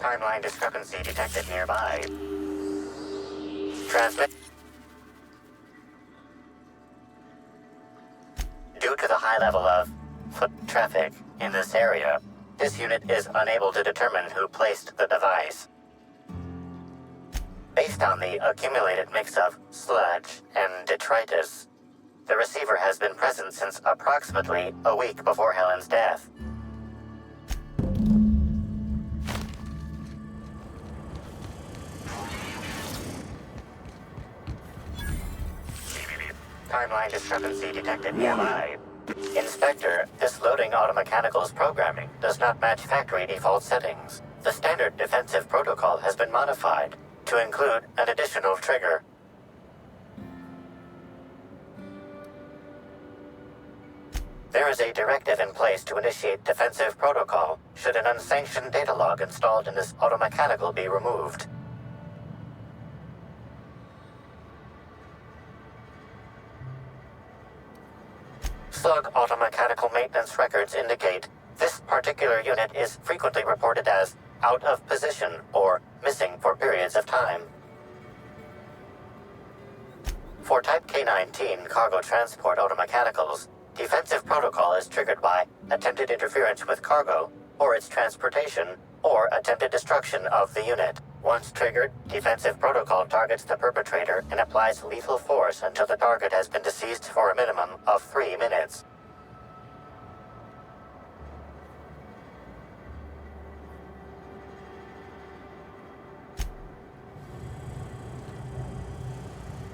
[SPEAKER 14] Timeline discrepancy detected nearby. Transmit. Due to the high level of foot traffic in this area, this unit is unable to determine who placed the device. Based on the accumulated mix of sludge and detritus, the receiver has been present since approximately a week before Helen's death. Timeline discrepancy detected nearby. Inspector, this loading automechanical's programming does not match factory default settings. The standard defensive protocol has been modified to include an additional trigger. There is a directive in place to initiate defensive protocol should an unsanctioned data log installed in this automechanical be removed. Slug automechanical maintenance records indicate this particular unit is frequently reported as out of position or missing for periods of time. For Type K-19 cargo transport automechanicals, defensive protocol is triggered by attempted interference with cargo or its transportation or attempted destruction of the unit. Once triggered, defensive protocol targets the perpetrator and applies lethal force until the target has been deceased for a minimum of 3 minutes.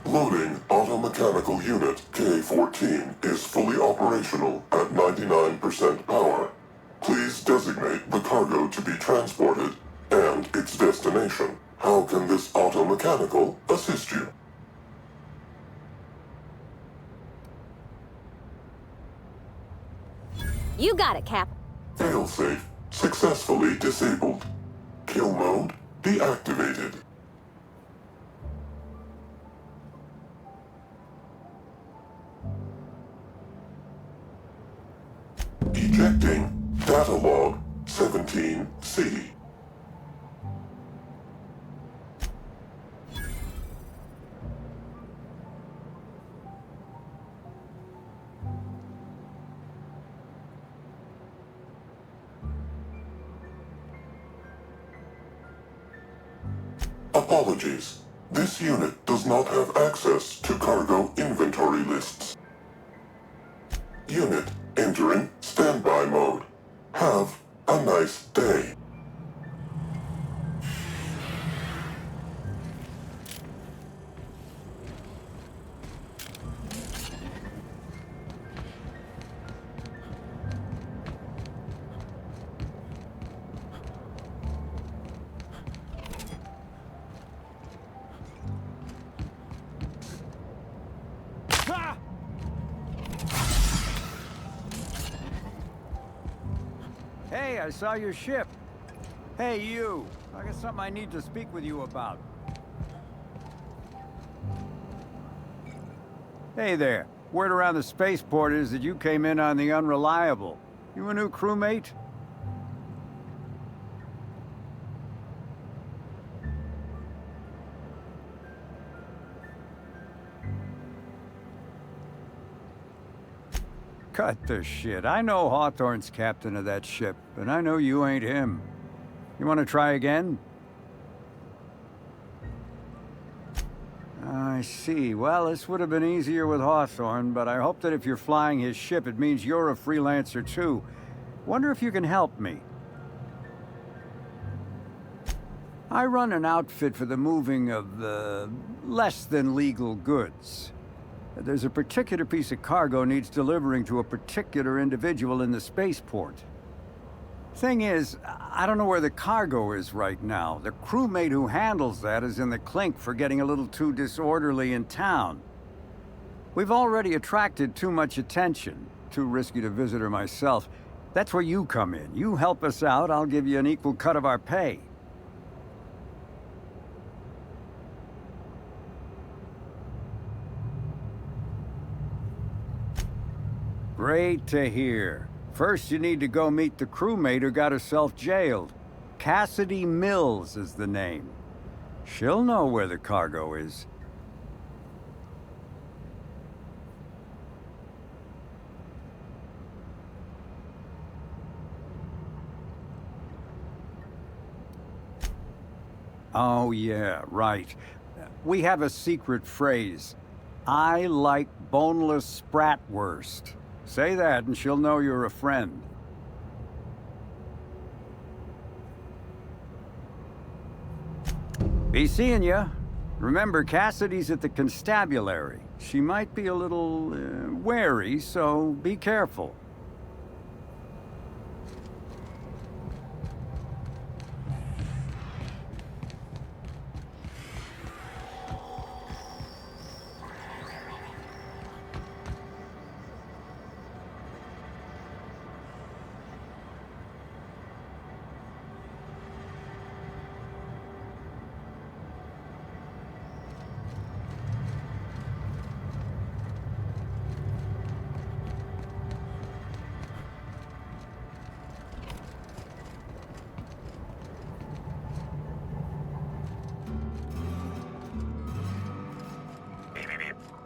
[SPEAKER 3] Loading automechanical unit K-14 is fully operational at 99% power. Please designate the cargo to be transported and its destination. How can this automechanical assist you?
[SPEAKER 19] You got it, Cap.
[SPEAKER 3] Failsafe successfully disabled. Kill mode deactivated. Ejecting data log 17C. Apologies. This unit does not have access to cargo inventory lists. Unit entering standby mode. Have a nice day.
[SPEAKER 11] Hey, I saw your ship. Hey, you. I got something I need to speak with you about. Hey there. Word around the spaceport is that you came in on the Unreliable. You a new crewmate? Cut the shit. I know Hawthorne's captain of that ship, and I know you ain't him. You want to try again? I see. Well, this would have been easier with Hawthorne, but I hope that if you're flying his ship, it means you're a freelancer too. Wonder if you can help me. I run an outfit for the moving of, less than legal goods. There's a particular piece of cargo needs delivering to a particular individual in the spaceport. Thing is, I don't know where the cargo is right now. The crewmate who handles that is in the clink for getting a little too disorderly in town. We've already attracted too much attention. Too risky to visit her myself. That's where you come in. You help us out, I'll give you an equal cut of our pay. Great to hear. First, you need to go meet the crewmate who got herself jailed. Cassidy Mills is the name. She'll know where the cargo is. Oh, yeah, right. We have a secret phrase. I like boneless spratwurst. Say that and she'll know you're a friend. Be seeing ya. Remember, Cassidy's at the constabulary. She might be a little wary, so be careful.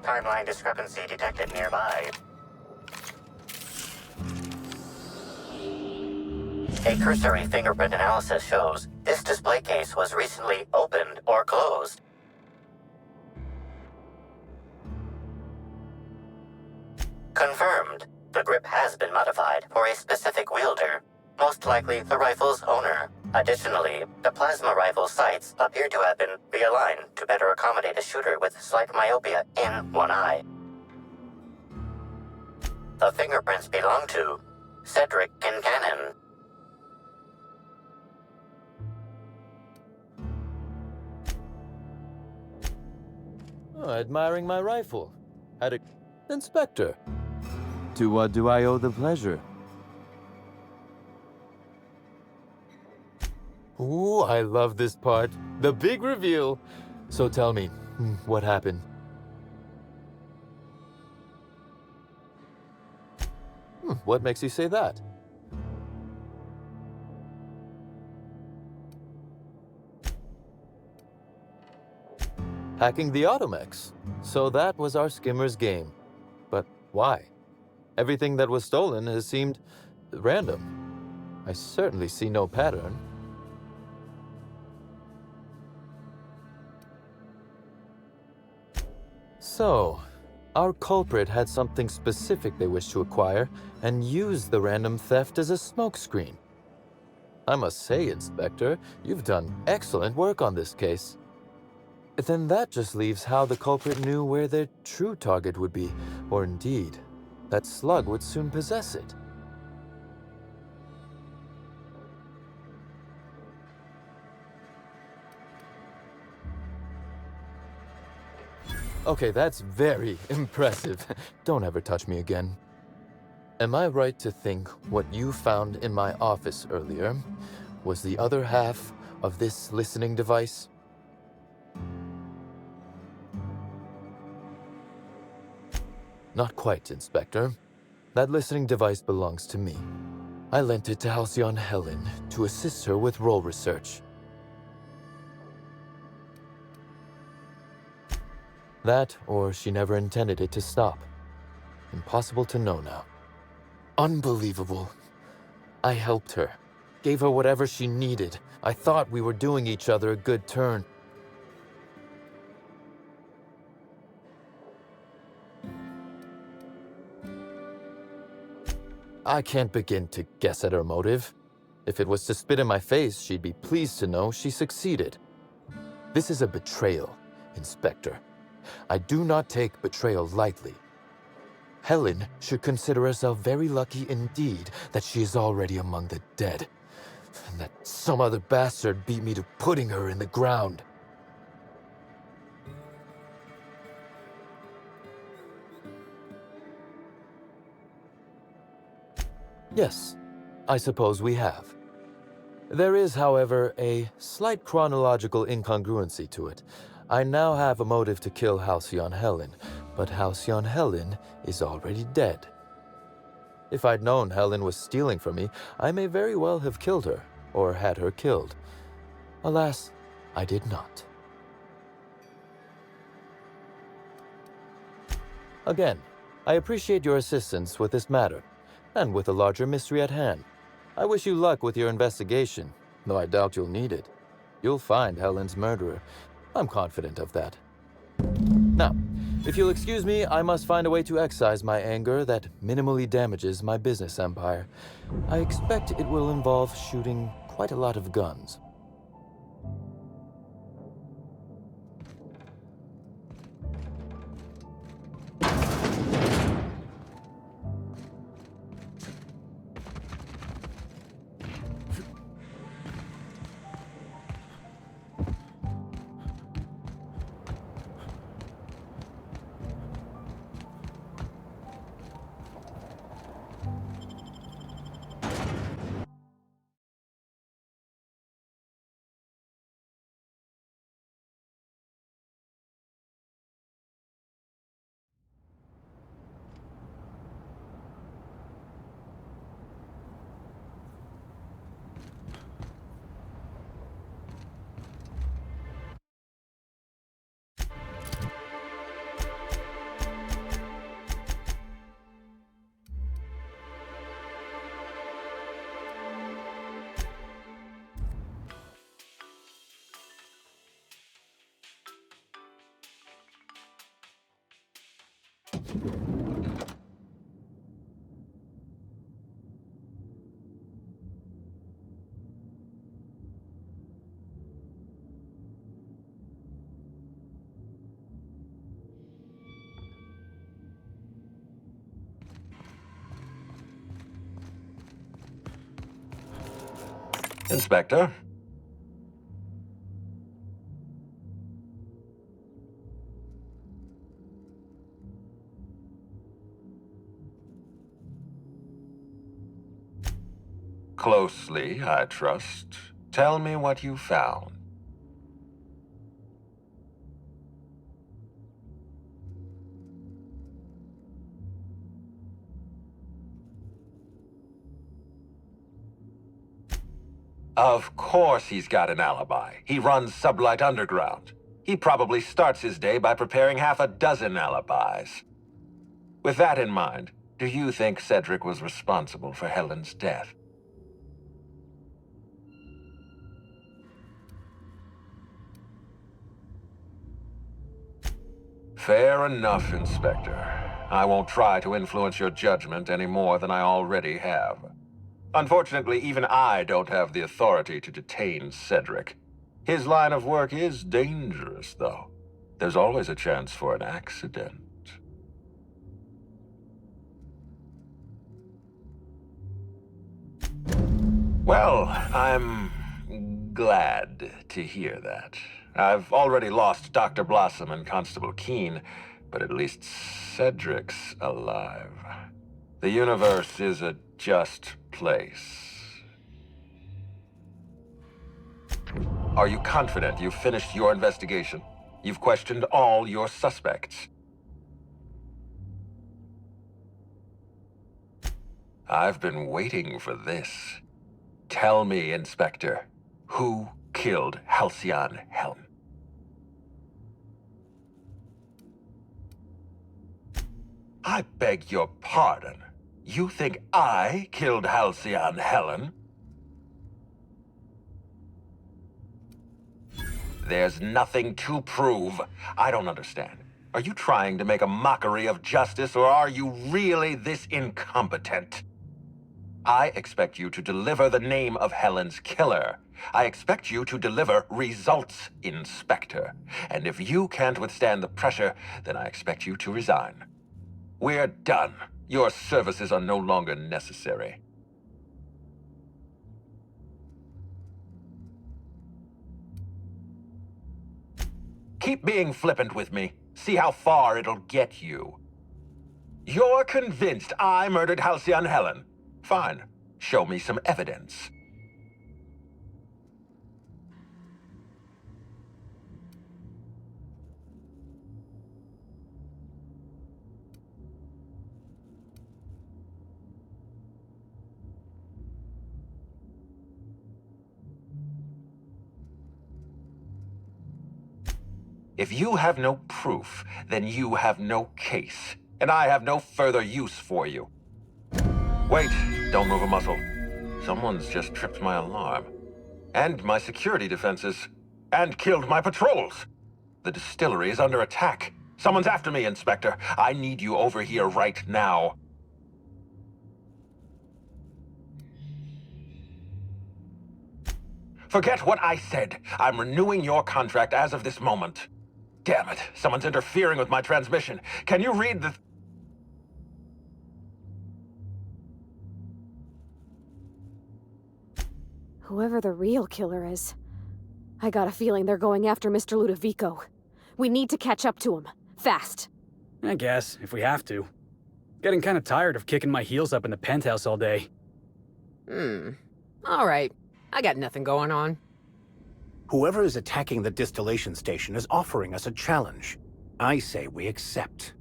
[SPEAKER 14] Timeline discrepancy detected nearby. A cursory fingerprint analysis shows this display case was recently opened or closed. Confirmed. The grip has been modified for a specific wielder, most likely the rifle's owner. Additionally, the plasma rifle sights appear to have been realigned to better accommodate a shooter with slight myopia in one eye. The fingerprints belong to Cedric Kincannon.
[SPEAKER 1] Oh, admiring my rifle. Had a... Inspector.
[SPEAKER 13] To what do I owe the pleasure?
[SPEAKER 1] Ooh, I love this part. The big reveal. So tell me, what happened? What makes you say that? Hacking the Automex. So that was our skimmer's game. But why? Everything that was stolen has seemed random. I certainly see no pattern. So, our culprit had something specific they wished to acquire and used the random theft as a smokescreen. I must say, Inspector, you've done excellent work on this case. Then that just leaves how the culprit knew where their true target would be, or indeed, that Slug would soon possess it. Okay, that's very impressive. Don't ever touch me again. Am I right to think what you found in my office earlier was the other half of this listening device? Not quite, Inspector. That listening device belongs to me. I lent it to Halcyon Helen to assist her with role research. That, or she never intended it to stop. Impossible to know now. Unbelievable. I helped her. Gave her whatever she needed. I thought we were doing each other a good turn. I can't begin to guess at her motive. If it was to spit in my face, she'd be pleased to know she succeeded. This is a betrayal, Inspector. I do not take betrayal lightly. Helen should consider herself very lucky indeed that she is already among the dead, and that some other bastard beat me to putting her in the ground. Yes, I suppose we have. There is, however, a slight chronological incongruency to it. I now have a motive to kill Halcyon Helen, but Halcyon Helen is already dead. If I'd known Helen was stealing from me, I may very well have killed her, or had her killed. Alas, I did not. Again, I appreciate your assistance with this matter, and with the larger mystery at hand. I wish you luck with your investigation, though I doubt you'll need it. You'll find Helen's murderer. I'm confident of that. Now, if you'll excuse me, I must find a way to excise my anger that minimally damages my business empire. I expect it will involve shooting quite a lot of guns.
[SPEAKER 6] Inspector? Closely, I trust. Tell me what you found. Of course he's got an alibi. He runs Sublight Underground. He probably starts his day by preparing half a dozen alibis. With that in mind, do you think Cedric was responsible for Helen's death? Fair enough, Inspector. I won't try to influence your judgment any more than I already have. Unfortunately, even I don't have the authority to detain Cedric. His line of work is dangerous, though. There's always a chance for an accident. Well, I'm glad to hear that. I've already lost Dr. Blossom and Constable Keene, but at least Cedric's alive. The universe is a just place. Are you confident you've finished your investigation? You've questioned all your suspects. I've been waiting for this. Tell me, Inspector, who killed Halcyon Helm? I beg your pardon. You think I killed Halcyon Helen? There's nothing to prove. I don't understand. Are you trying to make a mockery of justice, or are you really this incompetent? I expect you to deliver the name of Helen's killer. I expect you to deliver results, Inspector. And if you can't withstand the pressure, then I expect you to resign. We're done. Your services are no longer necessary. Keep being flippant with me. See how far it'll get you. You're convinced I murdered Halcyon Helen. Fine. Show me some evidence. If you have no proof, then you have no case, and I have no further use for you. Wait, don't move a muscle. Someone's just tripped my alarm. And my security defenses. And killed my patrols. The distillery is under attack. Someone's after me, Inspector. I need you over here right now. Forget what I said. I'm renewing your contract as of this moment. Damn it, someone's interfering with my transmission. Can you read the...
[SPEAKER 19] Whoever the real killer is, I got a feeling they're going after Mr. Ludovico. We need to catch up to him. Fast.
[SPEAKER 18] I guess, if we have to. Getting kind of tired of kicking my heels up in the penthouse all day.
[SPEAKER 8] All right. I got nothing going on.
[SPEAKER 20] Whoever is attacking the distillation station is offering us a challenge. I say we accept.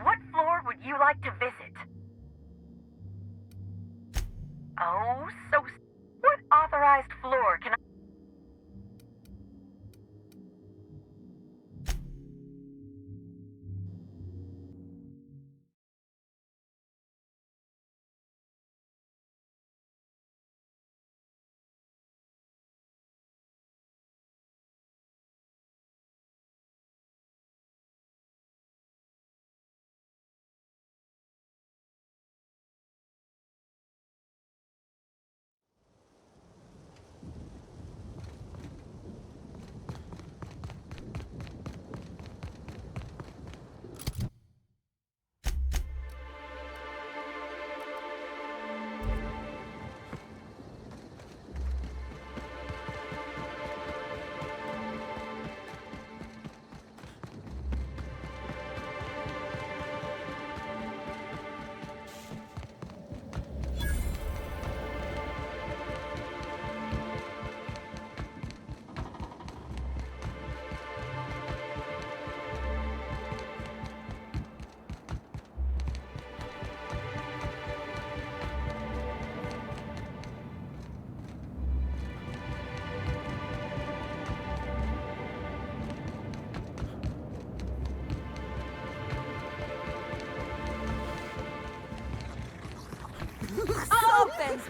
[SPEAKER 16] What floor would you like to visit? Oh, so... What authorized floor can I...
[SPEAKER 12] Something!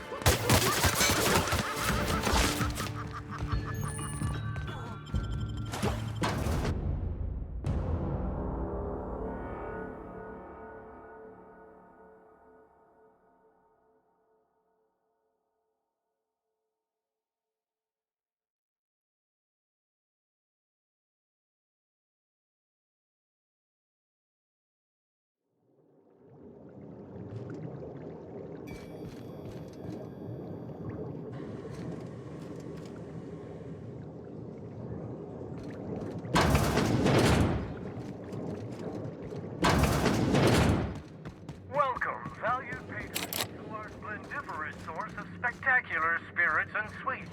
[SPEAKER 22] Welcome, valued patrons, to our splendiferous source of spectacular spirits and sweets,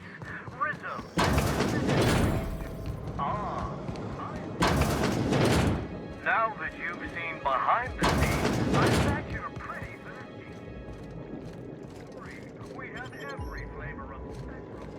[SPEAKER 22] Rizzo. Now that you've seen behind the scenes, I bet you're pretty thirsty. We have every flavor of the spectrum.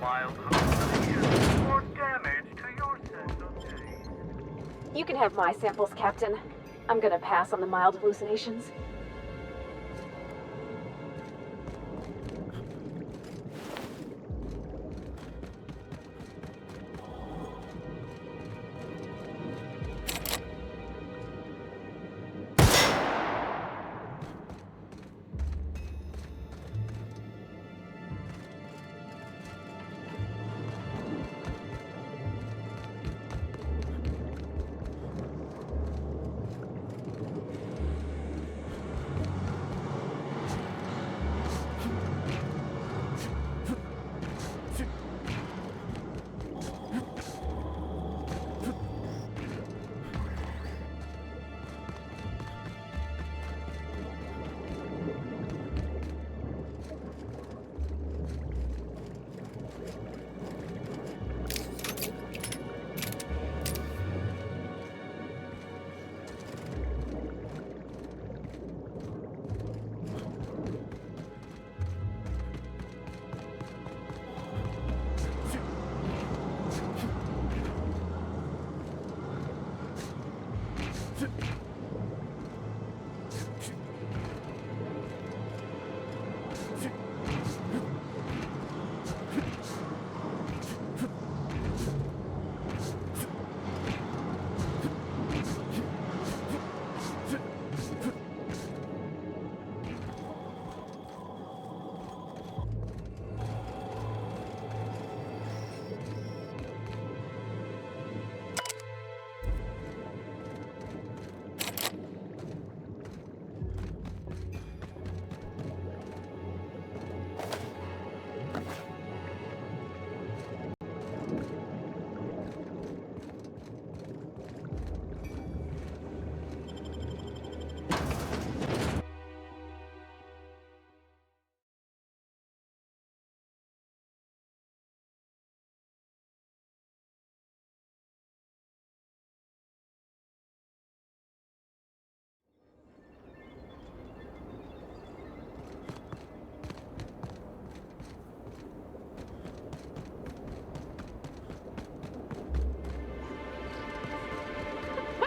[SPEAKER 22] Mild hallucinations or damage to your sense of taste.
[SPEAKER 19] You can have my samples, Captain. I'm gonna pass on the mild hallucinations.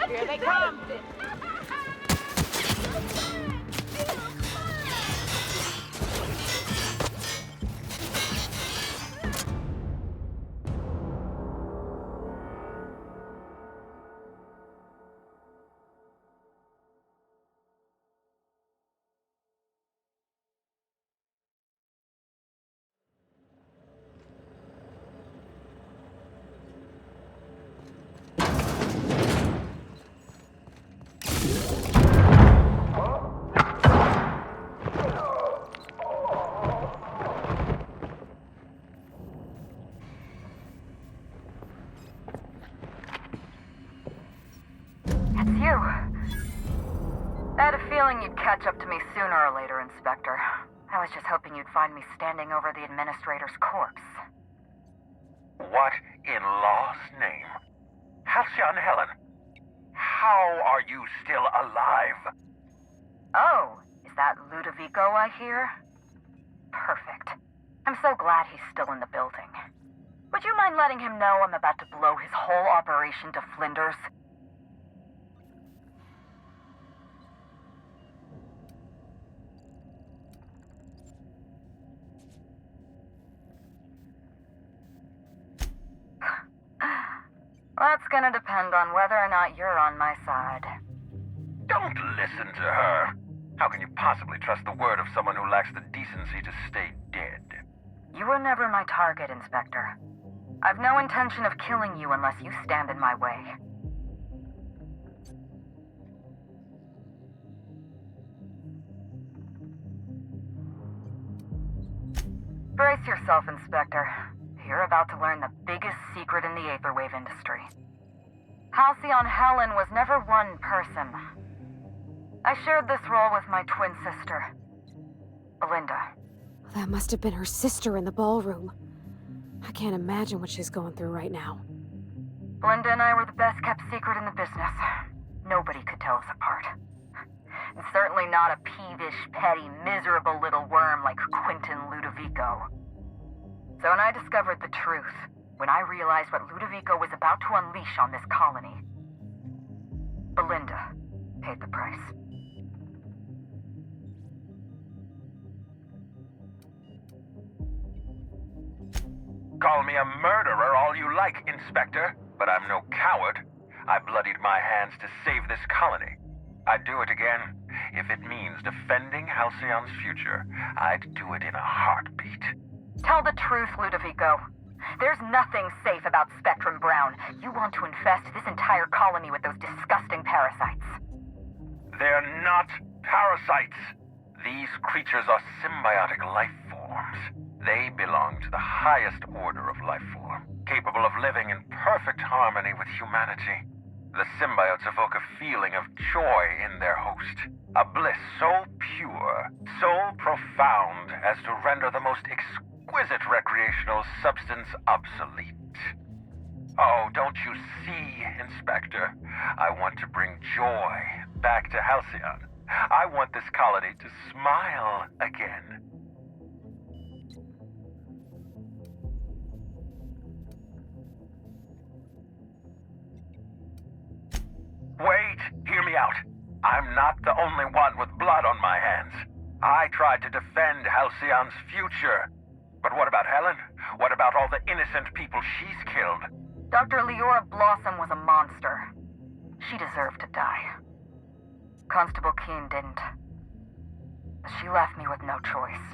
[SPEAKER 12] Here they come!
[SPEAKER 16] It's you. I had a feeling you'd catch up to me sooner or later, Inspector. I was just hoping you'd find me standing over the administrator's corpse.
[SPEAKER 6] What in law's name? Halcyon Helen, how are you still alive?
[SPEAKER 16] Oh, is that Ludovico I hear? Perfect. I'm so glad he's still in the building. Would you mind letting him know I'm about to blow his whole operation to flinders? That's gonna depend on whether or not you're on my side.
[SPEAKER 6] Don't listen to her. How can you possibly trust the word of someone who lacks the decency to stay dead?
[SPEAKER 16] You were never my target, Inspector. I've no intention of killing you unless you stand in my way. Brace yourself, Inspector. You're about to learn the biggest secret in the Aetherwave industry. Halcyon Helen was never one person. I shared this role with my twin sister, Belinda.
[SPEAKER 19] That must have been her sister in the ballroom. I can't imagine what she's going through right now.
[SPEAKER 16] Belinda and I were the best kept secret in the business. Nobody could tell us apart. And certainly not a peevish, petty, miserable little worm like Quentin Ludovico. So when I discovered the truth, when I realized what Ludovico was about to unleash on this colony, Belinda paid the price.
[SPEAKER 6] Call me a murderer all you like, Inspector, but I'm no coward. I bloodied my hands to save this colony. I'd do it again. If it means defending Halcyon's future, I'd do it in a heartbeat.
[SPEAKER 16] Tell the truth, Ludovico. There's nothing safe about Spectrum Brown. You want to infest this entire colony with those disgusting parasites.
[SPEAKER 6] They're not parasites. These creatures are symbiotic life forms. They belong to the highest order of life form, capable of living in perfect harmony with humanity. The symbiotes evoke a feeling of joy in their host, a bliss so pure, so profound as to render the most exquisite recreational substance obsolete. Oh, don't you see, Inspector? I want to bring joy back to Halcyon. I want this colony to smile again. Wait, hear me out. I'm not the only one with blood on my hands. I tried to defend Halcyon's future. But what about Helen? What about all the innocent people she's killed?
[SPEAKER 16] Dr. Leora Blossom was a monster. She deserved to die. Constable Keene didn't. She left me with no choice.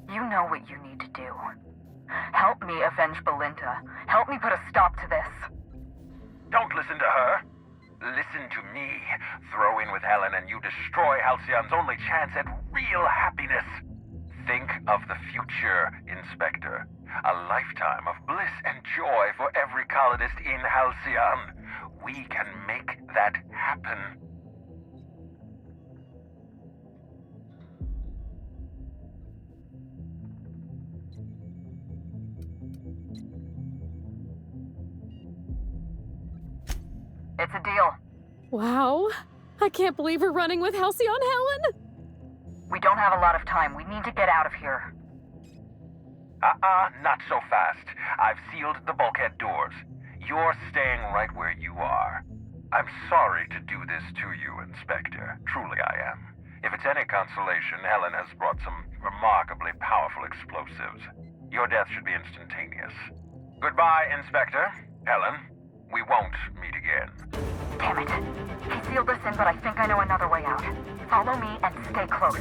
[SPEAKER 16] You know what you need to do. Help me avenge Belinda. Help me put a stop to this.
[SPEAKER 6] Don't listen to her. Listen to me. Throw in with Helen and you destroy Halcyon's only chance at real happiness. Think of the future, Inspector. A lifetime of bliss and joy for every colonist in Halcyon. We can make that happen.
[SPEAKER 16] It's a deal.
[SPEAKER 19] Wow. I can't believe we're running with Halcyon Helen.
[SPEAKER 16] We don't have a lot of time. We need to get out of here.
[SPEAKER 6] Not so fast. I've sealed the bulkhead doors. You're staying right where you are. I'm sorry to do this to you, Inspector. Truly I am. If it's any consolation, Helen has brought some remarkably powerful explosives. Your death should be instantaneous. Goodbye, Inspector. Helen, we won't meet again.
[SPEAKER 16] Damn it. He sealed us in, but I think I know another way out. Follow me and stay close.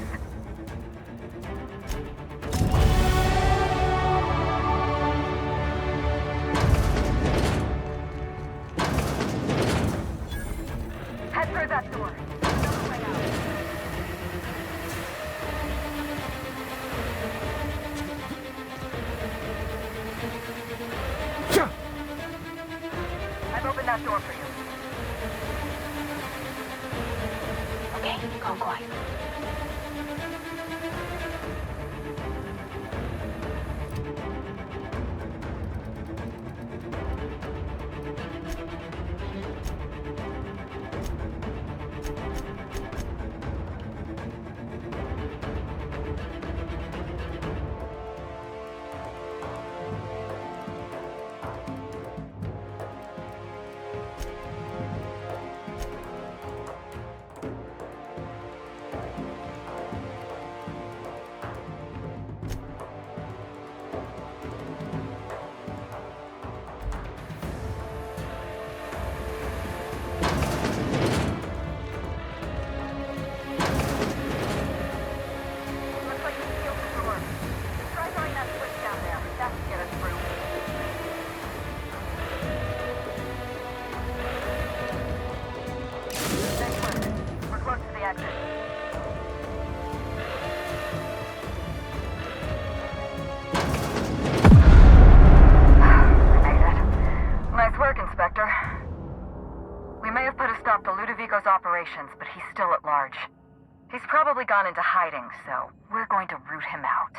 [SPEAKER 16] Head through that door. Another way out. I've opened that door for you. Okay, go quiet. But he's still at large. He's probably gone into hiding, so we're going to root him out.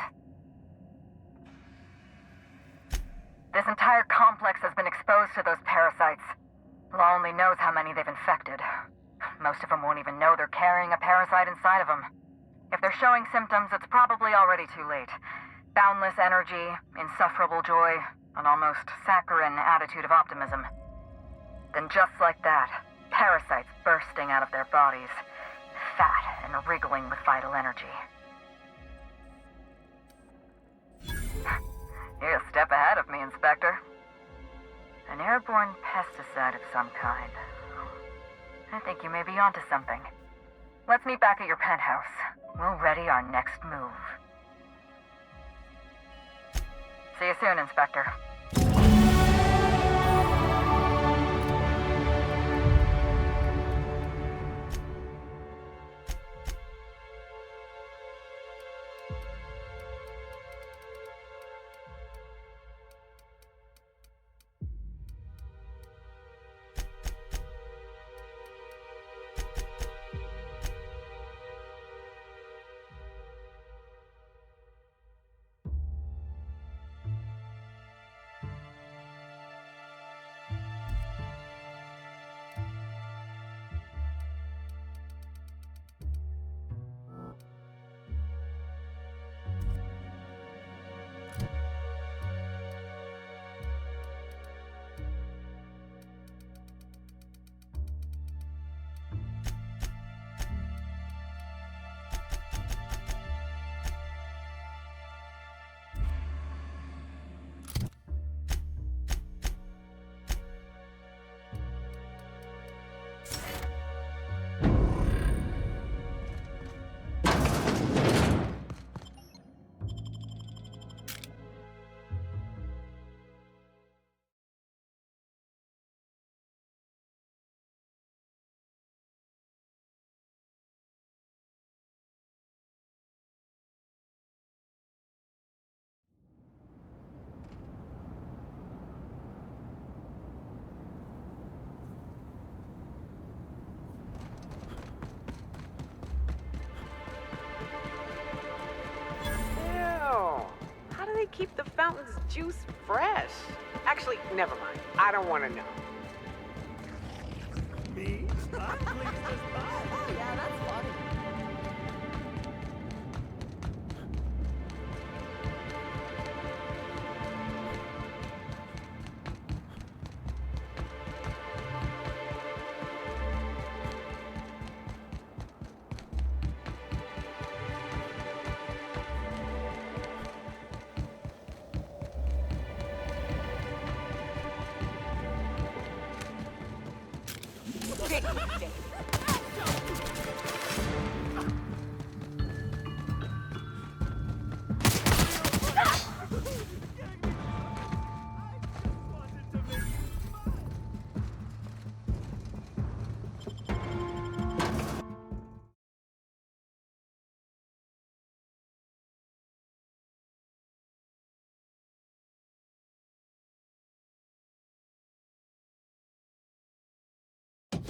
[SPEAKER 16] This entire complex has been exposed to those parasites. Law only knows how many they've infected. Most of them won't even know they're carrying a parasite inside of them. If they're showing symptoms, it's probably already too late. Boundless energy, insufferable joy, an almost saccharine attitude of optimism. Then just like that, parasites bursting out of their bodies, fat and wriggling with vital energy. You're a step ahead of me, Inspector. An airborne pesticide of some kind. I think you may be onto something. Let's meet back at your penthouse. We'll ready our next move. See you soon, Inspector.
[SPEAKER 8] Keep the fountain's juice fresh. Actually, never mind. I don't want to know.
[SPEAKER 12] Me? I'm pleased as pie. Oh, yeah, that's funny.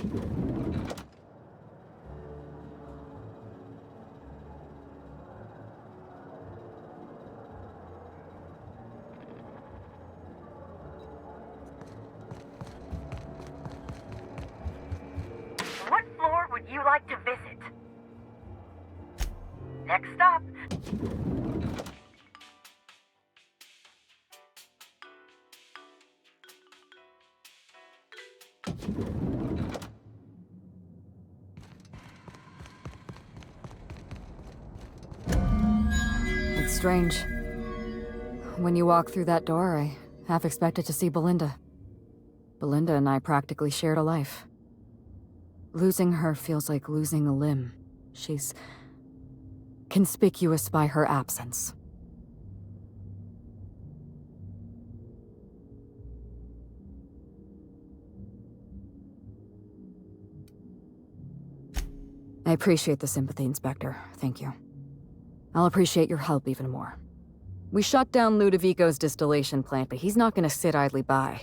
[SPEAKER 16] What floor would you like to visit? Next stop.
[SPEAKER 2] It's strange. When you walk through that door, I half expected to see Belinda. Belinda and I practically shared a life. Losing her feels like losing a limb. She's conspicuous by her absence. I appreciate the sympathy, Inspector. Thank you. I'll appreciate your help even more. We shut down Ludovico's distillation plant, but he's not gonna sit idly by.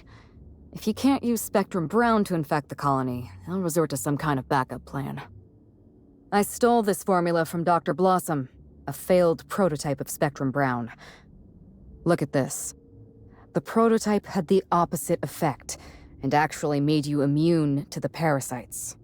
[SPEAKER 2] If he can't use Spectrum Brown to infect the colony, he'll resort to some kind of backup plan. I stole this formula from Dr. Blossom, a failed prototype of Spectrum Brown. Look at this. The prototype had the opposite effect, and actually made you immune to the parasites.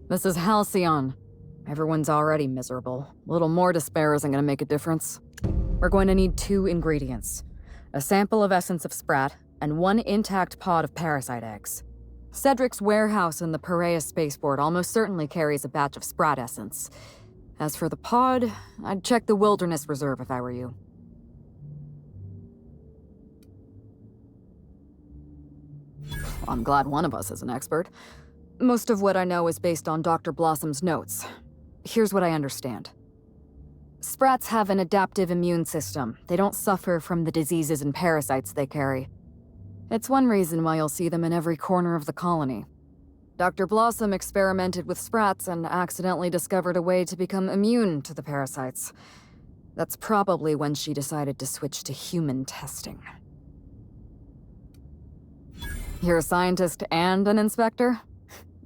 [SPEAKER 2] This is Halcyon. Everyone's already miserable. A little more despair isn't gonna make a difference. We're going to need 2 ingredients. A sample of essence of Sprat, and 1 intact pod of parasite eggs. Cedric's warehouse in the Peril spaceport almost certainly carries a batch of Sprat essence. As for the pod, I'd check the Wilderness Reserve if I were you. I'm glad one of us is an expert. Most of what I know is based on Dr. Blossom's notes. Here's what I understand. Sprats have an adaptive immune system. They don't suffer from the diseases and parasites they carry. It's one reason why you'll see them in every corner of the colony. Dr. Blossom experimented with Sprats and accidentally discovered a way to become immune to the parasites. That's probably when she decided to switch to human testing. You're a scientist and an inspector?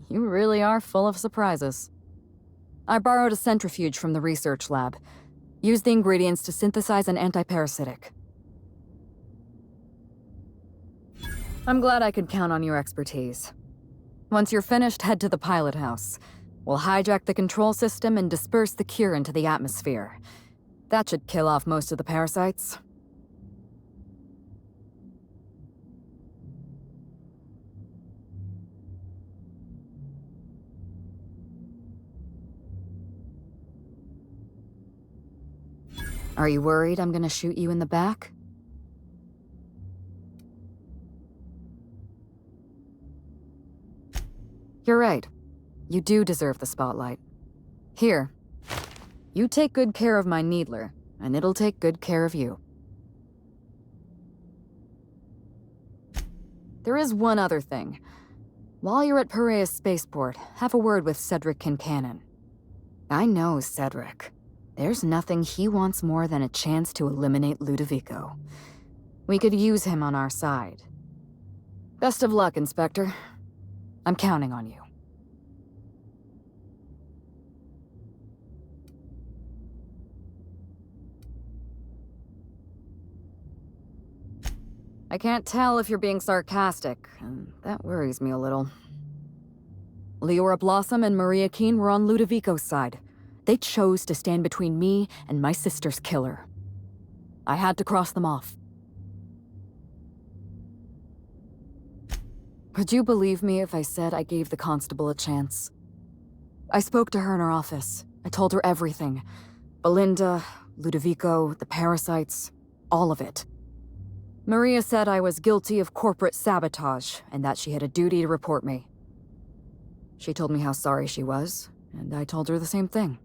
[SPEAKER 2] You really are full of surprises. I borrowed a centrifuge from the research lab. Used the ingredients to synthesize an antiparasitic. I'm glad I could count on your expertise. Once you're finished, head to the pilot house. We'll hijack the control system and disperse the cure into the atmosphere. That should kill off most of the parasites. Are you worried I'm gonna shoot you in the back? You're right. You do deserve the spotlight. Here. You take good care of my Needler, and it'll take good care of you. There is one other thing. While you're at Peril Spaceport, have a word with Cedric Kincannon. I know Cedric. There's nothing he wants more than a chance to eliminate Ludovico. We could use him on our side. Best of luck, Inspector. I'm counting on you. I can't tell if you're being sarcastic, and that worries me a little. Leora Blossom and Maria Keene were on Ludovico's side. They chose to stand between me and my sister's killer. I had to cross them off. Would you believe me if I said I gave the constable a chance? I spoke to her in her office. I told her everything. Belinda, Ludovico, the parasites, all of it. Maria said I was guilty of corporate sabotage and that she had a duty to report me. She told me how sorry she was, and I told her the same thing.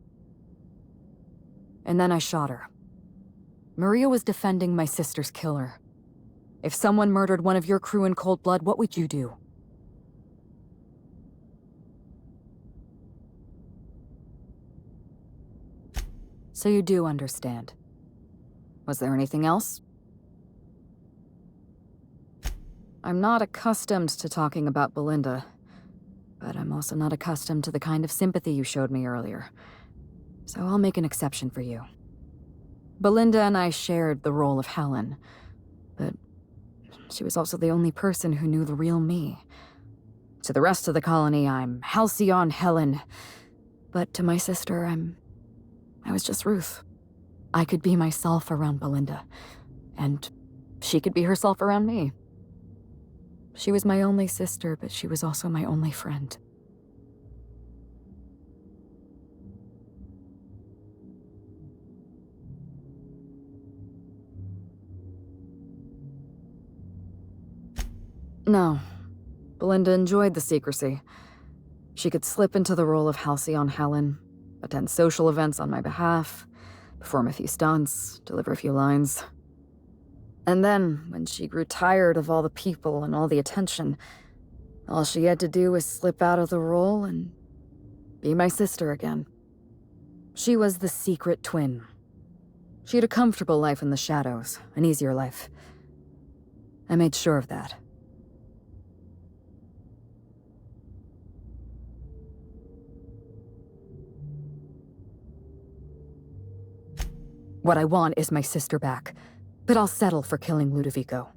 [SPEAKER 2] And then I shot her. Maria was defending my sister's killer. If someone murdered one of your crew in cold blood, what would you do? So you do understand. Was there anything else? I'm not accustomed to talking about Belinda, but I'm also not accustomed to the kind of sympathy you showed me earlier. So I'll make an exception for you. Belinda and I shared the role of Helen, but she was also the only person who knew the real me. To the rest of the colony, I'm Halcyon Helen, but to my sister, I was just Ruth. I could be myself around Belinda, and she could be herself around me. She was my only sister, but she was also my only friend. No. Belinda enjoyed the secrecy. She could slip into the role of Halcyon Helen, attend social events on my behalf, perform a few stunts, deliver a few lines. And then, when she grew tired of all the people and all the attention, all she had to do was slip out of the role and be my sister again. She was the secret twin. She had a comfortable life in the shadows, an easier life. I made sure of that. What I want is my sister back, but I'll settle for killing Ludovico.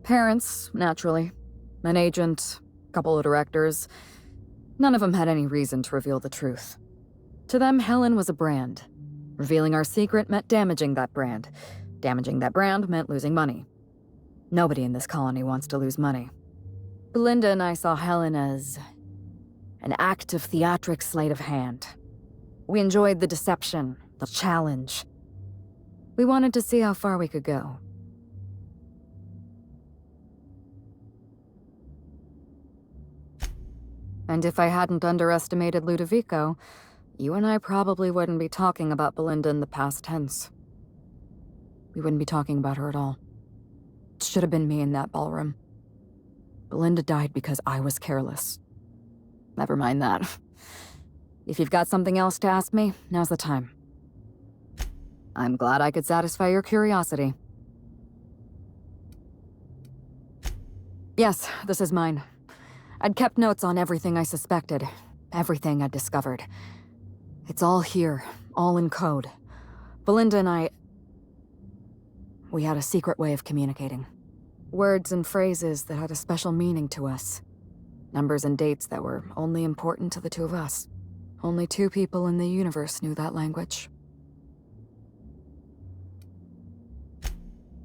[SPEAKER 2] Parents, naturally. An agent, a couple of directors. None of them had any reason to reveal the truth. To them, Helen was a brand. Revealing our secret meant damaging that brand. Damaging that brand meant losing money. Nobody in this colony wants to lose money. Belinda and I saw Helen as an act of theatric sleight of hand. We enjoyed the deception, the challenge. We wanted to see how far we could go. And if I hadn't underestimated Ludovico, you and I probably wouldn't be talking about Belinda in the past tense. We wouldn't be talking about her at all. It should have been me in that ballroom. Belinda died because I was careless. Never mind that. If you've got something else to ask me, now's the time. I'm glad I could satisfy your curiosity. Yes, this is mine. I'd kept notes on everything I suspected, everything I'd discovered. It's all here, all in code. Belinda and we had a secret way of communicating. Words and phrases that had a special meaning to us. Numbers and dates that were only important to the two of us. Only 2 people in the universe knew that language.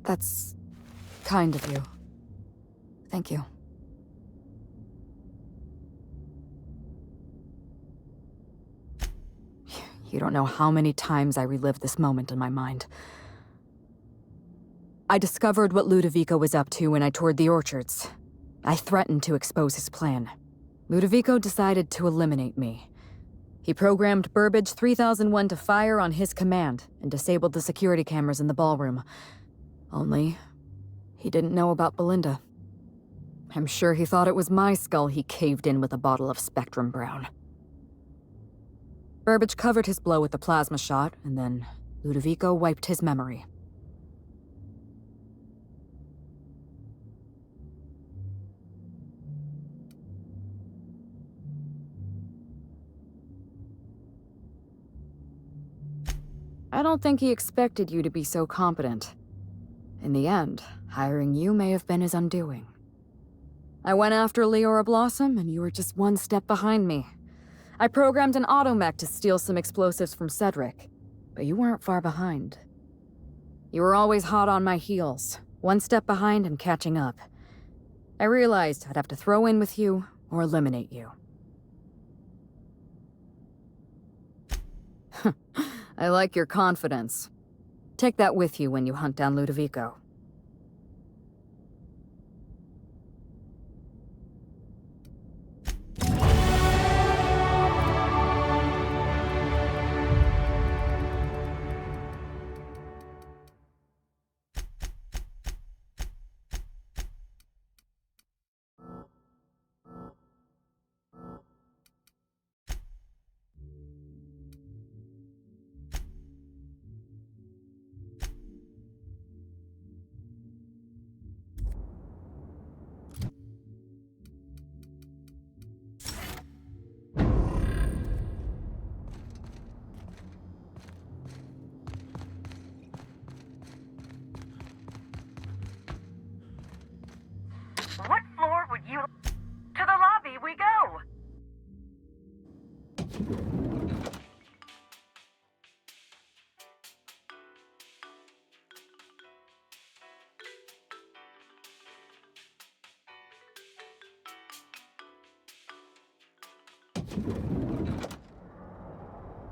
[SPEAKER 2] That's kind of you. Thank you. You don't know how many times I relived this moment in my mind. I discovered what Ludovico was up to when I toured the orchards. I threatened to expose his plan. Ludovico decided to eliminate me. He programmed Burbage 3001 to fire on his command and disabled the security cameras in the ballroom. Only, he didn't know about Belinda. I'm sure he thought it was my skull he caved in with a bottle of Spectrum Brown. Burbage covered his blow with the plasma shot, and then Ludovico wiped his memory. I don't think he expected you to be so competent. In the end, hiring you may have been his undoing. I went after Leora Blossom, and you were just 1 step behind me. I programmed an automech to steal some explosives from Cedric, but you weren't far behind. You were always hot on my heels, 1 step behind and catching up. I realized I'd have to throw in with you or eliminate you. I like your confidence. Take that with you when you hunt down Ludovico.
[SPEAKER 16] What floor would you... To the lobby we go!